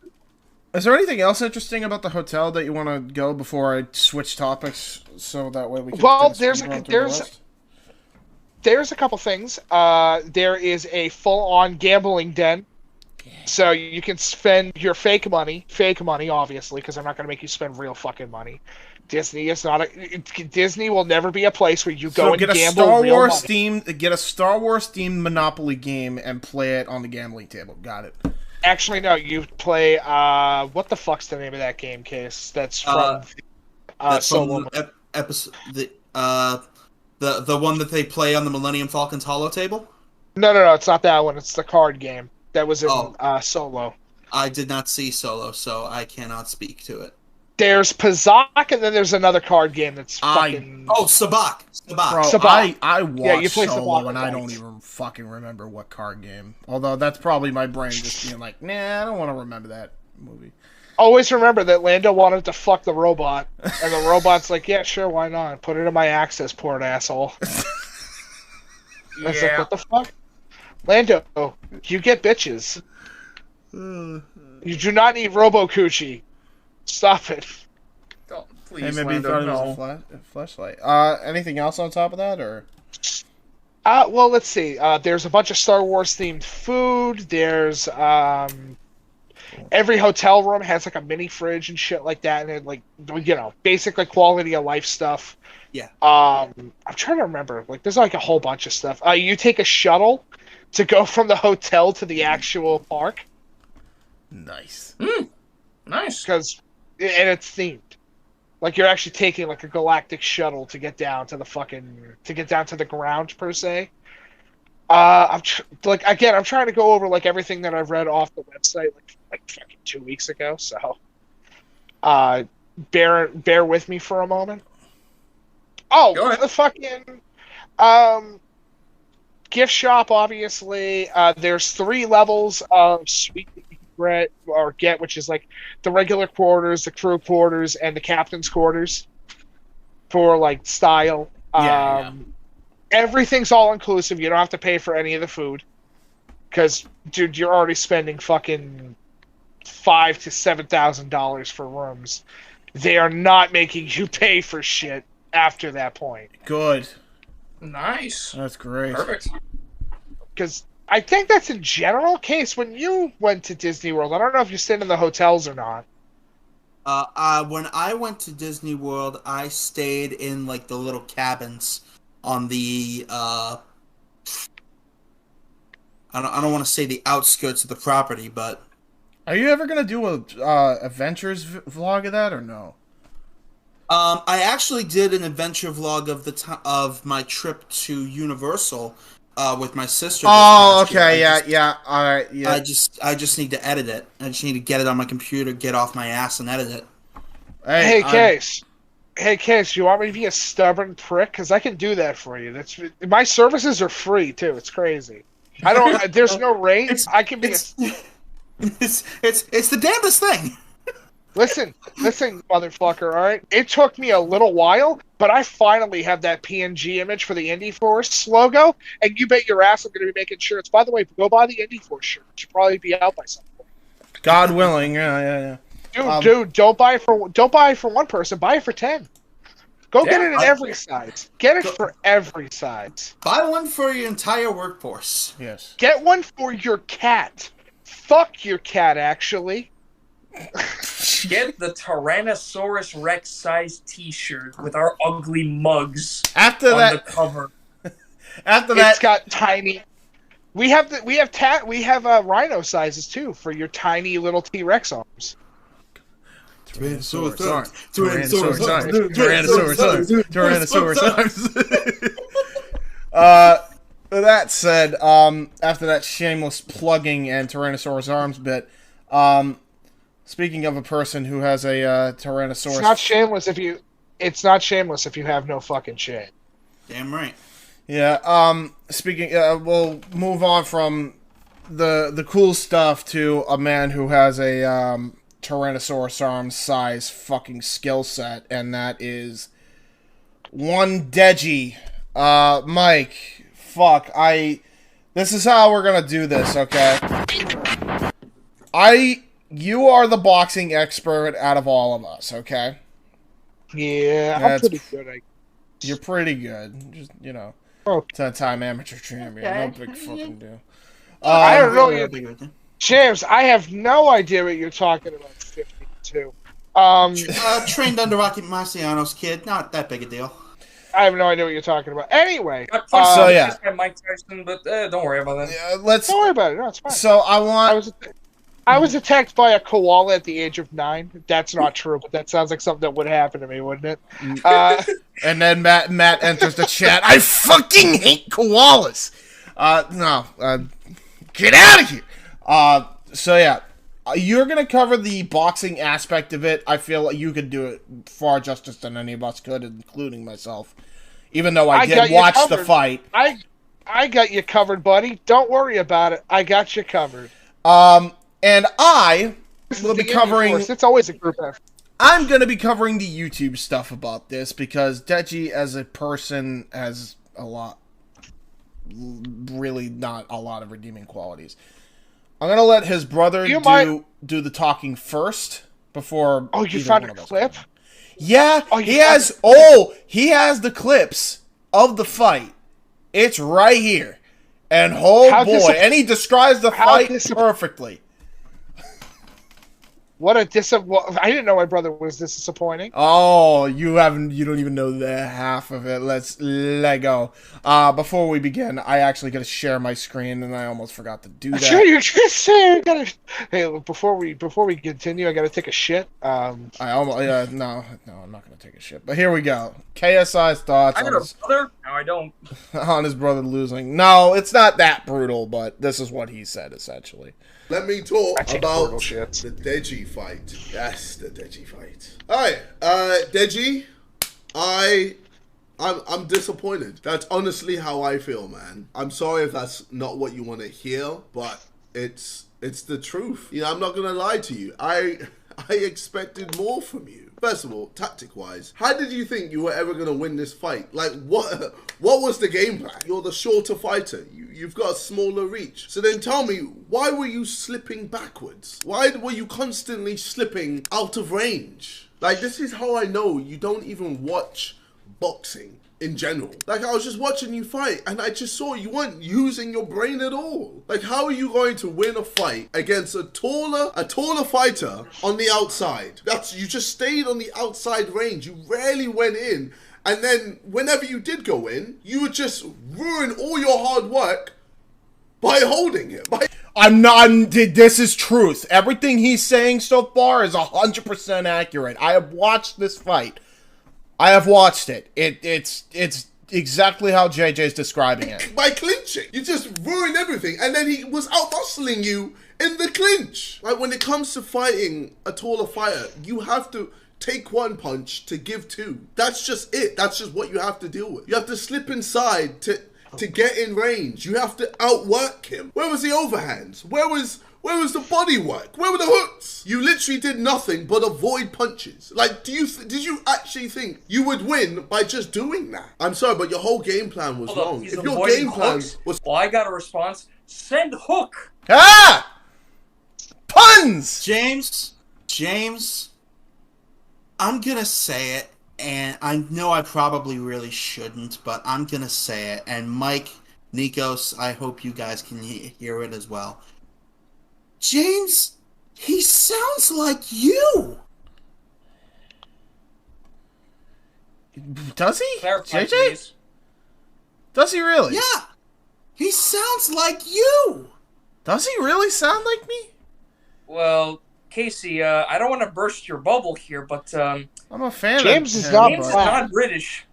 Is there anything else interesting about the hotel that you want to go before I switch topics, so that way we can? Well, there's a couple things. There is a full-on gambling den, so you can spend your fake money, obviously, because I'm not going to make you spend real fucking money. Disney will never be a place where you go and gamble real money. Get a Star Wars themed Monopoly game and play it on the gambling table. Got it. Actually, no. You play. What the fuck's the name of that game, Case? That's from. The episode. The one that they play on the Millennium Falcon's holo table. No. It's not that one. It's the card game that was in Solo. I did not see Solo, so I cannot speak to it. There's Pazak, and then there's another card game that's fucking... Sabak. Bro, Sabak. I watched Solo, Sabak and I don't even fucking remember what card game. Although that's probably my brain just being like, nah, I don't want to remember that movie. Always remember that Lando wanted to fuck the robot, and the robot's like, yeah, sure, why not? Put it in my access port, asshole. I was like, what the fuck? Lando, you get bitches. You do not need Robo-Coochie. Stop it. Don't, please, hey, maybe Lando, it was a flashlight. Anything else on top of that, or? Well, let's see. There's a bunch of Star Wars themed food. There's every hotel room has like a mini fridge and shit like that, and it, like, you know, basic like quality of life stuff. Yeah. I'm trying to remember. Like, there's like a whole bunch of stuff. You take a shuttle to go from the hotel to the actual park. Nice. Nice. And it's themed. Like, you're actually taking like a galactic shuttle to get down to the ground per se. I'm trying to go over like everything that I've read off the website like fucking 2 weeks ago. So, bear with me for a moment. Oh, the fucking gift shop. Obviously, there's 3 levels of suite that you can get, which is like the regular quarters, the crew quarters, and the captain's quarters for like style. Everything's all inclusive. You don't have to pay for any of the food because, dude, you're already spending fucking $5,000 to $7,000 for rooms. They are not making you pay for shit after that point. Good. Nice. That's great. Perfect. Because I think that's a general case when you went to Disney World. I don't know if you stayed in the hotels or not. When I went to Disney World, I stayed in like the little cabins on the I don't want to say the outskirts of the property, but are you ever gonna do a adventures vlog of that or no? I actually did an adventure vlog of my trip to Universal with my sister. Oh, okay, yeah, all right, yeah. I just need to edit it. I just need to get it on my computer, get off my ass, and edit it. Hey, Case. Hey, Case, you want me to be a stubborn prick? Because I can do that for you. My services are free too. It's crazy. I don't. There's no rate. I can be. It's the damnedest thing. Listen, motherfucker. All right. It took me a little while, but I finally have that PNG image for the Indy Force logo, and you bet your ass I'm going to be making shirts. By the way, go buy the Indy Force shirt. It should probably be out by some point. God willing, yeah. Dude, don't buy it for one person. Buy it for 10. Go get it in every size. Get it for every size. Buy one for your entire workforce. Yes. Get one for your cat. Fuck your cat, actually. Get the Tyrannosaurus Rex size T-shirt with our ugly mugs on the cover. After that, it's got tiny. We have rhino sizes too for your tiny little T-Rex arms. Tyrannosaurus arms. That said, after that shameless plugging and Tyrannosaurus arms bit, speaking of a person who has a Tyrannosaurus, it's not shameless if you have no fucking shame. Damn right. Yeah. We'll move on from the cool stuff to a man who has a Tyrannosaurus arms size fucking skill set, and that is one Deji. Mike, fuck, this is how we're gonna do this, okay? You are the boxing expert out of all of us, okay? Yeah, I'm pretty good. You're pretty good. Just, 10-time amateur champion. No big fucking deal. I don't know. James, I have no idea what you're talking about. 52. Trained under Rocky Marciano's kid. Not that big a deal. I have no idea what you're talking about. Anyway, so yeah, Mike Tyson, but don't worry about that. Yeah, don't worry about it. No, it's fine. So I was attacked by a koala at the age of 9. That's not true, but that sounds like something that would happen to me, wouldn't it? And then Matt enters the chat. I fucking hate koalas. Get out of here. So yeah, you're gonna cover the boxing aspect of it. I feel like you could do it far justice than any of us could, including myself. Even though I did watch the fight. I got you covered, buddy. Don't worry about it. I got you covered. And I will be covering. It's always a group effort. I'm going to be covering the YouTube stuff about this because Deji as a person has really not a lot of redeeming qualities. I'm going to let his brother do the talking first before. Oh, you found a clip? Yeah, he has the clips of the fight. It's right here. And and he describes the fight perfectly. I didn't know my brother was this disappointing. Oh, you don't even know the half of it. Let's let go. Before we begin, I actually got to share my screen, and I almost forgot to do that. Sure, you're just saying. Hey, before we continue, I got to take a shit. No, I'm not gonna take a shit. But here we go. KSI's thoughts. I got a brother. No, I don't. On his brother losing. No, it's not that brutal, but this is what he said essentially. Let me talk about the Deji fight. Yes, the Deji fight. Alright, Deji, I'm disappointed. That's honestly how I feel, man. I'm sorry if that's not what you want to hear, but it's the truth. I'm not gonna lie to you. I expected more from you. First of all, tactic-wise, how did you think you were ever going to win this fight? Like, what was the game plan? You're the shorter fighter. You've got a smaller reach. So then tell me, why were you slipping backwards? Why were you constantly slipping out of range? Like, this is how I know you don't even watch boxing in general. Like, I was just watching you fight, and I just saw you weren't using your brain at all. Like, how are you going to win a fight against a taller fighter on the outside? You just stayed on the outside range. You rarely went in, and then whenever you did go in, you would just ruin all your hard work by holding it. This is truth. Everything he's saying so far is 100% accurate. I have watched this fight. I have watched it. It's exactly how JJ's describing it. By clinching. You just ruined everything. And then he was out-hustling you in the clinch. Like, when it comes to fighting a taller fighter, you have to take one punch to give two. That's just it. That's just what you have to deal with. You have to slip inside to get in range. You have to outwork him. Where was the overhands? Where was the body work? Where were the hooks? You literally did nothing but avoid punches. Like, did you actually think you would win by just doing that? I'm sorry, but your whole game plan was wrong. If your game plan was... Well, I got a response. Send hook. Ah! Puns! James, I'm gonna say it, and I know I probably really shouldn't, but I'm gonna say it. And Mike, Nikos, I hope you guys can hear it as well. James, he sounds like you. Does he? Clarify, JJ? please. Does he really? Yeah. He sounds like you. Does he really sound like me? Well, Casey, I don't want to burst your bubble here, but I'm a fan James of is him. not James is black. not British.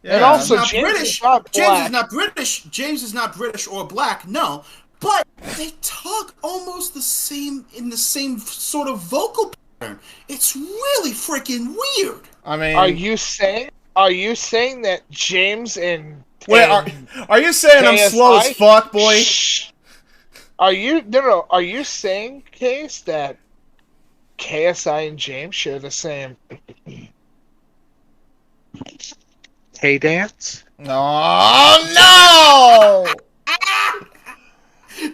Yeah, And also, Not James British. is not James black. is not British. James is not British or black. No, but they talk almost the same in the same sort of vocal pattern. It's really freaking weird. I mean, Are you saying that James and wait, are you saying I'm slow as KSI? fuck, boy? Are you saying, Case, that KSI and James share the same hey dance? Oh no!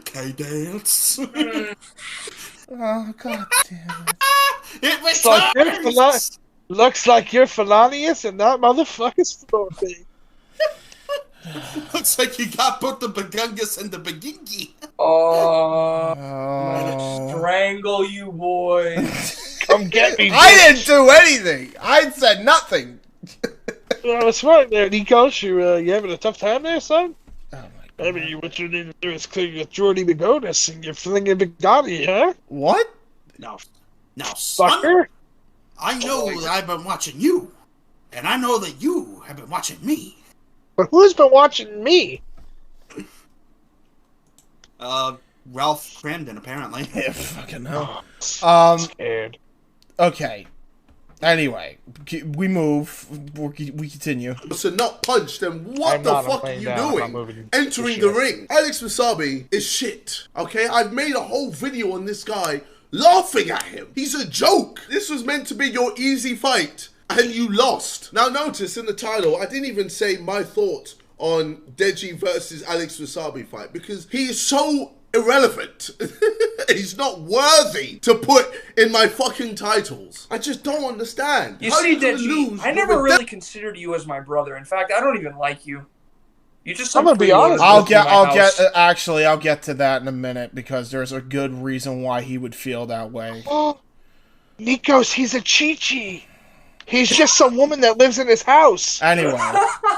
K-dance. Oh god damn it! It Looks like you're Felonious and not motherfucker's Floating. Looks like you got both the Bagungus and the Bagingi. I'm gonna strangle you, boy. Come get me. I didn't do anything. I said nothing. That's right there, Nikos. You having a tough time there, son? Oh my Maybe what you need to do is clear your Jordy McGonus and you're flinging Bigani, huh? What? No, son. Fucker. I know that I've been watching you, and I know that you have been watching me. But who's been watching me? Ralph Cramden, apparently. Yeah, fucking hell. Scared. Okay. Anyway, we move. We continue. So not punch, then what the fuck are you doing? Entering the ring. Alex Wasabi is shit. Okay, I've made a whole video on this guy laughing at him. He's a joke. This was meant to be your easy fight, and you lost. Now notice in the title, I didn't even say my thoughts on Deji versus Alex Wasabi fight because he is so irrelevant. He's not worthy to put in my fucking titles. I just don't understand. You see, Deji, I never really considered you as my brother. In fact, I don't even like you. You just. I'm gonna be honest. I'll get. Actually, I'll get to that in a minute because there's a good reason why he would feel that way. Oh, Nikos, he's a Chi-Chi. He's just some woman that lives in his house. Anyway,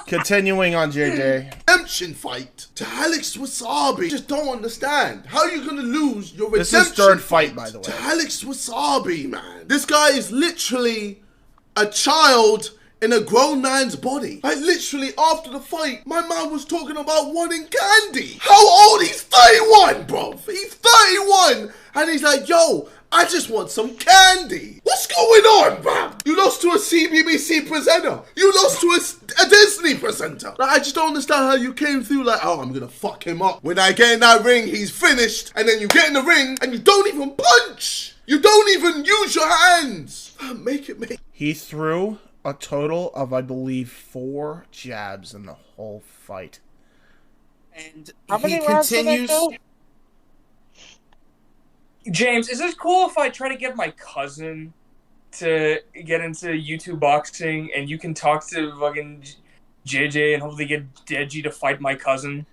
continuing on JJ. Redemption fight to Alex Wasabi. Just don't understand. How are you going to lose your redemption This is third fight, by the way. to Alex Wasabi, man? This guy is literally a child in a grown man's body. Like, literally, after the fight, my man was talking about wanting candy. How old? He's 31, bro. He's 31. And he's like, yo, I just want some candy. What's going on, man? You lost to a CBBC presenter. You lost to a Disney presenter. Like, I just don't understand how you came through like, oh, I'm gonna fuck him up. When I get in that ring, he's finished. And then you get in the ring and you don't even punch. You don't even use your hands. Make it make. He threw a total of, I believe, 4 jabs in the whole fight. And How many rounds did that go? James, is it cool if I try to get my cousin to get into YouTube boxing and you can talk to fucking JJ and hopefully get Deji to fight my cousin?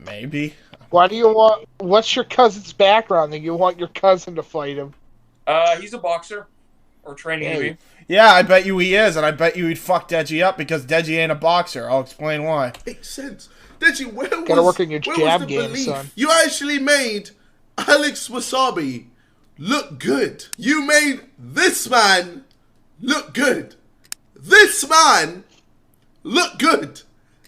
Maybe. Why do you want... What's your cousin's background that you want your cousin to fight him? He's a boxer. Or training, maybe. Yeah, I bet you he is, and I bet you he'd fuck Deji up because Deji ain't a boxer. I'll explain why. Makes sense. Deji, where Gotta work on your where jab was the game, belief? son. You actually made Alex Wasabi look good. You made this man look good. This man look good.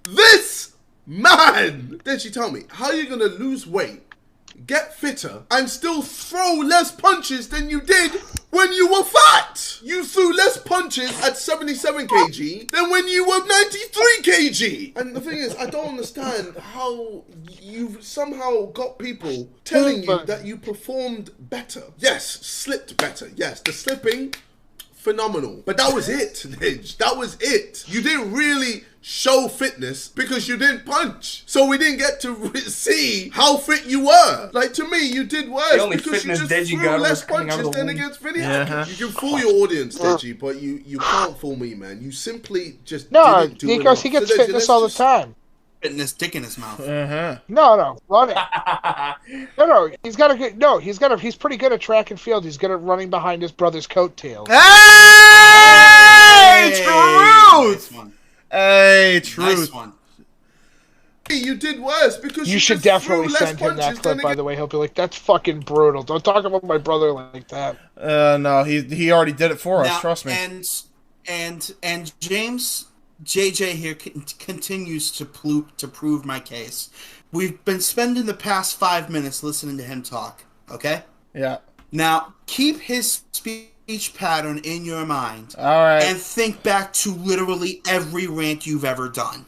This man. Deji, tell me, how are you going to lose weight, get fitter, and still throw less punches than you did when you were fat. You threw less punches at 77 kg than when you were 93 kg. And the thing is, I don't understand how you've somehow got people telling you that you performed better. Yes, slipped better. Yes, the slipping, phenomenal. But that was it, Nidge. That was it. You didn't really show fitness because you didn't punch. So we didn't get to see how fit you were. Like, to me, you did worse because you just threw less punches than against Vinny. You can fool your audience, Deji, but you can't fool me, man. You simply just didn't do because he gets fitness all the time. Fitness dick in his mouth. No, running. No, he's got a good. No, he's pretty good at track and field. He's good at running behind his brother's coattails. Hey, truth. Hey, truth. Nice one. You did worse because you should definitely send him that clip. By the way, he'll be like, "That's fucking brutal. Don't talk about my brother like that." No, he already did it for us. Trust me. And James. JJ here continues to prove my case. We've been spending the past 5 minutes listening to him talk, okay? Yeah. Now, keep his speech pattern in your mind. All right. And think back to literally every rant you've ever done.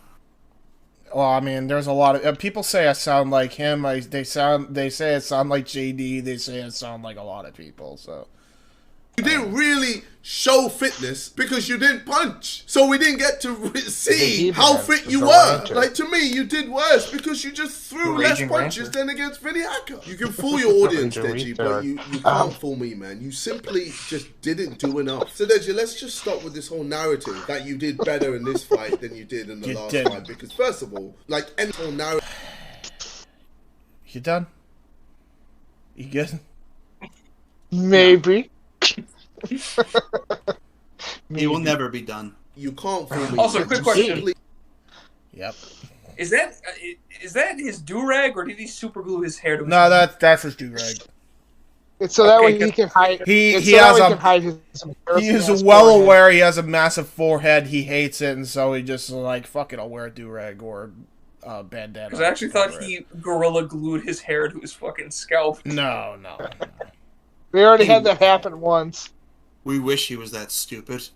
Well, I mean, there's a lot of... people say I sound like him. They say I sound like JD. They say I sound like a lot of people, so... You didn't really show fitness because you didn't punch. So we didn't get to see how fit you were. Like, to me, you did worse because you just threw less punches than against Vinny Hacker. You can fool your audience, Deji, but you can't fool me, man. You simply just didn't do enough. So, Deji, let's just stop with this whole narrative that you did better in this fight than you did in the last fight. Because, first of all, like, any whole narrative... You done? You good? Maybe. He will never be done. You can't fool me. Also, quick question. Yep. Is that his do-rag, or did he super glue his hair to his No, that's his do-rag. It's so that way he can hide. He is well aware he has a massive forehead. He hates it, and so he just like, fuck it, I'll wear a do-rag or bandana. Because I actually thought he gorilla glued his hair to his fucking scalp. No. We already had that happen once. We wish he was that stupid.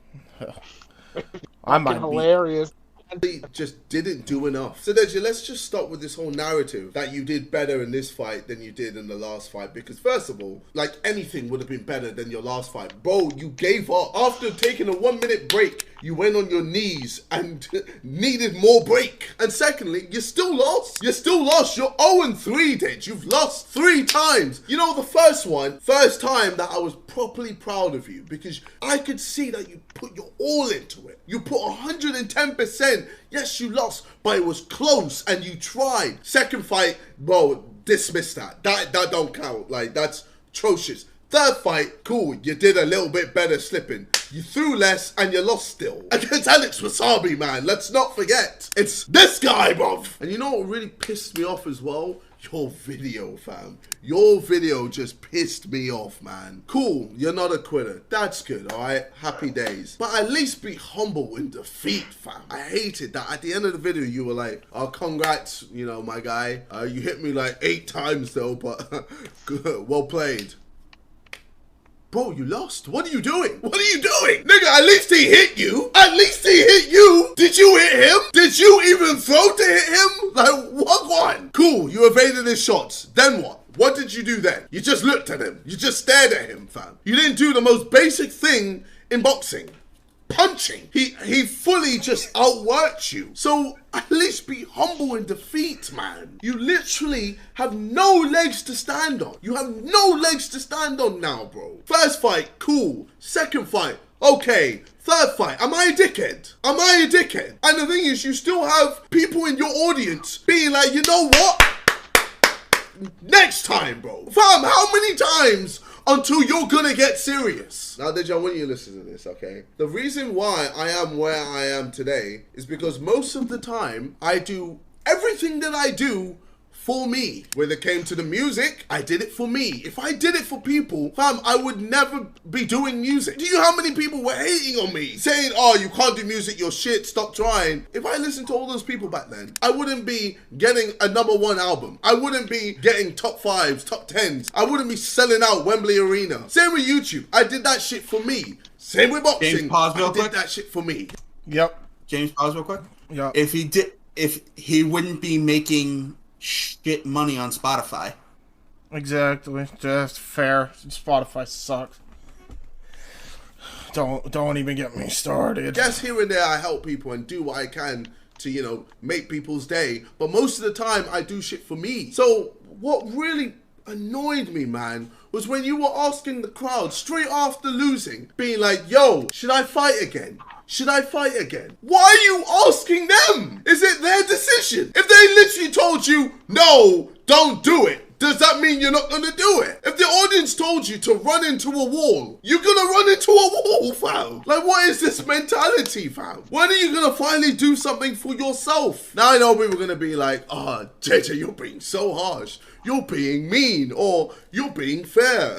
I might hilarious. They just didn't do enough. So Deji, let's just stop with this whole narrative that you did better in this fight than you did in the last fight. Because first of all, like, anything would have been better than your last fight. Bro, you gave up. After taking a 1 minute break, you went on your knees and needed more break. And secondly, you still lost. You're 0-3, Deji. You've lost 3 times. You know, the first time that I was properly proud of you, because I could see that you put your all into it. You put 110%. Yes, you lost, but it was close and you tried. Second fight, bro, dismiss that. That don't count. Like, that's atrocious. Third fight, cool. You did a little bit better slipping. You threw less and you lost still. Against Alex Wasabi, man. Let's not forget. It's this guy, bruv. And you know what really pissed me off as well? Your video, fam. Your video just pissed me off, man. Cool, you're not a quitter. That's good, alright? Happy days. But at least be humble in defeat, fam. I hated that. At the end of the video, you were like, oh, congrats, you know, my guy. You hit me like 8 times, though, but good. Well played. Bro, you lost. What are you doing? What are you doing? Nigga, at least he hit you. At least he hit you. Did you hit him? Did you even throw to hit him? Like, what one? Cool, you evaded his shots. Then what? What did you do then? You just looked at him. You just stared at him, fam. You didn't do the most basic thing in boxing. Punching. He fully just outworked you. So at least be humble in defeat, man. You literally have no legs to stand on. You have no legs to stand on now, bro. First fight, cool. Second fight, okay. Third fight, am I a dickhead? Am I a dickhead? And the thing is, you still have people in your audience being like, you know what? Next time, bro. Fam, how many times until you're gonna get serious? Now, Deji, I want you to listen to this, okay? The reason why I am where I am today is because most of the time, I do everything that I do for me. When it came to the music, I did it for me. If I did it for people, fam, I would never be doing music. Do you know how many people were hating on me? Saying, oh, you can't do music, you're shit, stop trying. If I listened to all those people back then, I wouldn't be getting a #1 album. I wouldn't be getting top 5s, top 10s. I wouldn't be selling out Wembley Arena. Same with YouTube. I did that shit for me. Same with boxing. James, pause real I did quick. that shit for me. Yep. James, pause real quick. Yeah. If he wouldn't be making shit money on Spotify. Exactly. Just fair. Spotify sucks. Don't even get me started. Yes, here and there I help people and do what I can to, you know, make people's day. But most of the time I do shit for me. So what really annoyed me, man, was when you were asking the crowd straight after losing, being like, yo, should I fight again? Should I fight again? Why are you asking them? Is it their decision? If they literally told you, no, don't do it, does that mean you're not gonna do it? If the audience told you to run into a wall, you're gonna run into a wall, fam. Like, what is this mentality, fam? When are you gonna finally do something for yourself? Now I know people are gonna be like, oh, JJ, you're being so harsh. You're being mean, or you're being fair.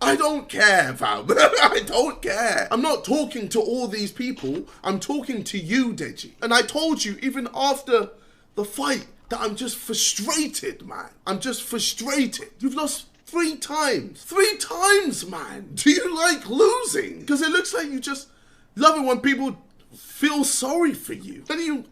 I don't care, fam. I don't care. I'm not talking to all these people. I'm talking to you, Deji. And I told you, even after the fight, that I'm just frustrated, man. I'm just frustrated. You've lost 3 times. 3 times, man. Do you like losing? Because it looks like you just love it when people feel sorry for you. When are you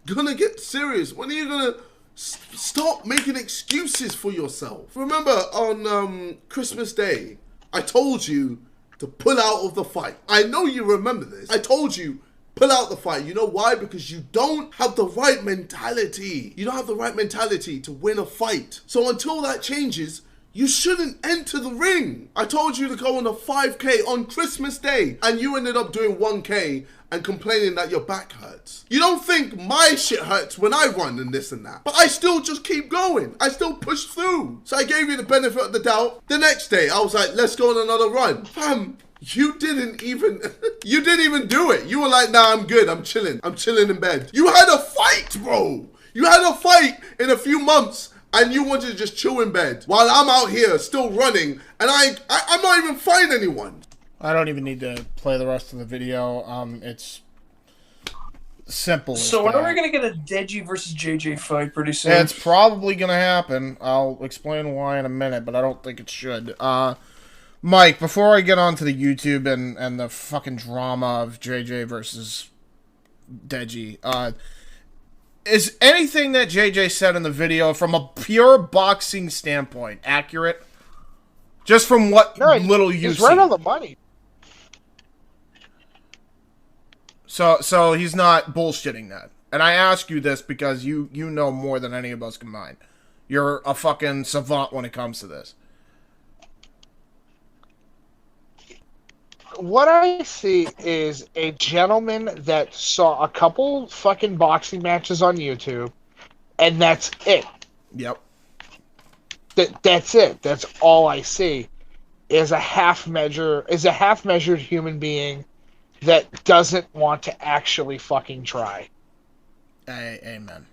gonna get serious? When are you gonna stop making excuses for yourself? Remember on Christmas Day, I told you to pull out of the fight. I know you remember this. I told you, pull out the fight. You know why? Because you don't have the right mentality. You don't have the right mentality to win a fight. So until that changes, you shouldn't enter the ring. I told you to go on a 5K on Christmas Day, and you ended up doing 1K and complaining that your back hurts. You don't think my shit hurts when I run and this and that. But I still just keep going. I still push through. So I gave you the benefit of the doubt. The next day, I was like, let's go on another run. Fam, you didn't even do it. You were like, nah, I'm good. I'm chilling in bed. You had a fight, bro. You had a fight in a few months and you wanted to just chill in bed while I'm out here still running and I'm not even fighting anyone. I don't even need to play the rest of the video. It's simple. So when are we going to get a Deji versus JJ fight pretty soon? It's probably going to happen. I'll explain why in a minute, but I don't think it should. Mike, before I get on to the YouTube and the fucking drama of JJ versus Deji, is anything that JJ said in the video from a pure boxing standpoint accurate? Just from what little you see. He's right on the money. So he's not bullshitting that. And I ask you this because you know more than any of us combined. You're a fucking savant when it comes to this. What I see is a gentleman that saw a couple fucking boxing matches on YouTube, and that's it. Yep. That's it. That's all I see is a half-measured human being that doesn't want to actually fucking try. Amen.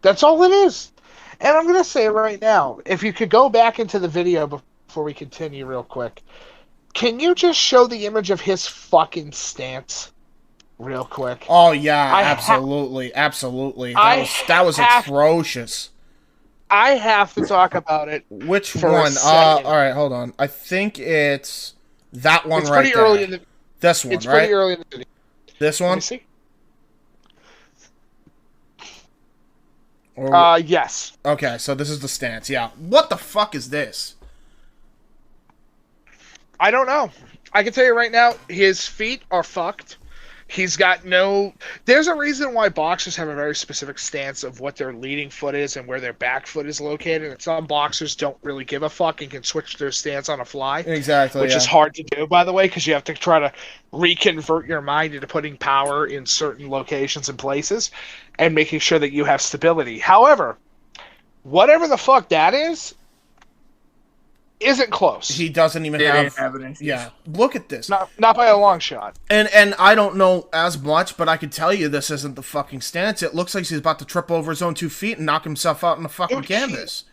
That's all it is. And I'm going to say it right now. If you could go back into the video before we continue real quick, can you just show the image of his fucking stance real quick? Oh, yeah, absolutely. That was atrocious. I have to talk about it. Which one? All right, hold on. I think it's that one right there. It's pretty early in the... This one, right? It's pretty early in the video. This one? Let me see. Yes. Okay, so this is the stance, yeah. What the fuck is this? I don't know. I can tell you right now, his feet are fucked. He's got no... There's a reason why boxers have a very specific stance of what their leading foot is and where their back foot is located. And some boxers don't really give a fuck and can switch their stance on a fly. Exactly, Which is hard to do, by the way, because you have to try to reconvert your mind into putting power in certain locations and places and making sure that you have stability. However, whatever the fuck that is, isn't close. He doesn't even have evidence. Yeah, look at this. Not by a long shot. And I don't know as much, but I can tell you this isn't the fucking stance. It looks like he's about to trip over his own 2 feet and knock himself out in the fucking canvas.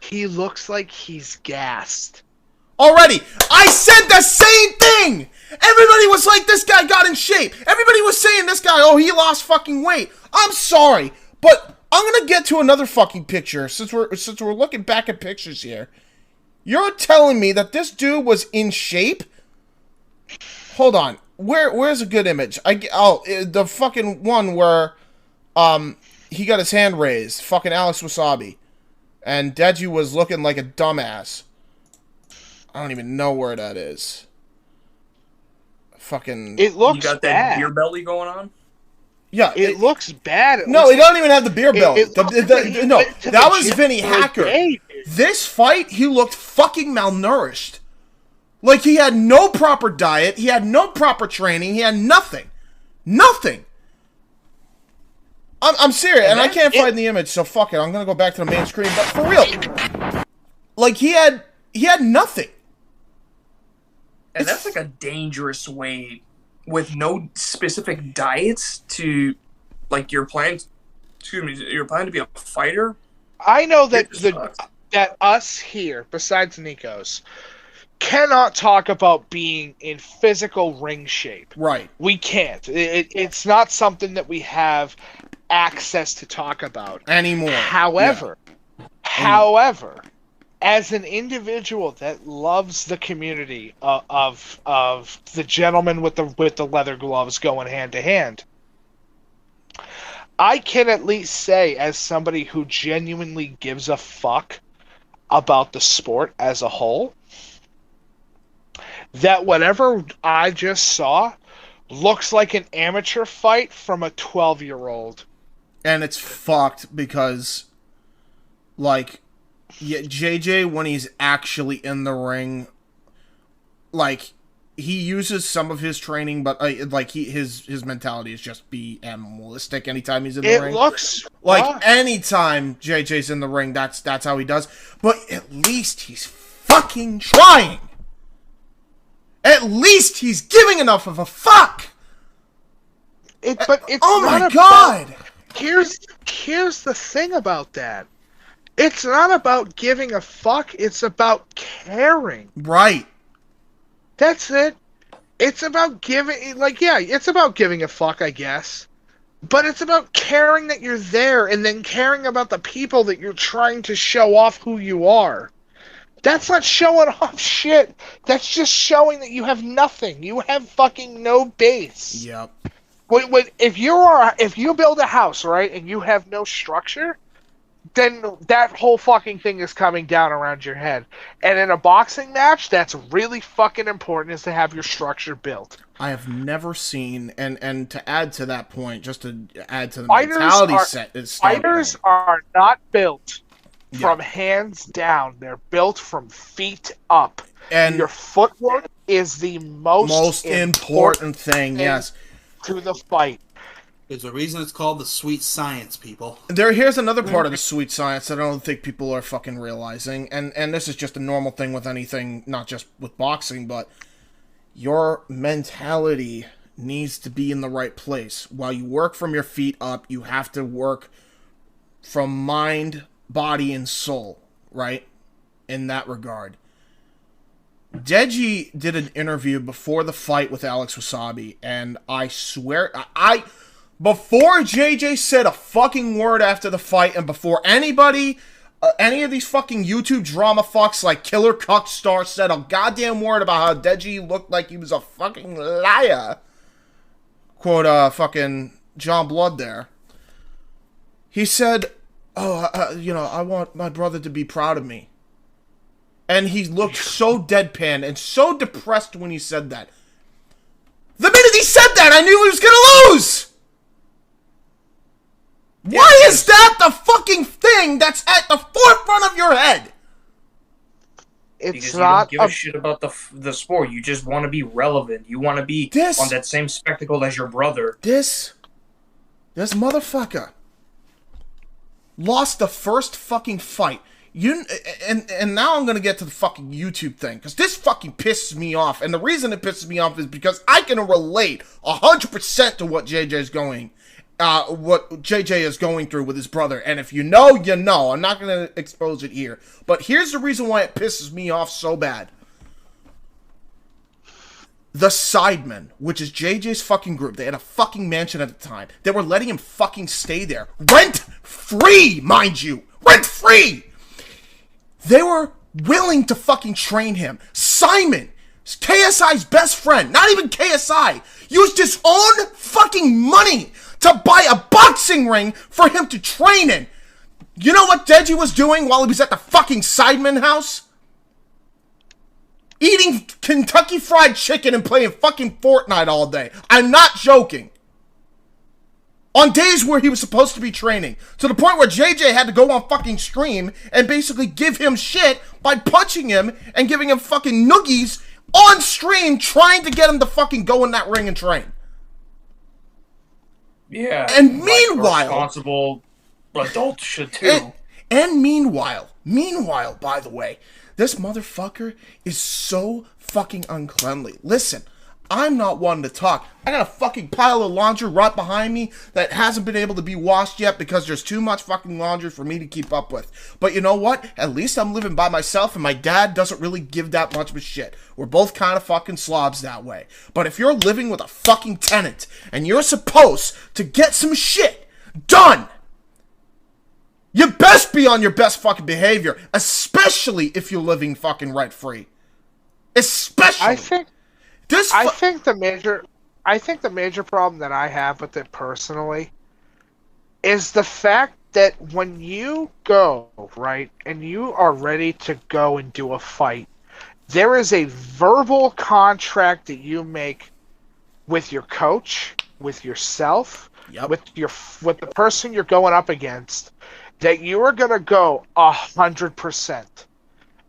He looks like he's gassed. Already, I said the same thing! Everybody was like, this guy got in shape. Everybody was saying this guy, oh, he lost fucking weight. I'm sorry, but I'm gonna get to another fucking picture since we're looking back at pictures here. You're telling me that this dude was in shape? Hold on. Where's a good image? The fucking one where he got his hand raised. Fucking Alex Wasabi. And Deji was looking like a dumbass. I don't even know where that is. Fucking... It looks You got bad. that beer belly going on? Yeah. It looks bad. He don't even have the beer belly. No, that was Vinny Hacker. This fight, he looked fucking malnourished. Like, he had no proper diet, he had no proper training, he had nothing. Nothing! I'm serious, and I can't find the image, so fuck it, I'm gonna go back to the main screen, but for real. Like, he had nothing. And that's like a dangerous way, with no specific diets to, like, you're planning to be a fighter? I know that us here, besides Nico's, cannot talk about being in physical ring shape. Right. We can't. It's not something that we have access to talk about anymore. However, as an individual that loves the community of the gentleman with the leather gloves going hand to hand, I can at least say, as somebody who genuinely gives a fuck about the sport as a whole, that whatever I just saw looks like an amateur fight from a 12-year-old. And it's fucked because, like, JJ, when he's actually in the ring, like, he uses some of his training, but his mentality is just be animalistic anytime he's in the ring. It looks like anytime JJ's in the ring, that's how he does. But at least he's fucking trying. At least he's giving enough of a fuck. Oh my god! Here's the thing about that. It's not about giving a fuck. It's about caring. Right. That's it. It's about giving, it's about giving a fuck, I guess. But it's about caring that you're there and then caring about the people that you're trying to show off who you are. That's not showing off shit. That's just showing that you have nothing. You have fucking no base. Yep. If you build a house, right, and you have no structure, then that whole fucking thing is coming down around your head. And in a boxing match, that's really fucking important, is to have your structure built. I have never seen, and to add to that point, just to add to the mentality set. Fighters are not built from hands down. They're built from feet up. And your footwork is the most important thing, yes. To the fight. There's a reason it's called the sweet science, people. Here's another part of the sweet science that I don't think people are fucking realizing, and this is just a normal thing with anything, not just with boxing, but your mentality needs to be in the right place. While you work from your feet up, you have to work from mind, body, and soul, right? In that regard. Deji did an interview before the fight with Alex Wasabi, and I swear, before JJ said a fucking word after the fight, and before anybody, any of these fucking YouTube drama fucks like Killer Cuck Star said a goddamn word about how Deji looked like he was a fucking liar, quote, fucking John Blood there, he said, I want my brother to be proud of me. And he looked so deadpan and so depressed when he said that. The minute he said that, I knew he was gonna lose! Why is that the fucking thing that's at the forefront of your head? Because you don't give a shit about the sport. You just want to be relevant. You want to be on that same spectacle as your brother. This motherfucker lost the first fucking fight. And now I'm gonna get to the fucking YouTube thing, because this fucking pisses me off, and the reason it pisses me off is because I can relate 100% to what JJ is going through with his brother, and if you know, you know. I'm not gonna expose it here, but here's the reason why it pisses me off so bad. The Sidemen, which is JJ's fucking group, they had a fucking mansion at the time. They were letting him fucking stay there, rent-free, mind you, rent-free. They were willing to fucking train him. Simon, KSI's best friend, not even KSI, used his own fucking money to buy a boxing ring for him to train in. You know what Deji was doing while he was at the fucking Sidemen house? Eating Kentucky Fried Chicken and playing fucking Fortnite all day. I'm not joking. On days where he was supposed to be training. To the point where JJ had to go on fucking stream and basically give him shit by punching him and giving him fucking noogies on stream, trying to get him to fucking go in that ring and train. Yeah. And meanwhile... responsible adults should too. And meanwhile, by the way, this motherfucker is so fucking uncleanly. Listen, I'm not one to talk. I got a fucking pile of laundry right behind me that hasn't been able to be washed yet because there's too much fucking laundry for me to keep up with. But you know what? At least I'm living by myself and my dad doesn't really give that much of a shit. We're both kind of fucking slobs that way. But if you're living with a fucking tenant and you're supposed to get some shit done, you best be on your best fucking behavior, especially if you're living fucking rent-free. Especially. I think the major problem that I have with it personally is the fact that when you go, right, and you are ready to go and do a fight, there is a verbal contract that you make with your coach, with yourself, with the person you're going up against, that you are going to go 100%.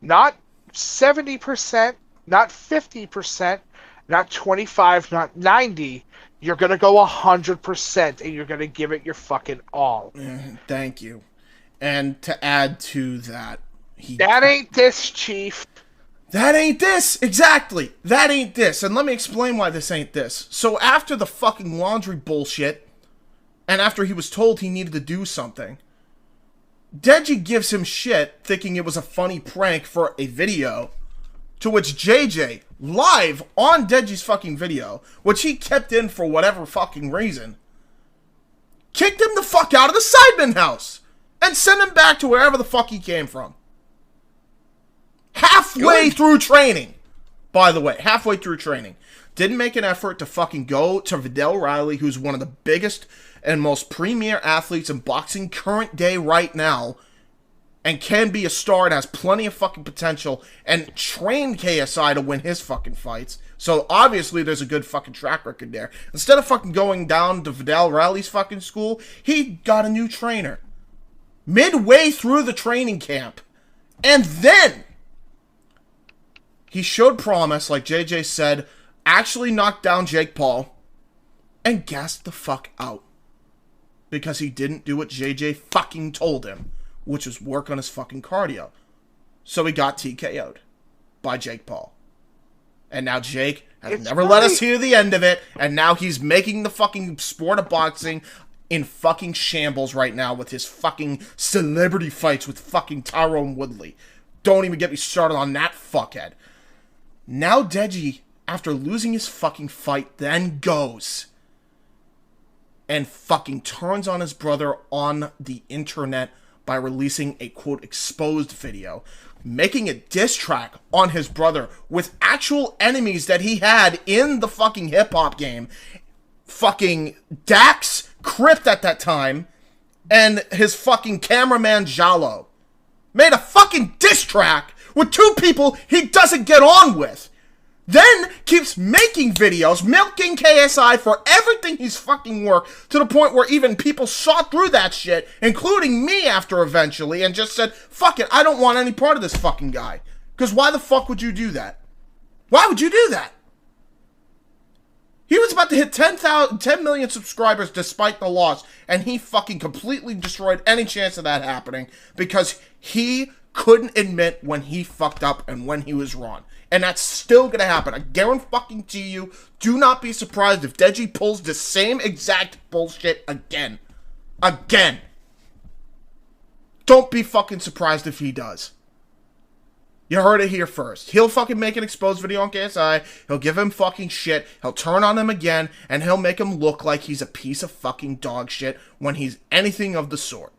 Not 70%, not 50%, not 25, not 90. You're going to go 100% and you're going to give it your fucking all. Thank you. And to add to that... That ain't this, Chief. That ain't this! Exactly! That ain't this. And let me explain why this ain't this. So after the fucking laundry bullshit, and after he was told he needed to do something, Deji gives him shit thinking it was a funny prank for a video, to which JJ, live on Deji's fucking video, which he kept in for whatever fucking reason, kicked him the fuck out of the Sidemen house and sent him back to wherever the fuck he came from. Halfway through training, by the way, halfway through training. Didn't make an effort to fucking go to Vidal Riley, who's one of the biggest and most premier athletes in boxing current day right now, and can be a star and has plenty of fucking potential, and trained KSI to win his fucking fights. So obviously there's a good fucking track record there. Instead of fucking going down to Vidal Riley's fucking school, he got a new trainer midway through the training camp. And then he showed promise, like JJ said, actually knocked down Jake Paul, and gassed the fuck out. Because he didn't do what JJ fucking told him, which was work on his fucking cardio. So he got TKO'd by Jake Paul. And now Jake has never let us hear the end of it, and now he's making the fucking sport of boxing in fucking shambles right now with his fucking celebrity fights with fucking Tyrone Woodley. Don't even get me started on that fuckhead. Now Deji, after losing his fucking fight, then goes and fucking turns on his brother on the internet by releasing a, quote, exposed video, making a diss track on his brother with actual enemies that he had in the fucking hip-hop game. Fucking Dax, Crypt at that time, and his fucking cameraman Jalo. Made a fucking diss track with two people he doesn't get on with. Then keeps making videos, milking KSI for everything he's fucking worth, to the point where even people saw through that shit, including me after eventually, and just said, fuck it, I don't want any part of this fucking guy. Because why the fuck would you do that? Why would you do that? He was about to hit 10 million subscribers despite the loss, and he fucking completely destroyed any chance of that happening because he couldn't admit when he fucked up and when he was wrong. And that's still gonna happen. I guarantee you, do not be surprised if Deji pulls the same exact bullshit again. Again. Don't be fucking surprised if he does. You heard it here first. He'll fucking make an exposed video on KSI. He'll give him fucking shit. He'll turn on him again. And he'll make him look like he's a piece of fucking dog shit when he's anything of the sort.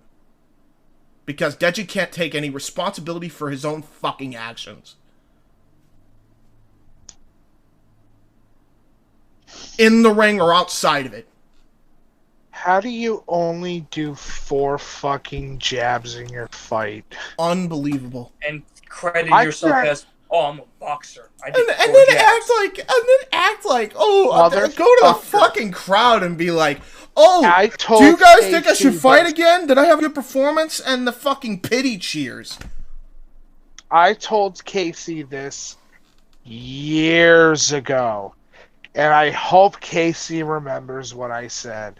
Because Deji can't take any responsibility for his own fucking actions. In the ring or outside of it. How do you only do 4 fucking jabs in your fight? Unbelievable. And credit yourself as, oh, I'm a boxer. And then act like, oh, go to the fucking crowd and be like, oh, do you guys think I should fight again? Did I have a good performance? And the fucking pity cheers. I told Casey this years ago, and I hope Casey remembers what I said.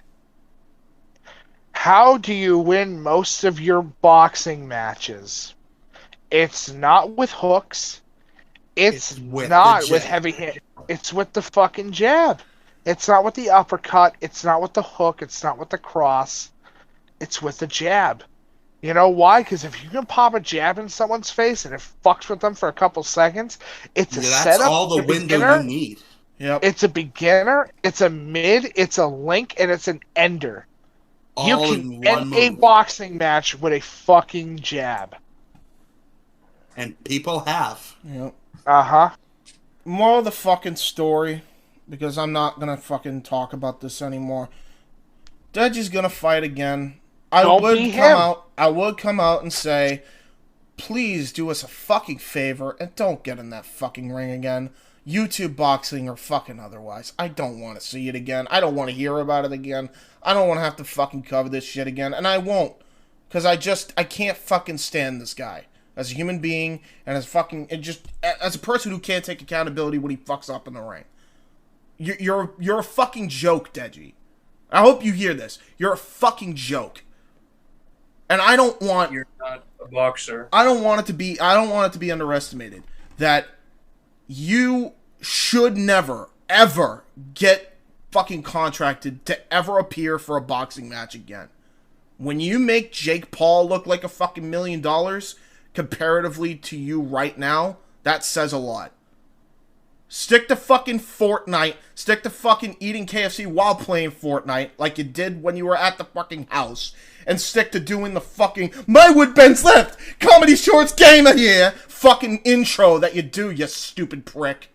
How do you win most of your boxing matches? It's not with hooks. It's not with heavy hand. It's with the fucking jab. It's not with the uppercut. It's not with the hook. It's not with the cross. It's with the jab. You know why? Because if you can pop a jab in someone's face and it fucks with them for a couple seconds, it's a setup. That's all the window you need. Yep. It's a beginner, it's a mid, it's a link, and it's an ender. You can end a boxing match with a fucking jab. And people have. Yep. Uh-huh. More of the fucking story, because I'm not gonna fucking talk about this anymore. Deji's gonna fight again. I would come out and say, please do us a fucking favor and don't get in that fucking ring again. YouTube boxing or fucking otherwise. I don't want to see it again. I don't want to hear about it again. I don't want to have to fucking cover this shit again. And I won't. Because I can't fucking stand this guy. As a human being and as a person who can't take accountability when he fucks up in the ring. You're a fucking joke, Deji. I hope you hear this. You're a fucking joke. And I don't want... You're not a boxer. I don't want it to be underestimated that you should never, ever get fucking contracted to ever appear for a boxing match again. When you make Jake Paul look like a fucking $1 million comparatively to you right now, that says a lot. Stick to fucking Fortnite. Stick to fucking eating KFC while playing Fortnite like you did when you were at the fucking house. And stick to doing the fucking My Wood Bends Left Comedy Shorts Gamer here fucking intro that you do, you stupid prick.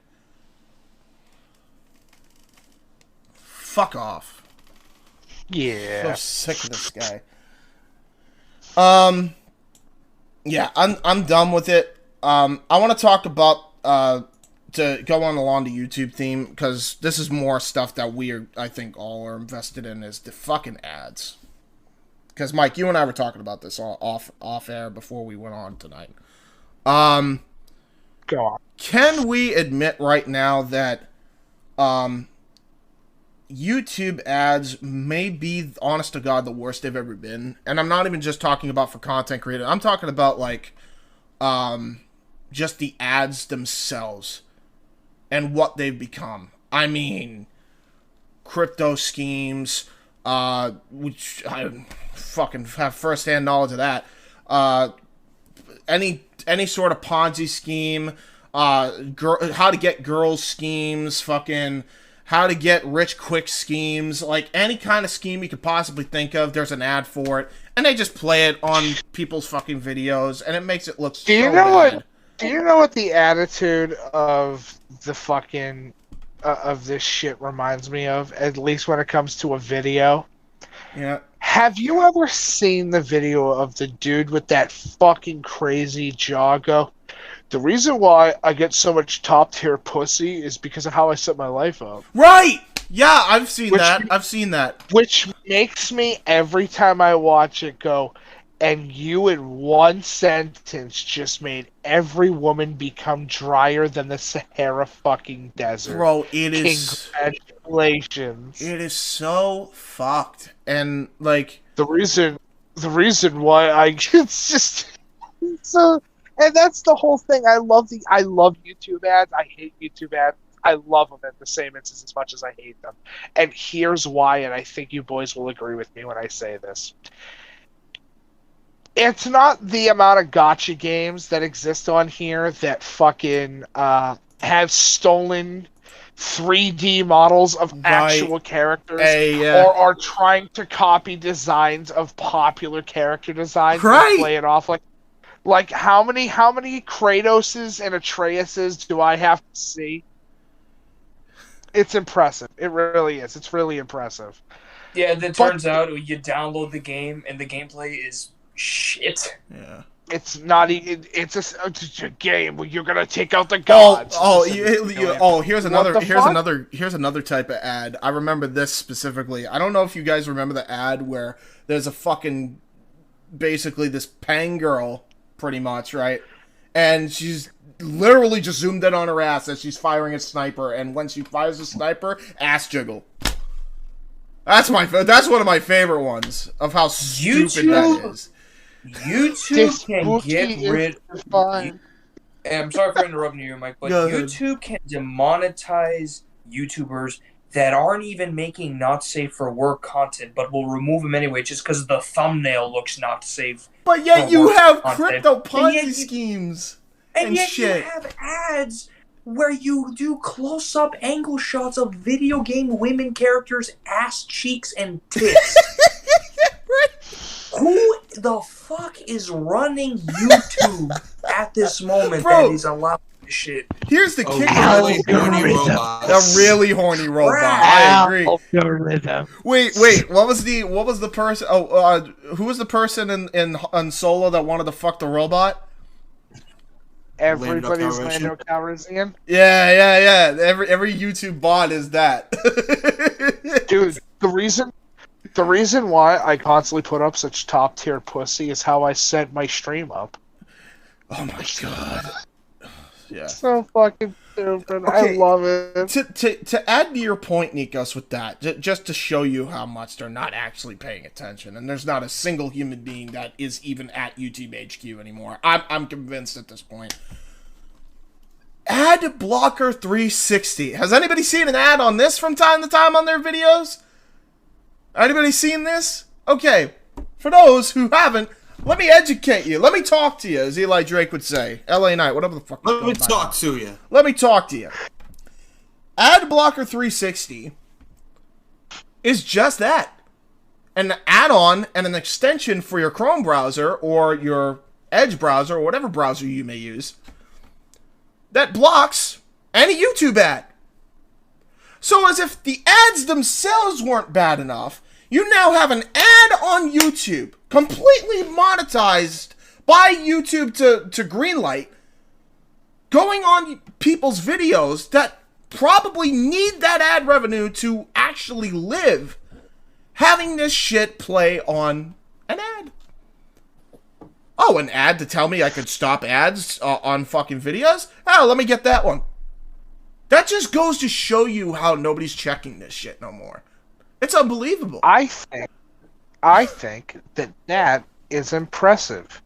Fuck off. Yeah. So sick of this guy. Yeah, I'm done with it. I want to talk about to go along the YouTube theme, because this is more stuff that I think all are invested in, is the fucking ads. Because Mike, you and I were talking about this off air before we went on tonight. Go on. Can we admit right now that YouTube ads may be, honest to God, the worst they've ever been? And I'm not even just talking about for content creators. I'm talking about like just the ads themselves and what they've become. I mean, crypto schemes, which I fucking have first-hand knowledge of that. Any sort of Ponzi scheme, how to get girls schemes, fucking how to get rich quick schemes, like any kind of scheme you could possibly think of, there's an ad for it, and they just play it on people's fucking videos, and it makes it look so bad. Do you know what the attitude of the fucking of this shit reminds me of? At least when it comes to a video. Yeah. Have you ever seen the video of the dude with that fucking crazy jaw go, the reason why I get so much top tier pussy is because of how I set my life up? Right! Yeah, I've seen that. Which makes me, every time I watch it, go, and you in one sentence just made every woman become drier than the Sahara fucking desert. Bro, it is... Congratulations. It is so fucked. And, like... The reason why I... It's just... So... And that's the whole thing. I love YouTube ads. I hate YouTube ads. I love them at the same instance as much as I hate them. And here's why, and I think you boys will agree with me when I say this. It's not the amount of gotcha games that exist on here that fucking have stolen 3D models of actual characters or are trying to copy designs of popular character designs and play it off like how many Kratoses and Atreuses do I have to see? It's impressive. It really is. It's really impressive. Yeah, then turns out you download the game and the gameplay is shit. Yeah. It's not even. It's a game where you're gonna take out the gods. Here's another type of ad. I remember this specifically. I don't know if you guys remember the ad where there's a fucking basically this Pang girl, pretty much, right? And she's literally just zoomed in on her ass as she's firing a sniper, and when she fires a sniper, ass jiggle. That's one of my favorite ones of how stupid that is. YouTube can get rid of... I'm sorry for interrupting you, Mike, but YouTube can demonetize YouTubers that aren't even making not safe for work content, but will remove them anyway just because the thumbnail looks not safe. But yet you have crypto Ponzi schemes and yet shit. You have ads where you do close-up angle shots of video game women characters' ass cheeks and tits. Who the fuck is running YouTube at this moment that is allowing this shit? Here's the kicker. A really horny robot. I agree. Wait. What was the person? Who was the person in Solo that wanted to fuck the robot? Everybody's Lando Calrissian. Yeah. Every YouTube bot is that. Dude, the reason why I constantly put up such top tier pussy is how I set my stream up. Oh my god. Yeah. So fucking stupid. Okay. I love it. To add to your point, Nikos, with that, just to show you how much they're not actually paying attention, and there's not a single human being that is even at YouTube HQ anymore. I'm convinced at this point. Ad Blocker 360. Has anybody seen an ad on this from time to time on their videos? Anybody seen this? Okay, for those who haven't, let me educate you. Let me talk to you, as Eli Drake would say. LA Knight, whatever the fuck. Let me talk to you. Let me talk to you. Ad Blocker 360 is just that. An add-on and an extension for your Chrome browser or your Edge browser or whatever browser you may use that blocks any YouTube ad. So as if the ads themselves weren't bad enough, you now have an ad on YouTube, completely monetized by YouTube to greenlight, going on people's videos that probably need that ad revenue to actually live, having this shit play on an ad. Oh, an ad to tell me I could stop ads on fucking videos? Oh, let me get that one. That just goes to show you how nobody's checking this shit no more. It's unbelievable. I think that is impressive.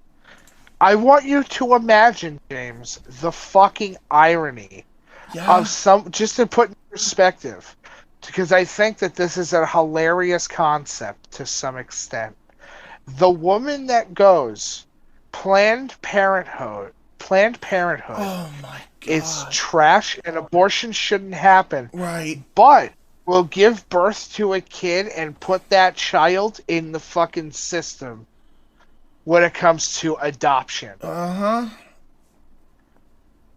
I want you to imagine, James, the fucking irony of just to put in perspective, because I think that this is a hilarious concept to some extent. The woman that goes, Planned Parenthood. Oh my God. It's trash and abortion shouldn't happen. Right. But will give birth to a kid and put that child in the fucking system when it comes to adoption. Uh-huh.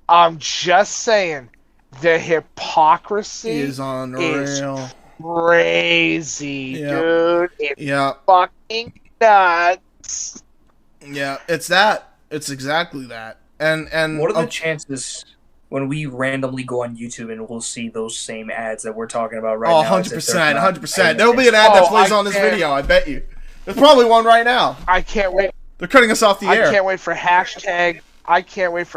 I'm just saying, the hypocrisy is unreal. Crazy, dude. It's fucking nuts. Yeah, it's that. It's exactly that. And what are the chances when we randomly go on YouTube and we'll see those same ads that we're talking about right now? 100%, 100%. There'll be an ad that plays on this video, I bet you. There's probably one right now. I can't wait. They're cutting us off the air. I can't wait for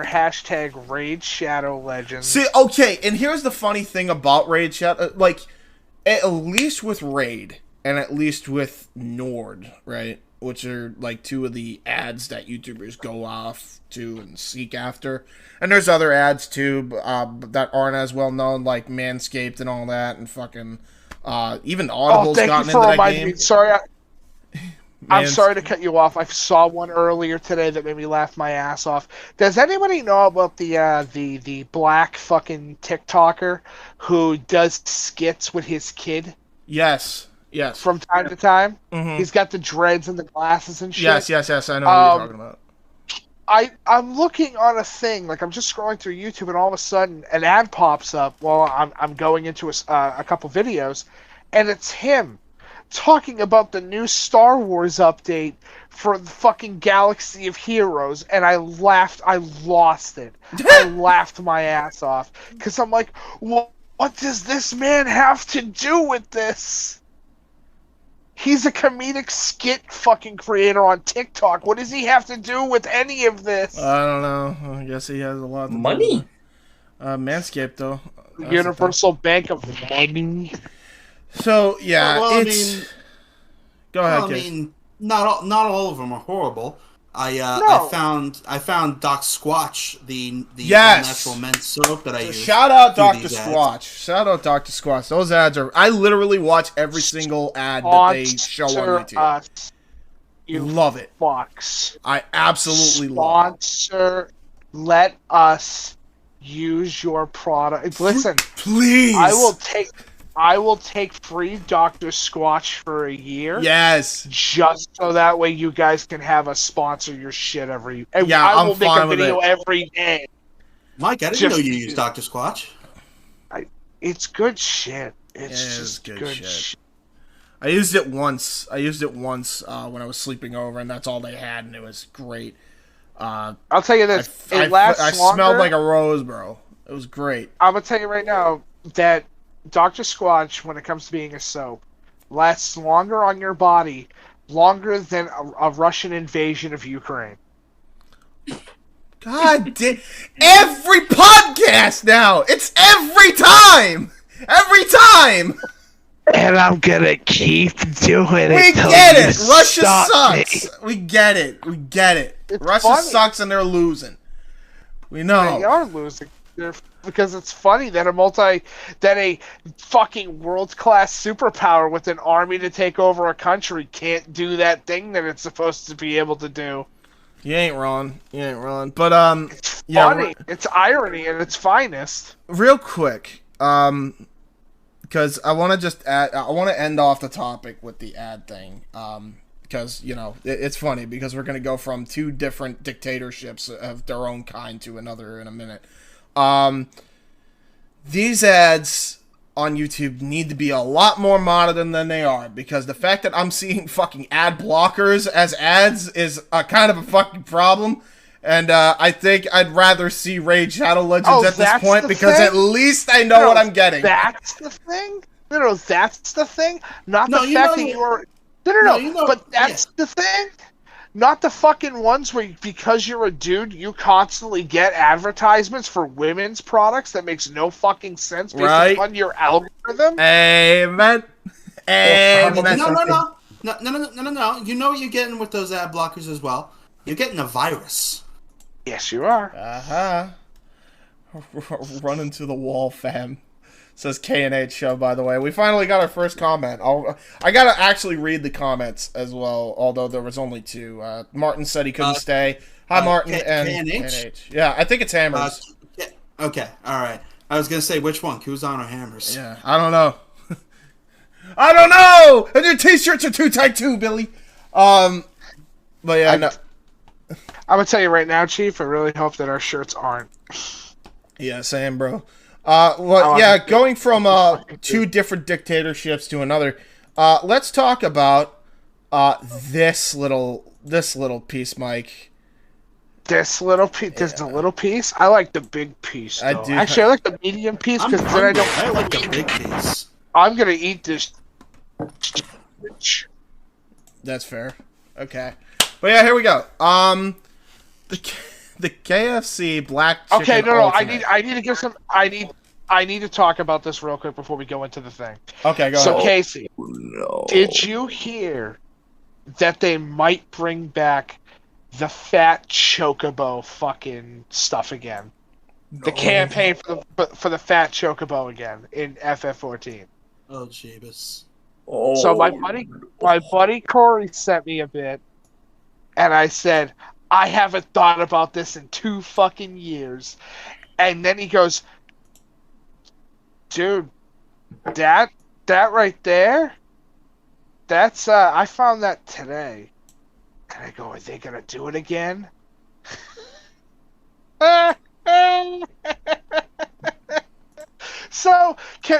hashtag Raid Shadow Legends. See, okay, and here's the funny thing about Raid Shadow, like, at least with Raid, and at least with Nord, right? which are like two of the ads that YouTubers go off to and seek after. And there's other ads too that aren't as well known, like Manscaped and all that, and fucking even Audible's gotten into that game. Sorry, I'm sorry to cut you off. I saw one earlier today that made me laugh my ass off. Does anybody know about the black fucking TikToker who does skits with his kid? Yes. From time to time? Mm-hmm. He's got the dreads and the glasses and shit. Yes, I know what you're talking about. I'm looking on a thing, like I'm just scrolling through YouTube, and all of a sudden an ad pops up while I'm going into a couple videos, and it's him talking about the new Star Wars update for the fucking Galaxy of Heroes, and I laughed. I lost it. I laughed my ass off, because I'm like, what does this man have to do with this? He's a comedic skit fucking creator on TikTok. What does he have to do with any of this? I don't know. I guess he has a lot of money. Manscaped, though. Universal Bank of Money. So, yeah, well, it's... Go ahead, well, I Kid. mean, not all of them are horrible. I found Doc Squatch, the all-natural men's soap that I use. Shout out Dr. Squatch. Shout out Dr. Squatch. Those ads are... I literally watch every single ad that they show on YouTube. You love it. Fucks. I absolutely love it. Sponsor. Let us use your product. Listen. Please. I will take free Dr. Squatch for a year. Yes. Just so that way you guys can have us sponsor your shit every... Yeah, I will I'm make fine a with video it. every day. Mike, I didn't know you used Dr. Squatch. It's good shit. It's just good good shit. shit. I used it once. When I was sleeping over, and that's all they had, and it was great. I'll tell you this. I smelled like a rose, bro. It was great. I'm going to tell you right now that Dr. Squatch, when it comes to being a soap, lasts longer on your body, longer than a Russian invasion of Ukraine. God damn. Every podcast now! It's every time! Every time! And I'm gonna keep doing it. We get it! Russia sucks! We get it. Russia funny. sucks and they're losing. We know. They are losing. Because it's funny that a fucking world-class superpower with an army to take over a country can't do that thing that it's supposed to be able to do. You ain't wrong. But it's funny. It's irony at its finest. Real quick, because I want to end off the topic with the ad thing. Because it's funny because we're gonna go from two different dictatorships of their own kind to another in a minute. These ads on YouTube need to be a lot more modern than they are, because the fact that I'm seeing fucking ad blockers as ads is a kind of a fucking problem, and I think I'd rather see Raid Shadow Legends at this point, because at least I know what I'm getting. That's the thing? No, that's the thing? Not the fact that you're... No, but that's the thing? Not the fucking ones where, because you're a dude, you constantly get advertisements for women's products that makes no fucking sense based upon your algorithm. Amen. No. You know what you're getting with those ad blockers as well? You're getting a virus. Yes, you are. Run into the wall, fam. Says K&H Show, by the way. We finally got our first comment. I gotta actually read the comments as well, although there was only two. Martin said he couldn't stay. Hi, Martin and K&H. Yeah, I think it's Hammers. Okay, alright. I was gonna say, which one? Kuzan or Hammers? Yeah, I don't know. I don't know! And your t-shirts are too tight too, Billy. But yeah, no. I'm gonna tell you right now, Chief, I really hope that our shirts aren't. Yeah, same, bro. Going from two different dictatorships to another, let's talk about this little piece, Mike. This little piece? There's the little piece? I like the big piece, though. I do. Actually, I like the medium piece, because then I don't... I like the big piece. I'm gonna eat this... That's fair. Okay. But yeah, here we go. The KFC black chicken. Okay, no. Ultimate. I need to give some. I need to talk about this real quick before we go into the thing. Okay, go ahead. So Casey, did you hear that they might bring back the Fat Chocobo fucking stuff again. The campaign for the Fat Chocobo again in FF14. Oh, Jeebus. So my buddy Corey sent me a bit, and I said, I haven't thought about this in 2 fucking years. And then he goes, dude, that right there, that's, I found that today. And I go, are they gonna do it again? So,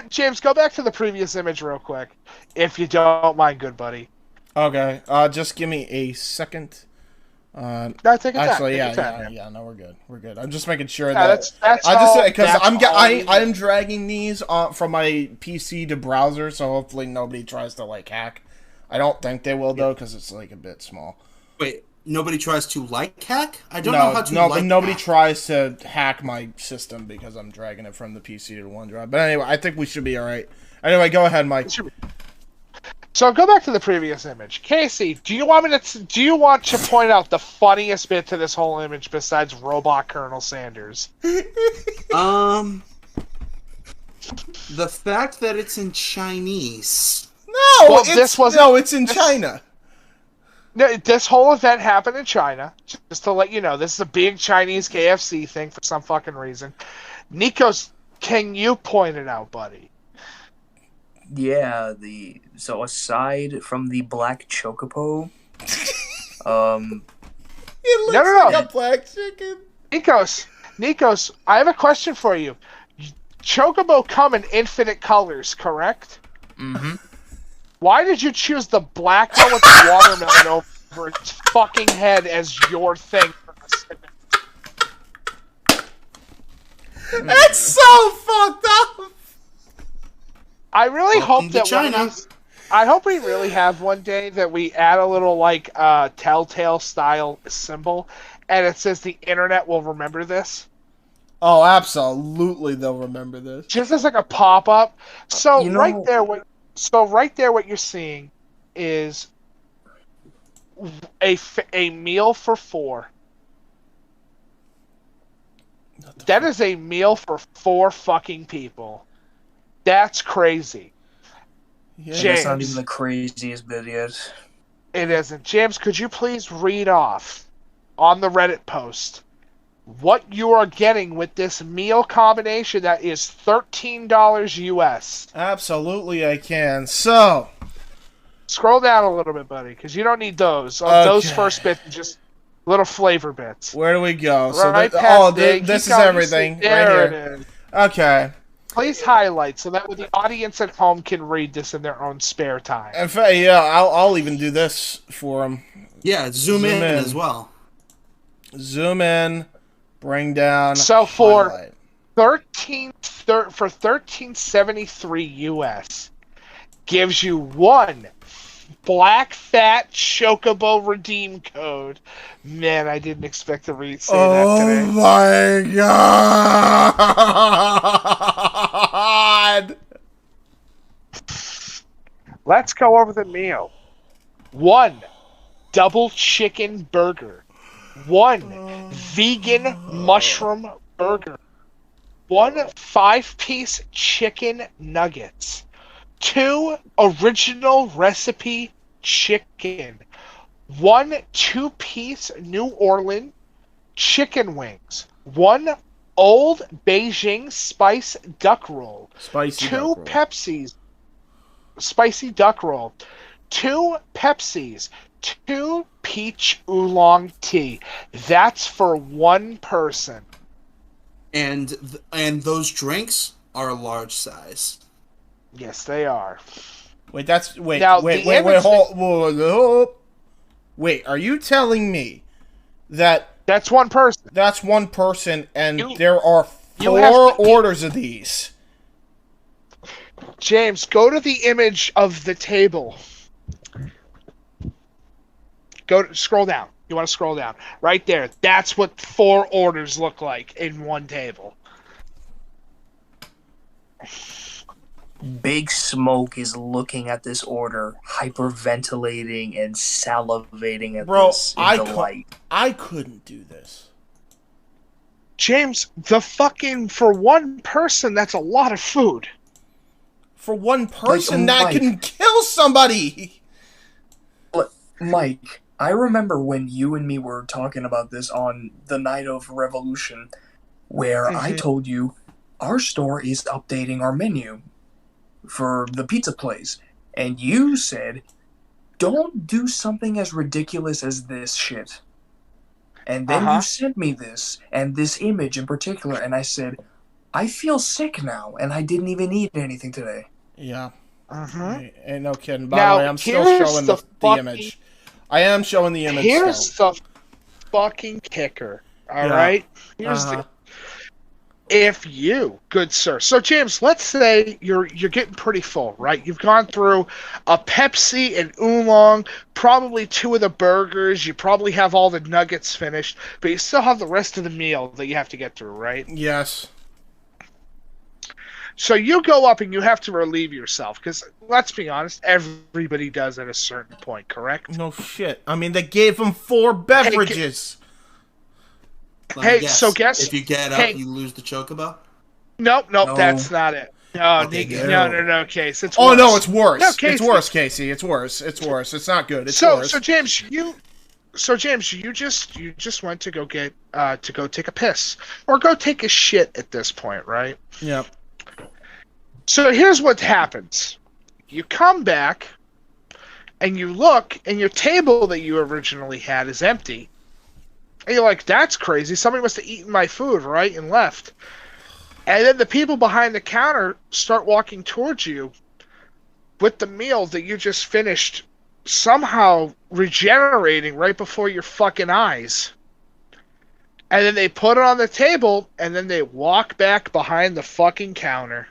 James, go back to the previous image real quick, if you don't mind, good buddy. Okay, just give me a second. No, take a actually, time. yeah. No, we're good. We're good. I'm just making sure that's I just because all I'm dragging these from my PC to browser, so hopefully nobody tries to like hack. I don't think they will though, because it's like a bit small. Wait, nobody tries to hack? I don't know how to nobody tries to hack my system because I'm dragging it from the PC to the OneDrive. But anyway, I think we should be all right. Anyway, go ahead, Mike. So go back to the previous image. Casey, do you want to point out the funniest bit to this whole image besides Robot Colonel Sanders? The fact that it's in Chinese. No, it's in China. No, this whole event happened in China. Just to let you know, this is a big Chinese KFC thing for some fucking reason. Nikos, can you point it out, buddy? Yeah, so aside from the black chocobo, it looks like a black chicken. Nikos, I have a question for you. Chocobo come in infinite colors, correct? Mm-hmm. Why did you choose the black one with the watermelon over its fucking head as your thing? It's so fucked up. I really hope that I hope we really have one day that we add a little like Telltale style symbol, and it says the internet will remember this. Oh, absolutely, they'll remember this. Just as like a pop up. So right there, what you're seeing is a meal for 4. That is a meal for 4 fucking people. That's crazy. Yeah, James, that's not even the craziest bit yet. It isn't. James, could you please read off on the Reddit post what you are getting with this meal combination that is $13 US? Absolutely, I can. So, scroll down a little bit, buddy, because you don't need those. Those first bits are just little flavor bits. Where do we go? Right this is everything right here. Okay. Please highlight so that way the audience at home can read this in their own spare time. In fact, yeah, I'll even do this for them. Yeah, zoom in as well. Zoom in, bring down. So for $13.73 US, gives you 1 Black Fat Chocobo redeem code. Man, I didn't expect to say that today. Oh my god! Let's go over the meal. 1 double chicken burger. 1 vegan mushroom burger. 1 5-piece chicken nuggets. 2 original recipe chicken. 1 2-piece New Orleans chicken wings. 1 Old Beijing spice duck roll. 2 Pepsis. Spicy duck roll. 2 Pepsis. 2 peach oolong tea. That's for 1 person. And those drinks are large size. Yes, they are. Wait, hold. Wait, are you telling me that that's 1 person? That's 1 person, and there are 4 orders of these. James, go to the image of the table. Scroll down. You want to scroll down. Right there. That's what 4 orders look like in 1 table. Big Smoke is looking at this order, hyperventilating and salivating at this delight. I couldn't do this. James, for one person, that's a lot of food. For one person, that can kill somebody! But, Mike, I remember when you and me were talking about this on the night of Revolution, where I told you our store is updating our menu for the pizza place, and you said, don't do something as ridiculous as this shit. And then you sent me this, and this image in particular, and I said, I feel sick now, and I didn't even eat anything today. Yeah. Ain't no kidding. By the way, I'm still showing the image. I am showing the image. Here's the fucking kicker, alright? Here's the... If you, good sir. So, James, let's say you're getting pretty full, right? You've gone through a Pepsi and oolong, probably 2 of the burgers. You probably have all the nuggets finished, but you still have the rest of the meal that you have to get through, right? Yes. So you go up and you have to relieve yourself, because let's be honest, everybody does at a certain point, correct? No shit. I mean, they gave him 4 beverages. So guess if you get up, you lose the chocobo. Nope, that's not it. No, no, Case. It's worse. Oh no, it's worse. No, Casey. It's worse, Casey. It's worse. It's not good. It's worse. So James, you just went to go get to go take a piss or go take a shit at this point, right? Yep. So here's what happens: you come back, and you look, and your table that you originally had is empty. And you're like, that's crazy. Somebody must have eaten my food, right? And left. And then the people behind the counter start walking towards you with the meal that you just finished somehow regenerating right before your fucking eyes. And then they put it on the table, and then they walk back behind the fucking counter.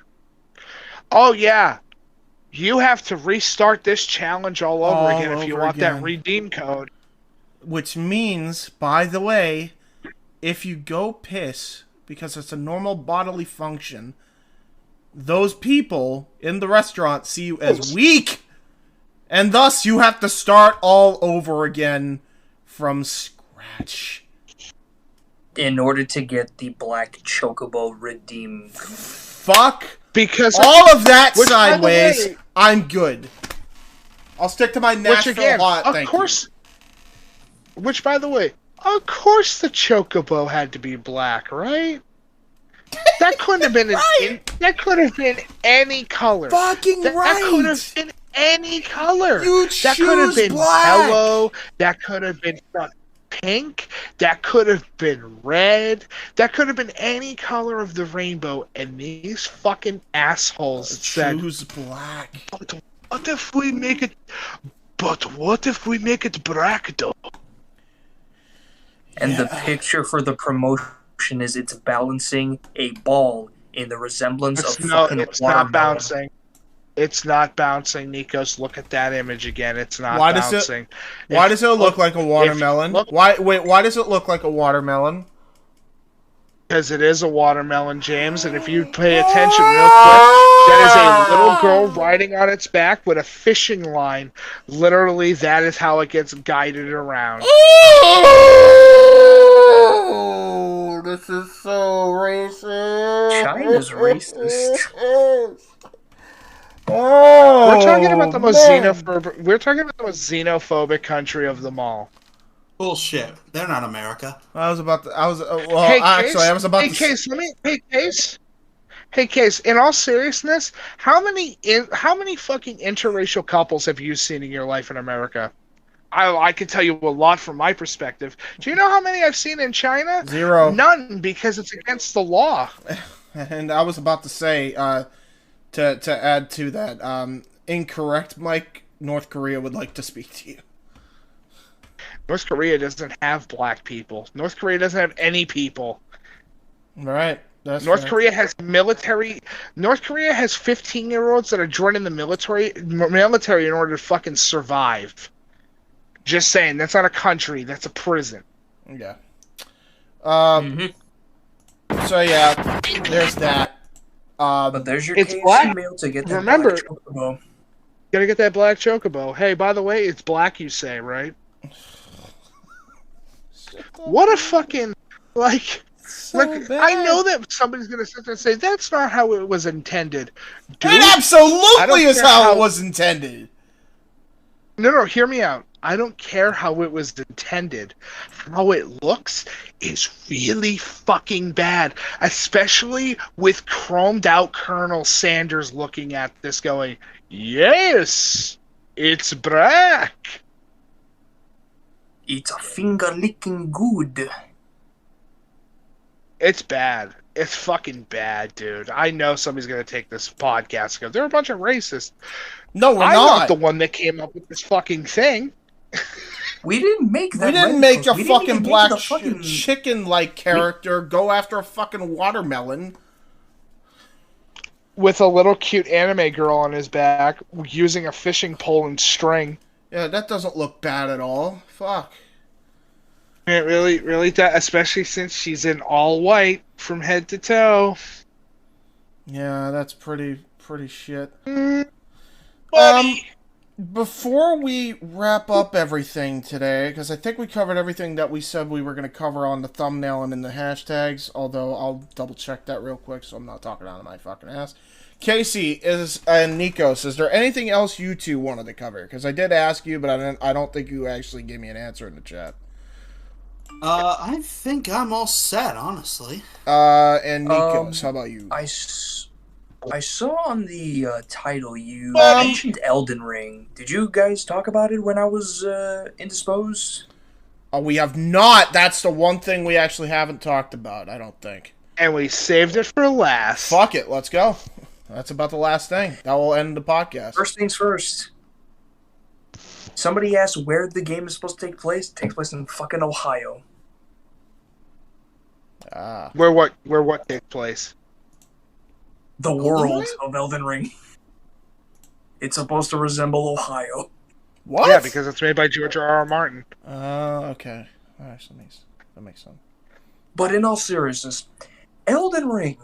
Oh, yeah. You have to restart this challenge all over again if you want that redeem code. Which means, by the way, if you go piss, because it's a normal bodily function, those people in the restaurant see you as weak, and thus you have to start all over again from scratch. In order to get the black chocobo redeem. Fuck because all of that sideways. I'm good. I'll stick to my natural hot. Of course. Which, by the way, of course the chocobo had to be black, right? That couldn't have been that could have been any color. Fucking right. That could have been any color. That could have been yellow. That could have been pink. That could have been red. That could have been any color of the rainbow. And these fucking assholes said, choose black. But what if we make it? But what if we make it black, though? And the picture for the promotion is it's balancing a ball in the resemblance of fucking it's watermelon. not bouncing. It's not bouncing, Nikos. Look at that image again. It's not bouncing. Why does it look like a watermelon? Why does it look like a watermelon? Because it is a watermelon, James, and if you pay attention real quick, that is a little girl riding on its back with a fishing line. Literally, that is how it gets guided around. Oh, this is so racist. China's racist. Oh, we're talking about the most xenophobic country of them all. Bullshit. They're not America. Hey, Case, in all seriousness, how many fucking interracial couples have you seen in your life in America? I can tell you a lot from my perspective. Do you know how many I've seen in China? 0. None, because it's against the law. And I was about to say, to add to that, incorrect, Mike, North Korea would like to speak to you. North Korea doesn't have black people. North Korea doesn't have any people. Right. North Korea has military. North Korea has 15-year-olds that are joining the military in order to fucking survive. Just saying, that's not a country. That's a prison. Yeah. So yeah, there's that. But there's your it's KFC black. meal to get that Remember, black chocobo. Gotta get that black chocobo. Hey, by the way, it's black, you say, right? What a fucking, like, I know that somebody's gonna sit there and say, that's not how it was intended. Dude, it absolutely is how it was intended. No, hear me out. I don't care how it was intended. How it looks is really fucking bad. Especially with chromed out Colonel Sanders looking at this going, yes, it's black. It's a finger licking good. It's bad. It's fucking bad, dude. I know somebody's going to take this podcast and go, they're a bunch of racists. No, we're I'm not. not the one that came up with this fucking thing. We didn't make that. We didn't make a fucking black chicken-like character go after a fucking watermelon. With a little cute anime girl on his back, using a fishing pole and string. Yeah, that doesn't look bad at all. Fuck. It really does, especially since she's in all white from head to toe. Yeah, that's pretty shit. Buddy. Before we wrap up everything today, because I think we covered everything that we said we were going to cover on the thumbnail and in the hashtags, although I'll double check that real quick so I'm not talking out of my fucking ass. Casey and Nikos, is there anything else you two wanted to cover? Because I did ask you, but I don't think you actually gave me an answer in the chat. I think I'm all set, honestly. And Nikos, how about you? I saw on the title you mentioned Elden Ring. Did you guys talk about it when I was indisposed? Oh, we have not. That's the one thing we actually haven't talked about, I don't think. And we saved it for last. Fuck it, let's go. That's about the last thing. That will end the podcast. First things first. Somebody asked where the game is supposed to take place. It takes place in fucking Ohio. Where what takes place? The world of Elden Ring. It's supposed to resemble Ohio. What? Yeah, because it's made by George R.R. Martin. Okay. Alright, that makes sense. But in all seriousness, Elden Ring,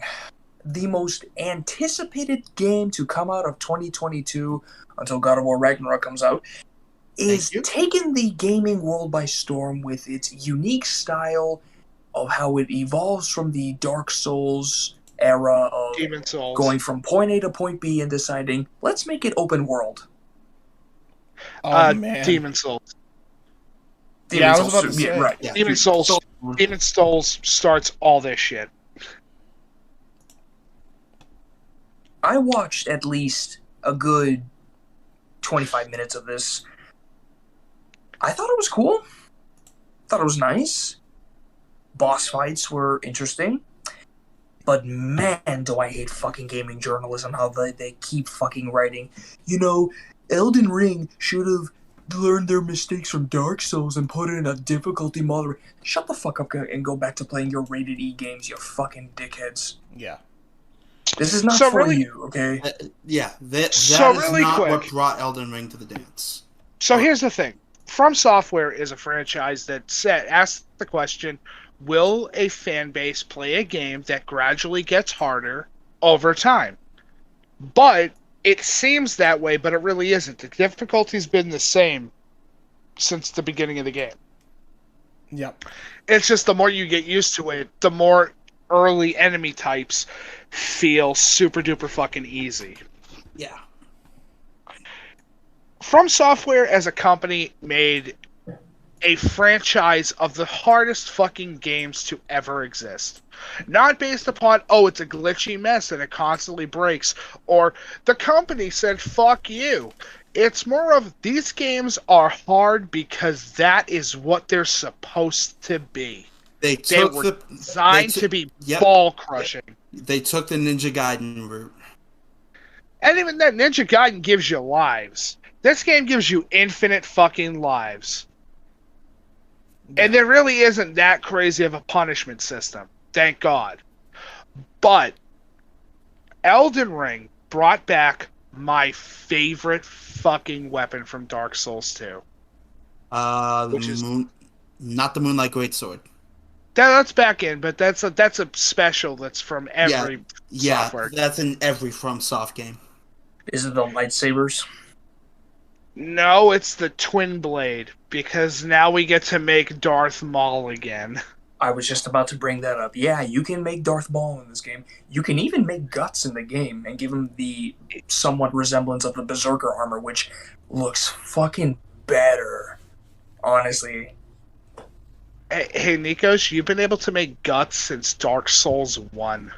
the most anticipated game to come out of 2022 until God of War Ragnarok comes out, is taking the gaming world by storm with its unique style of how it evolves from the Dark Souls era of Demon Souls, going from point A to point B and deciding, let's make it open world. Man. Demon Souls. I was about to say. Right. Yeah. Demon Souls starts all this shit. I watched at least a good 25 minutes of this. I thought it was cool. Thought it was nice. Boss fights were interesting. But man, do I hate fucking gaming journalism, how they keep fucking writing, Elden Ring should have learned their mistakes from Dark Souls and put it in a difficulty moderate. Shut the fuck up and go back to playing your rated E games, you fucking dickheads. Yeah. This is not So for really- you, okay? That So is really not quick. what brought Elden Ring to the dance. So here's the thing. From Software is a franchise that asks the question, will a fan base play a game that gradually gets harder over time? But it seems that way, but it really isn't. The difficulty's been the same since the beginning of the game. Yep. It's just the more you get used to it, the more early enemy types feel super duper fucking easy. Yeah. From Software as a company made a franchise of the hardest fucking games to ever exist. Not based upon, it's a glitchy mess and it constantly breaks, or the company said, fuck you. It's more of, these games are hard because that is what they're supposed to be. They were designed to be ball crushing. They took the Ninja Gaiden route. And even then, Ninja Gaiden gives you lives. This game gives you infinite fucking lives. And there really isn't that crazy of a punishment system. Thank God. But Elden Ring brought back my favorite fucking weapon from Dark Souls 2. Not the Moonlight Greatsword. That's back in, but that's a special that's from every software. That's in every FromSoft game. Is it the lightsabers? No, it's the Twin Blade, because now we get to make Darth Maul again. I was just about to bring that up. Yeah, you can make Darth Maul in this game. You can even make Guts in the game and give him the somewhat resemblance of the Berserker armor, which looks fucking better. Honestly. Hey, Nikos, you've been able to make Guts since Dark Souls 1.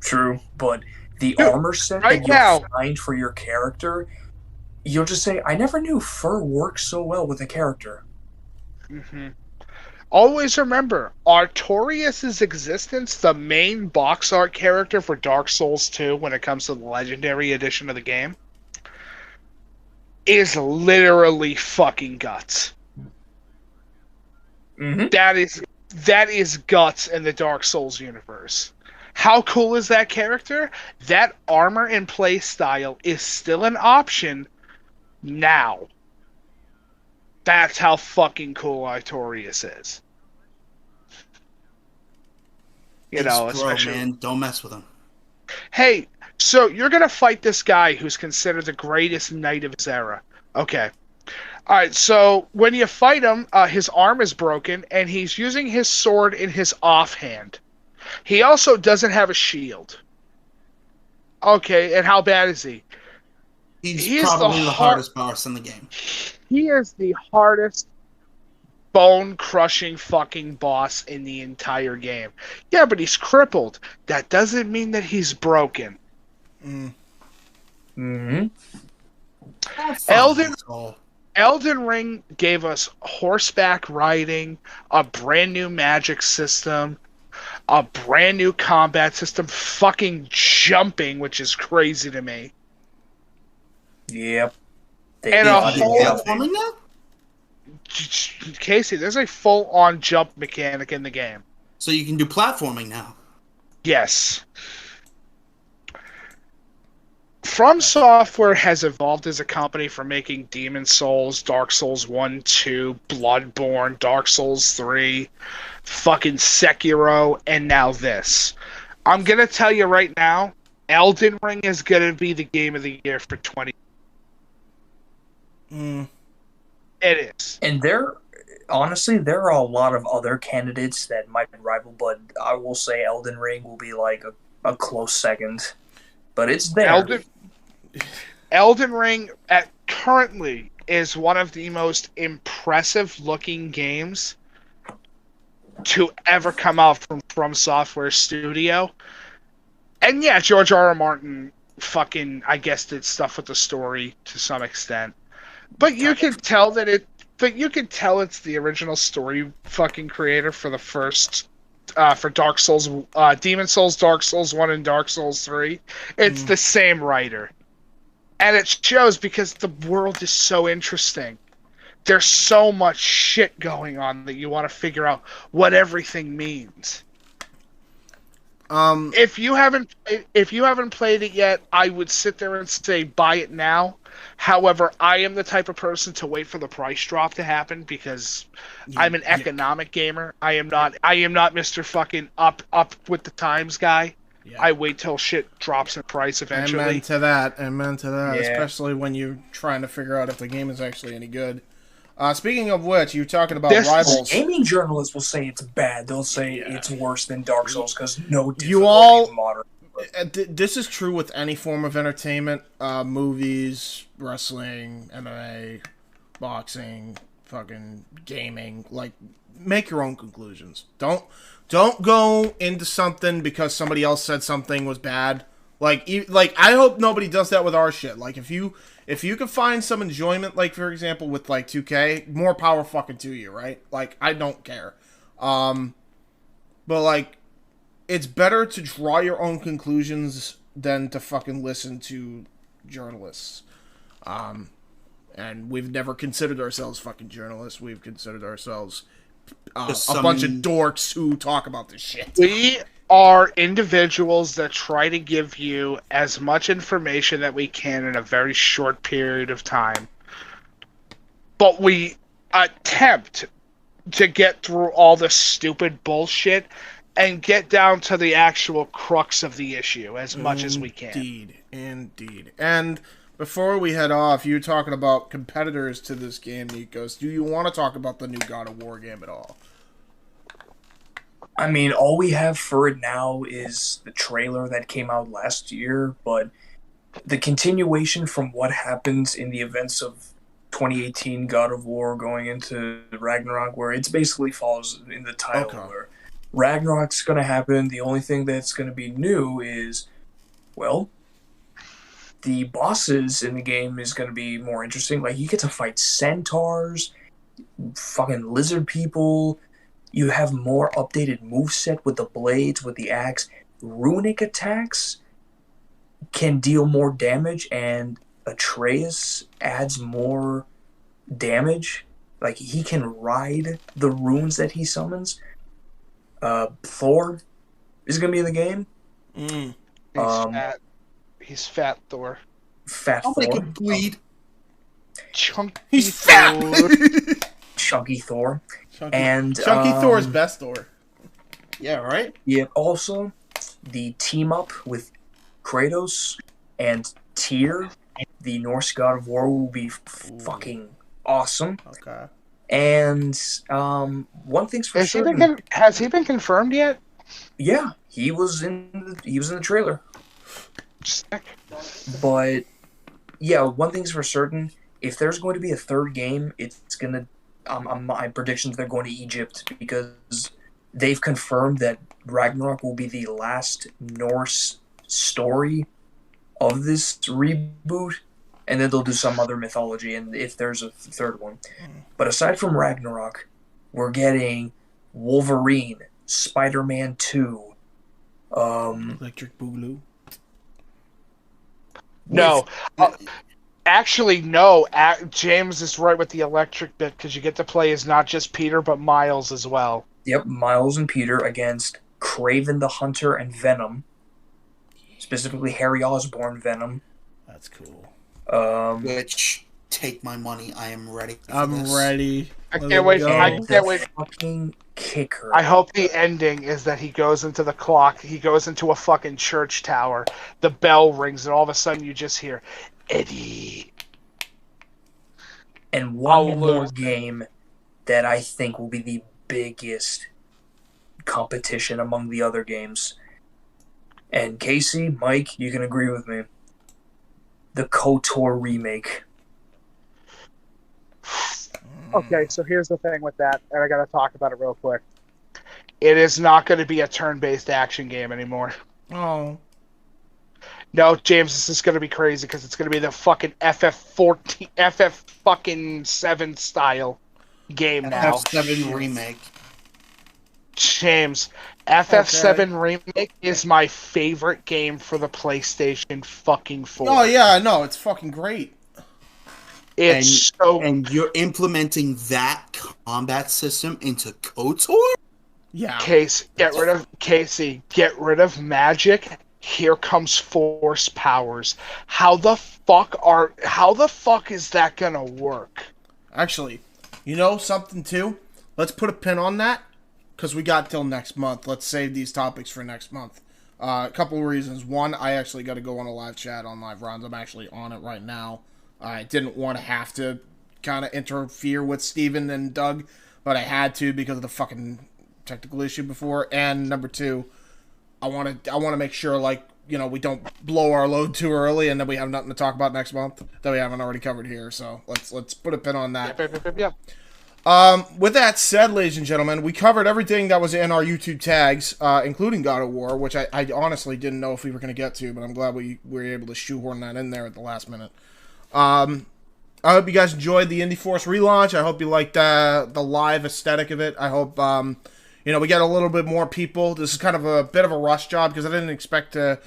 True, but the armor set that you'll find for your character, you'll just say, I never knew fur works so well with a character. Mm-hmm. Always remember, Artorias' existence, the main box art character for Dark Souls 2 when it comes to the Legendary Edition of the game, is literally fucking Guts. Mm-hmm. That is Guts in the Dark Souls universe. How cool is that character? That armor and play style is still an option now. That's how fucking cool Artorias is. Especially... man, don't mess with him. Hey, so you're gonna fight this guy who's considered the greatest knight of his era. Okay. Alright, so when you fight him, his arm is broken, and he's using his sword in his offhand. He also doesn't have a shield. Okay, and how bad is he? He's probably the hardest boss in the game. He is the hardest bone-crushing fucking boss in the entire game. Yeah, but he's crippled. That doesn't mean that he's broken. Mm-hmm. Elden Ring gave us horseback riding, a brand new magic system, a brand new combat system, fucking jumping, which is crazy to me. Yep. And a whole... Casey, there's a full-on jump mechanic in the game. So you can do platforming now. Yes. From Software has evolved as a company from making Demon Souls, Dark Souls 1, 2, Bloodborne, Dark Souls 3, fucking Sekiro, and now this. I'm going to tell you right now, Elden Ring is going to be the game of the year for 20. It is. And honestly, there are a lot of other candidates that might rival, but I will say Elden Ring will be like a close second. But it's there. Elden Ring currently is one of the most impressive looking games to ever come out from Software Studio. And yeah, George R.R. Martin fucking, I guess, did stuff with the story to some extent. But you can tell that it's the original story fucking creator for the first for Dark Souls, Demon Souls, Dark Souls 1, and Dark Souls 3. It's the same writer. And it shows because the world is so interesting. There's so much shit going on that you want to figure out what everything means. If you haven't played it yet, I would sit there and say buy it now. However, I am the type of person to wait for the price drop to happen because I'm an economic gamer. I am not Mr. fucking up with the times guy. Yeah. I wait till shit drops in price eventually. Amen to that. Yeah. Especially when you're trying to figure out if the game is actually any good. Speaking of which, you're talking about rivals. Gaming journalists will say it's bad. They'll say it's worse than Dark Souls because no difficulty you all modern. This is true with any form of entertainment, movies, wrestling, MMA, boxing, fucking gaming. Like, make your own conclusions. Don't go into something because somebody else said something was bad. Like I hope nobody does that with our shit. Like, if you can find some enjoyment, like for example with like 2K, more power fucking to you, right? Like, I don't care. But like, it's better to draw your own conclusions than to fucking listen to journalists. And we've never considered ourselves fucking journalists. We've considered ourselves a bunch of dorks who talk about this shit. We are individuals that try to give you as much information that we can in a very short period of time. But we attempt to get through all the stupid bullshit and get down to the actual crux of the issue as much as we can. Indeed. And before we head off, you were talking about competitors to this game, Nikos. Do you want to talk about the new God of War game at all? I mean, all we have for it now is the trailer that came out last year, but the continuation from what happens in the events of 2018 God of War going into Ragnarok, where it's basically follows in the title, where Ragnarok's going to happen. The only thing that's going to be new is, well, the bosses in the game is going to be more interesting. Like, you get to fight centaurs, fucking lizard people. You have more updated moveset with the blades, with the axe. Runic attacks can deal more damage, and Atreus adds more damage. Like, he can ride the runes that he summons. Thor is going to be in the game. He's fat Thor. Fat I'll Thor. make him bleed. Chunky Thor. Chunky Thor. And Chunky Thor's best Thor. Yeah, right? Yeah, also, the team up with Kratos and Tyr, the Norse god of war, will be fucking awesome. Okay. And one thing's for certain. Has he been confirmed yet? Yeah, he was in the trailer. But yeah, one thing's for certain. If there's going to be a third game, it's gonna. My predictions they're going to Egypt, because they've confirmed that Ragnarok will be the last Norse story of this reboot, and then they'll do some other mythology, and if there's a third one. But aside from Ragnarok, we're getting Wolverine, Spider-Man 2, Electric Boogaloo. No. Actually, no. James is right with the electric bit, because you get to play as not just Peter, but Miles as well. Yep, Miles and Peter against Kraven the Hunter and Venom. Specifically, Harry Osborn Venom. That's cool. Which, take my money, I am ready for this. Ready. I can't wait. I can't wait. Fucking kicker. I hope the ending is that he goes into the clock. He goes into a fucking church tower. The bell rings, and all of a sudden you just hear, Eddie. And one more game that I think will be the biggest competition among the other games. And Casey, Mike, you can agree with me. The KOTOR remake. Okay, so here's the thing with that, and I gotta talk about it real quick. It is not going to be a turn-based action game anymore. Oh. No, James, this is going to be crazy, because it's going to be the fucking FF7 style game now. FF7 remake. James, FF7 remake is my favorite game for the PlayStation fucking 4. Oh yeah, no, it's fucking great. And you're implementing that combat system into KOTOR? Yeah. Casey, get rid of magic. Here comes force powers. How the fuck is that gonna work? Actually, you know something too? Let's put a pin on that, because we got till next month. Let's save these topics for next month. A couple of reasons. One, I actually got to go on a live chat on Live Rounds. I'm actually on it right now. I didn't want to have to kind of interfere with Steven and Doug, but I had to because of the fucking technical issue before. And number two, I want to make sure, like, you know, we don't blow our load too early and then we have nothing to talk about next month that we haven't already covered here. So let's put a pin on that. Yeah. With that said, ladies and gentlemen, we covered everything that was in our YouTube tags, including God of War, which I honestly didn't know if we were going to get to, but I'm glad we were able to shoehorn that in there at the last minute. I hope you guys enjoyed the Indy Force relaunch. I hope you liked the live aesthetic of it. I hope we get a little bit more people. This is kind of a bit of a rush job because I didn't expect to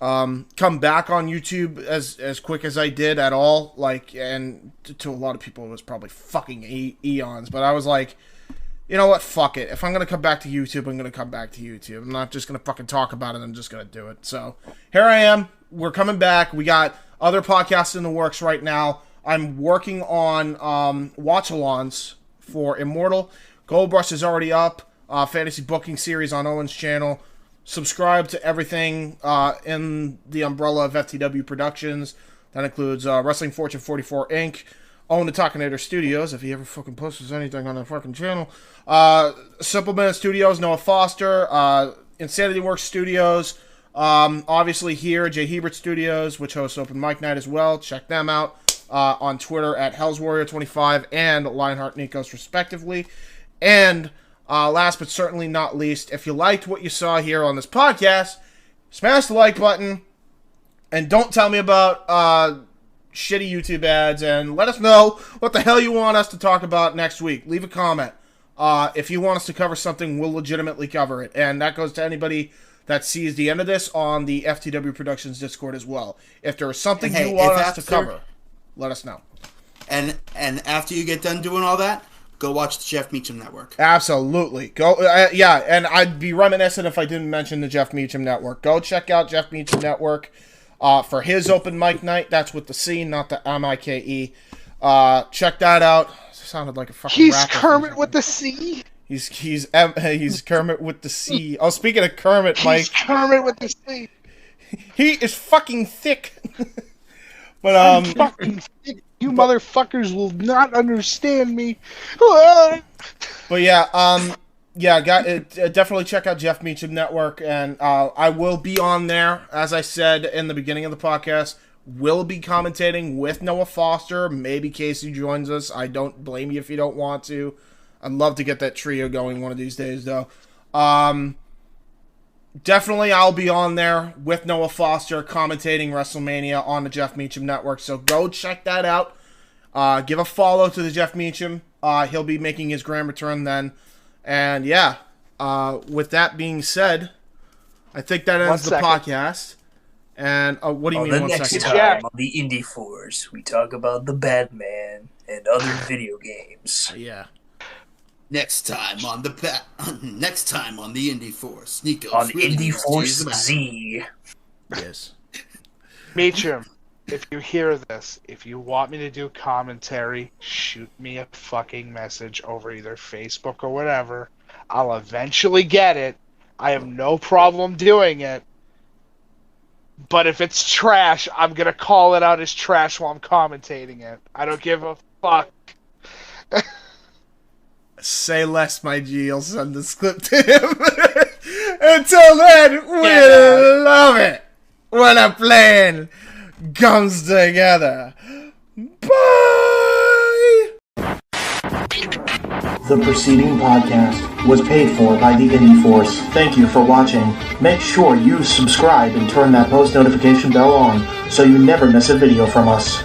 come back on YouTube as quick as I did at all. Like, and to a lot of people, it was probably fucking eons. But I was like, you know what? Fuck it. If I'm gonna come back to YouTube, I'm gonna come back to YouTube. I'm not just gonna fucking talk about it. I'm just gonna do it. So here I am. We're coming back. We got other podcasts in the works right now. I'm working on watch-alongs for Immortal. Gold Rush is already up. Fantasy booking series on Owen's channel. Subscribe to everything in the umbrella of FTW Productions. That includes Wrestling Fortune 44 Inc., Owen the Talkinator Studios, if he ever fucking posts anything on that fucking channel. Simple Minute Studios, Noah Foster. Insanity Works Studios. Obviously here, Jay Hebert Studios, which hosts Open Mic Night as well. Check them out on Twitter at HellsWarrior25 and Lionheart Nikos, respectively. And last but certainly not least, if you liked what you saw here on this podcast, smash the like button and don't tell me about shitty YouTube ads, and let us know what the hell you want us to talk about next week. Leave a comment. If you want us to cover something, we'll legitimately cover it. And that goes to anybody that sees the end of this on the FTW Productions Discord as well. If there is something you want us to cover, let us know. And after you get done doing all that, go watch the Jeff Meacham Network. Absolutely. Go, yeah, and I'd be reminiscent if I didn't mention the Jeff Meacham Network. Go check out Jeff Meacham Network for his Open Mic Night. That's with the C, not the M-I-K-E. Check that out. Sounded like a fucking He's rapper. Kermit with the C. He's Kermit with the C. Oh, speaking of Kermit, Mike. He's Kermit with the C. He is fucking thick. But I'm fucking thick. You motherfuckers will not understand me. But yeah, definitely check out Jeff Meacham Network, and I will be on there, as I said in the beginning of the podcast. Will be commentating with Noah Foster. Maybe Casey joins us. I don't blame you if you don't want to. I'd love to get that trio going one of these days, though. Definitely I'll be on there with Noah Foster commentating WrestleMania on the Jeff Meacham Network. So go check that out. Give a follow to the Jeff Meacham. He'll be making his grand return then. And yeah, with that being said, I think that ends the podcast. And what do you mean 1 second? Next time on the Indy Force, we talk about the Batman and other video games. Yeah. Next time on the Indy Force, Nikos on Indy Force Z. Yes. Meacham, if you hear this, if you want me to do commentary, shoot me a fucking message over either Facebook or whatever. I'll eventually get it. I have no problem doing it. But if it's trash, I'm going to call it out as trash while I'm commentating it. I don't give a fuck. Say less, my G. I'll send this clip to him. Until then, we love it when a plan comes together. Bye! The preceding podcast was paid for by the Indy Force. Thank you for watching. Make sure you subscribe and turn that post notification bell on so you never miss a video from us.